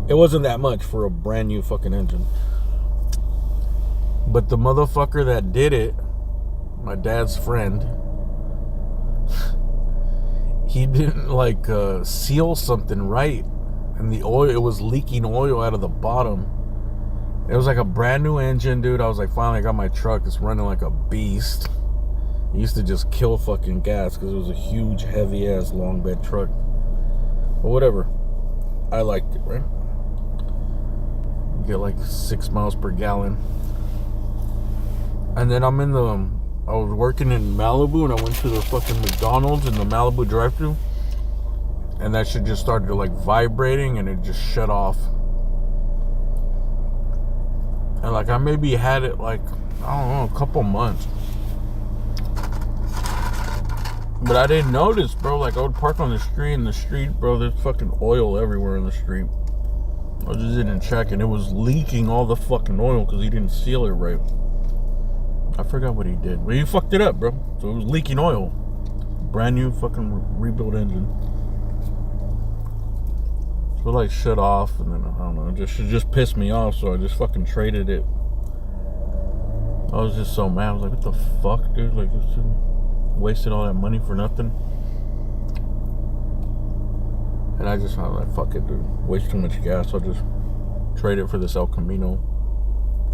It wasn't that much for a brand new fucking engine. But the motherfucker that did it, my dad's friend, he didn't like seal something right, and the oil, it was leaking oil out of the bottom. It was like a brand new engine, dude. I was like, finally I got my truck. It's running like a beast. It used to just kill fucking gas because it was a huge, heavy ass long bed truck. But whatever, I liked it, right? You get like 6 miles per gallon. And then I was working in Malibu, and I went to the fucking McDonald's in the Malibu drive-thru, and that shit just started like vibrating, and it just shut off. And like I maybe had it like, I don't know, a couple months, but I didn't notice, bro. Like I would park on the street, bro, there's fucking oil everywhere in the street. I just didn't check, and it was leaking all the fucking oil because he didn't seal it right. I forgot what he did. Well, he fucked it up, bro. So it was leaking oil. Brand new fucking rebuilt engine. So like shut off, and then I don't know, it just pissed me off, so I just fucking traded it. I was just so mad. I was like, what the fuck, dude? Like, just wasted all that money for nothing. And I was like, fuck it, dude. Waste too much gas. I'll just trade it for this El Camino.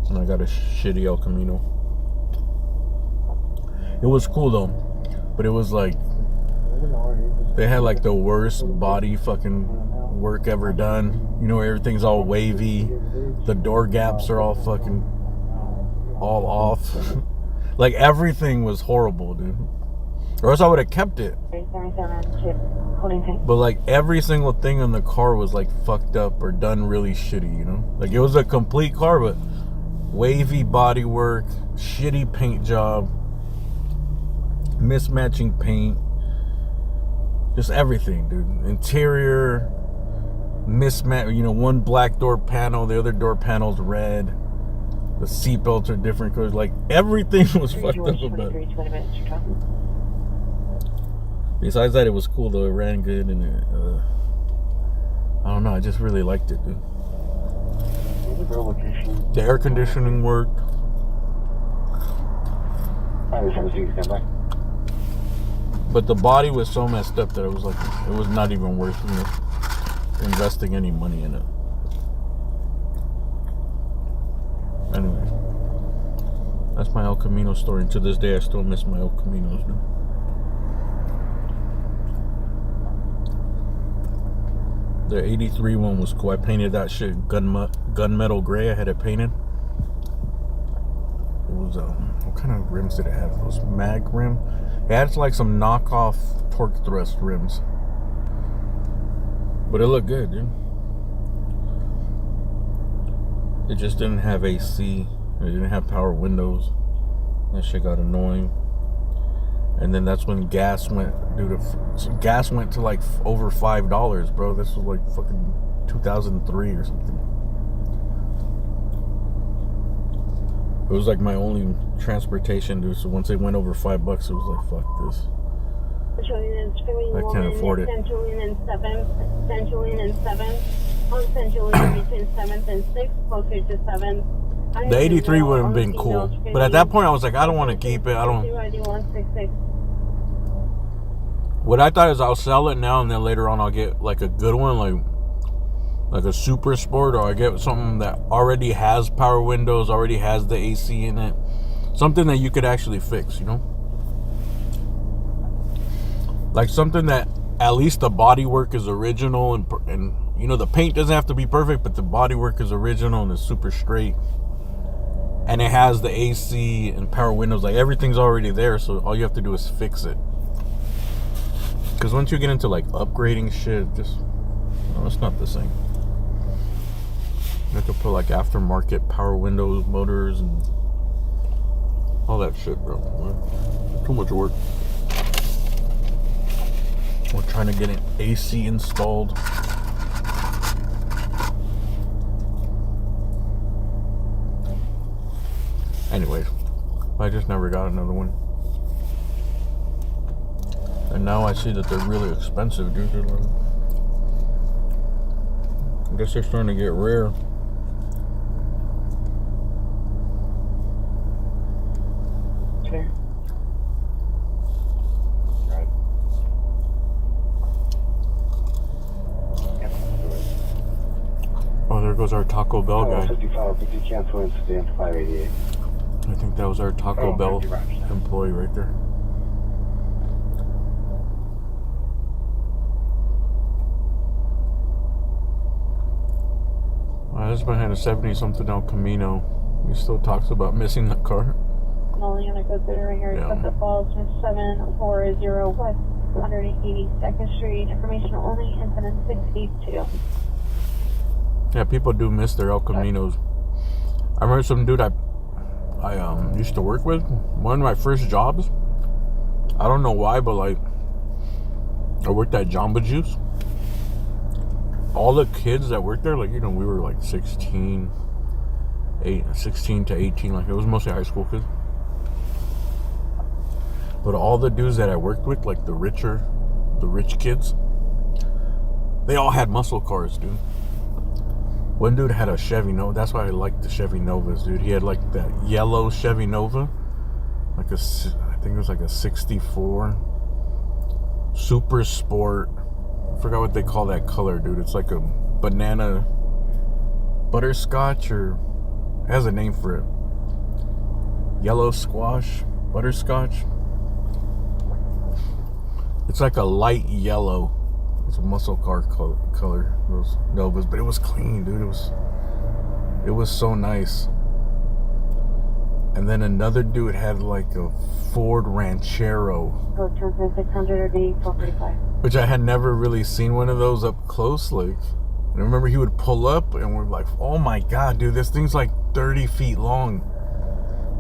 And I got a shitty El Camino. It was cool though, but it was like, they had like the worst body fucking work ever done. You know, everything's all wavy. The door gaps are all fucking all off. Like everything was horrible, dude. Or else I would have kept it. But like every single thing in the car was like fucked up or done really shitty, you know? Like it was a complete car, but wavy body work, shitty paint job, mismatching paint, just everything, dude. Interior mismatch, you know, one black door panel, the other door panel's red. The seatbelts are different colors. Like everything was fucked up about it. Besides that, it was cool though. It ran good, and it, I don't know. I just really liked it, dude. The air conditioning worked. But the body was so messed up that it was like, it was not even worth, you know, investing any money in it. Anyway, that's my El Camino story. And to this day, I still miss my El Caminos, dude. The 83 one was cool. I painted that shit gunmetal gray. I had it painted. It was, what kind of rims did it have? It was mag rim. It had like some knockoff torque thrust rims. But it looked good, dude. It just didn't have AC. It didn't have power windows. That shit got annoying. And then that's when gas went, dude. Gas went to like over $5, bro. This was like fucking 2003 or something. It was like my only transportation, dude. So once it went over $5, it was like, fuck this. I can't afford it. Central and 7th. Central and 7th. On Central between 7th and 6th. Closer to 7th. The 83 would have been cool. But at that point, I was like, I don't want to keep it. What I thought is I'll sell it now, and then later on I'll get like a good one, like a super sport, or I get something that already has power windows, already has the AC in it, something that you could actually fix, you know, like something that at least the bodywork is original, and you know, the paint doesn't have to be perfect, but the bodywork is original and it's super straight, and it has the AC and power windows. Like everything's already there, so all you have to do is fix it. Because once you get into like upgrading shit, just, you know, it's not the same. You have to put like aftermarket power windows, motors, and all that shit, bro. Too much work. We're trying to get an AC installed. Anyways, I just never got another one. And now I see that they're really expensive, dude. I guess they're starting to get rare. Okay. Right. Oh, there goes our Taco Bell guy. 55, 50 cancel incident 588. I think that was our Taco Bell employee right there. My husband had a 70-something El Camino. He still talks about missing the car. Only gonna go through the ringer. Yeah. The falls from 740 West 182nd Street. Information only. Incident 682. Yeah, people do miss their El Caminos. I remember some dude I used to work with. One of my first jobs. I don't know why, but like, I worked at Jamba Juice. All the kids that worked there, like, you know, we were like 16 to 18, like it was mostly high school kids. But all the dudes that I worked with, like the rich kids, They all had muscle cars, dude. One dude had a Chevy Nova. That's why I liked the Chevy Novas, dude. He had like that yellow Chevy Nova. I think it was like a 64 Super Sport. I forgot what they call that color, dude. It's like a banana butterscotch, or it has a name for it. Yellow squash, butterscotch. It's like a light yellow. It's a muscle car color, those Novas, but it was clean, dude. It was so nice. And then another dude had like a Ford Ranchero, which I had never really seen one of those up close. Like, I remember he would pull up and we're like, oh my god, dude, this thing's like 30 feet long.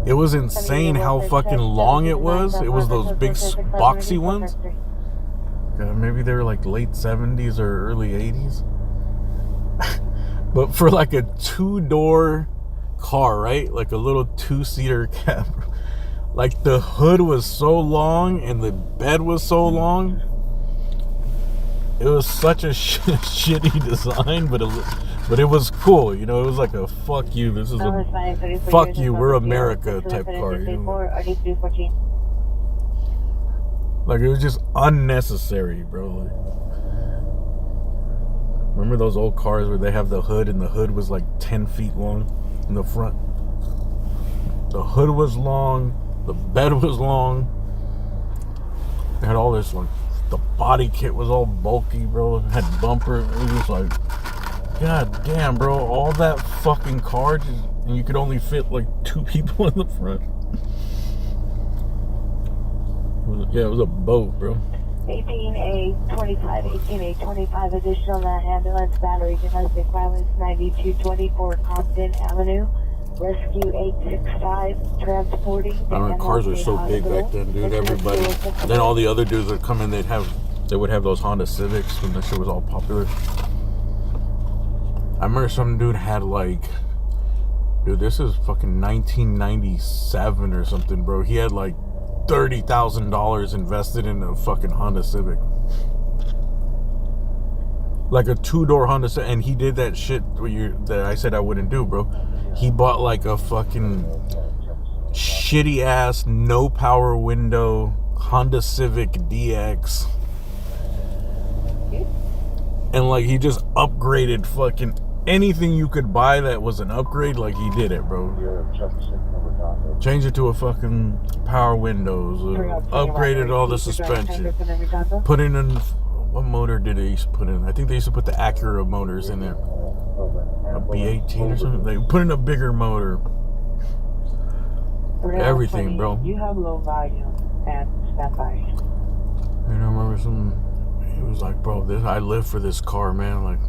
It was insane how fucking long it was. It was those big boxy ones. Maybe they were like late 70s or early 80s. But for like a 2-door car, right? Like a little 2-seater cab. Like the hood was so long and the bed was so long. It was such a shitty design, but it was cool. You know, it was like a fuck you. This is a fuck you. We're America type car. You know? Like, it was just unnecessary, bro. Like, remember those old cars where they have the hood and the hood was like 10 feet long in the front? The hood was long, the bed was long. They had all this, like, the body kit was all bulky, bro. It had bumper. It was just like, god damn, bro. All that fucking car, and you could only fit like 2 people in the front. Yeah, it was a boat, bro. 18A 25, 18A 25, additional that ambulance battery, domestic violence 9224 Compton Avenue, rescue 865, transporting. I remember cars were so big back then, dude. Everybody. And then all the other dudes would come in, they would have those Honda Civics when that shit was all popular. I remember some dude had like, dude, this is fucking 1997 or something, bro. He had like $30,000 invested in a fucking Honda Civic, like a 2-door Honda Civic, and he did that shit that I said I wouldn't do, bro. He bought like a fucking shitty ass, no power window Honda Civic DX, and like he just upgraded fucking anything you could buy that was an upgrade. Like, he did it, bro. Changed it to a fucking power windows, upgraded all the suspension, put in what motor did they used to put in? I think they used to put the Acura motors in there, a B18 or something. They put in a bigger motor. Everything, bro. You have low volume and stand by. You know, I remember he was like, bro, I live for this car, man. Like,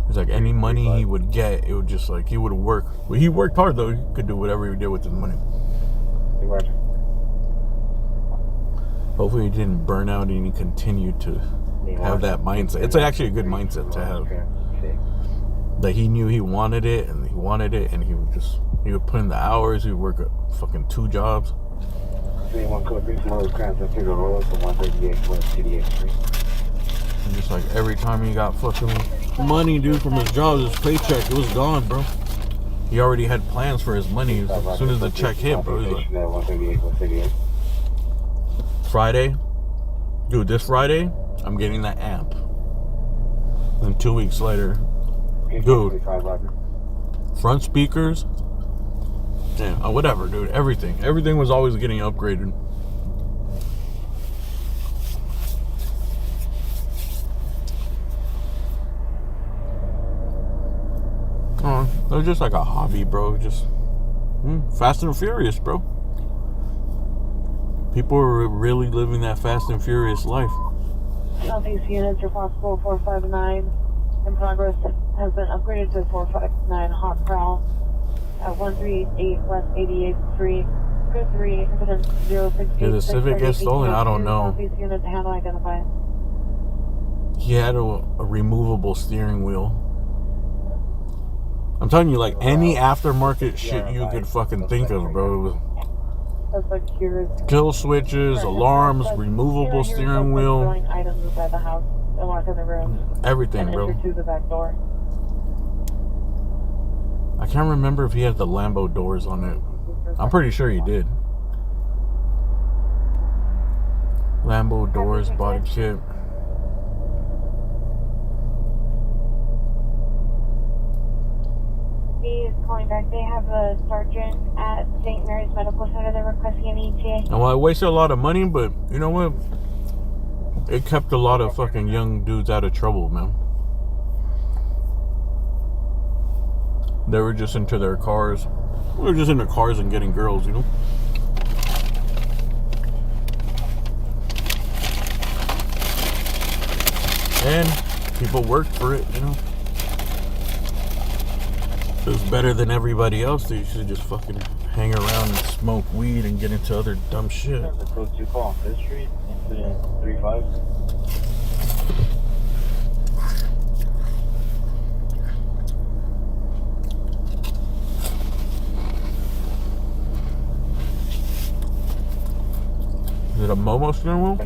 it's like any money he would get, it would just like, he would work. Well, he worked hard though. He could do whatever he did with his money. Hopefully he didn't burn out and he continued to have that mindset. It's actually a good mindset to have. That he knew he wanted it and he would put in the hours. He would work fucking 2 jobs. And just like every time he got fucking money, dude, from his job, his paycheck, it was gone, bro. He already had plans for his money. As soon as the check hit, bro, he's like, Friday, dude, this Friday, I'm getting that amp. Then 2 weeks later, dude, front speakers, damn, whatever, dude, everything was always getting upgraded. It was just like a hobby, bro. Just Fast and Furious, bro. People were really living that Fast and Furious life. Southeast units responsible 459 in progress has been upgraded to 459 Hot Prowl at 138 West 88th Street. Code 3, incident 068. Did the Civic get stolen? I don't know. Southeast units handle identified. He had a removable steering wheel. I'm telling you, like, any aftermarket shit you could fucking think of, bro. Suspect here is kill switches, alarms, removable steering wheel, throwing items inside the house and walk in the room. everything, And bro. enter to the back door. I can't remember if he had the Lambo doors on it. I'm pretty sure he did. Lambo doors, body kit. He is calling back. They have a sergeant at St. Mary's Medical Center. They're requesting an ETA. And well, I wasted a lot of money, but you know what? It kept a lot of fucking young dudes out of trouble, man. They were just into their cars. We were just into cars and getting girls, you know? And people worked for it, you know? It was better than everybody else. They should just fucking hang around and smoke weed and get into other dumb shit. The code 2 call on 5th Street, incident 35. Is it a Momo steering wheel?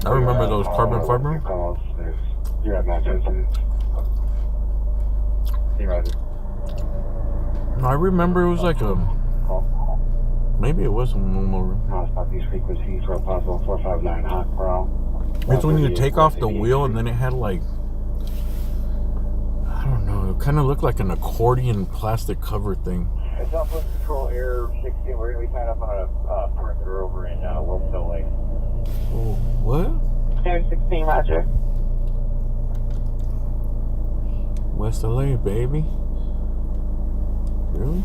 I remember those carbon fiber. You're at match incidents. Hey, Roger. I remember it was like a... Maybe it was a Momo. Stop these frequencies for a possible 459 hot prowl. It's when you take off the wheel and then it had like... I don't know. It kind of looked like an accordion plastic cover thing. It's Southwest Control Air 16. We're going to be tied up on a perimeter over in Wilmsville Lake. Oh, what? Air 16, Roger. West LA, baby. Really?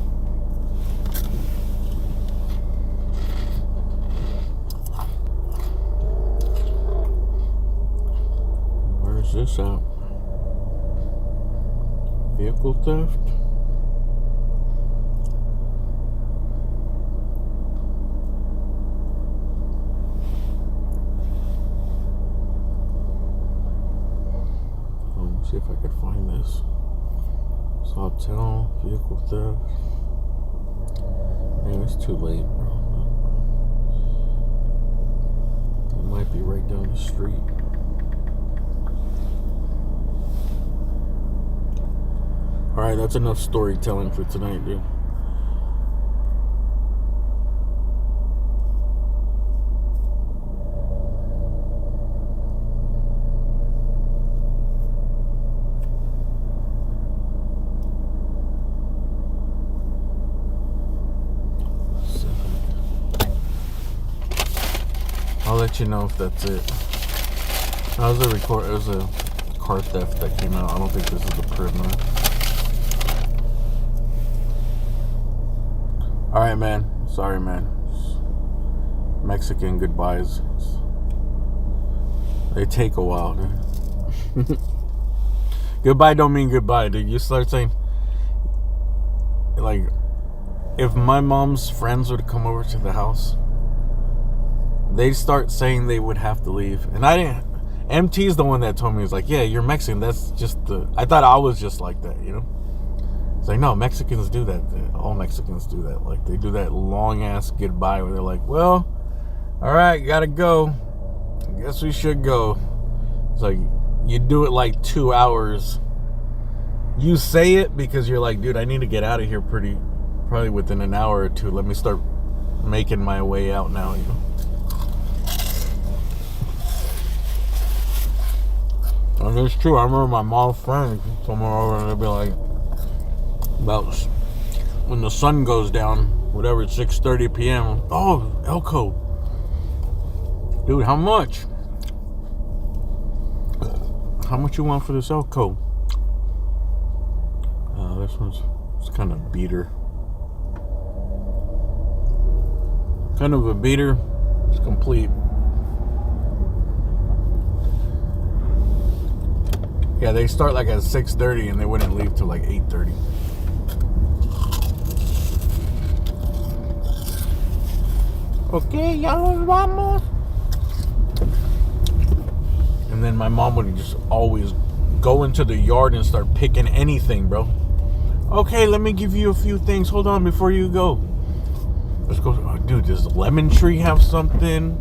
Where's this at? Vehicle theft? See if I could find this. Sawtell, vehicle theft. Man, it's too late, bro. It might be right down the street. Alright, that's enough storytelling for tonight, dude. I'll let you know if that's it. That was a record. It was a car theft that came out. I don't think this is the prisoner. All right, man. Sorry, man. Mexican goodbyes. They take a while, dude. Goodbye don't mean goodbye, dude. You start saying, like, if my mom's friends would come over to the house, they'd start saying they would have to leave. And I didn't. MT's the one that told me, he's like, yeah, you're Mexican. That's just the... I thought I was just like that, you know? It's like, no, Mexicans do that. All Mexicans do that. Like, they do that long-ass goodbye where they're like, well, all right, gotta go. I guess we should go. It's like, you do it like 2 hours. You say it because you're like, dude, I need to get out of here probably within an hour or two. Let me start making my way out now, you know? And it's true. I remember my mom's friends come over and they'd be like, about when the sun goes down, whatever, it's 6:30 p.m. Oh, Elko. Dude, how much? How much you want for this Elko? This one's kind of beater. Kind of a beater. It's complete. Yeah, they start like at 6:30 and they wouldn't leave till like 8:30. Okay, ya nos vamos. And then my mom would just always go into the yard and start picking anything, bro. Okay, let me give you a few things. Hold on before you go. Let's go. Oh, dude, does the lemon tree have something?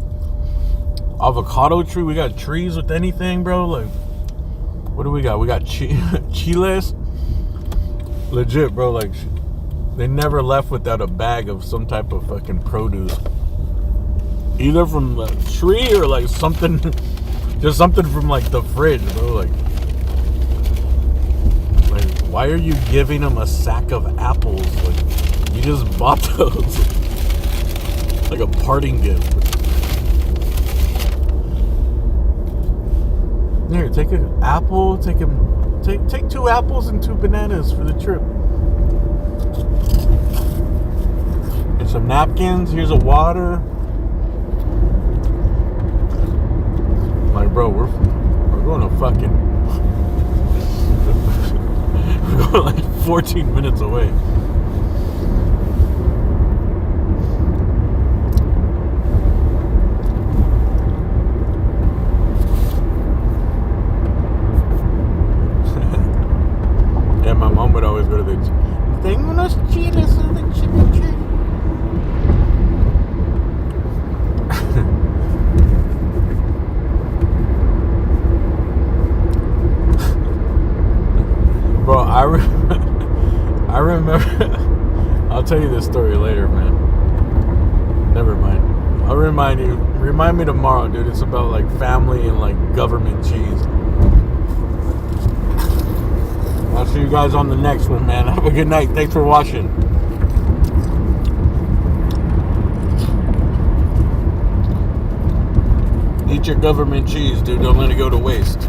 Avocado tree? We got trees with anything, bro? Like, what do we got? We got chiles. Legit, bro. Like, they never left without a bag of some type of fucking produce. Either from the tree or like something, just something from like the fridge, bro. Like, why are you giving them a sack of apples? Like, you just bought those. Like a parting gift. Here, take an apple. Take 2 apples and 2 bananas for the trip. And some napkins. Here's a water. Like, bro, we're going to fucking. We're going like 14 minutes away. Yeah, my mom would always go to the. Tengo unos chiles in the chicken tree. Bro, I remember. I'll tell you this story later, man. Never mind. I'll remind you. Remind me tomorrow, dude. It's about like family and like government cheese. I'll see you guys on the next one, man. Have a good night. Thanks for watching. Eat your government cheese, dude. Don't let it go to waste.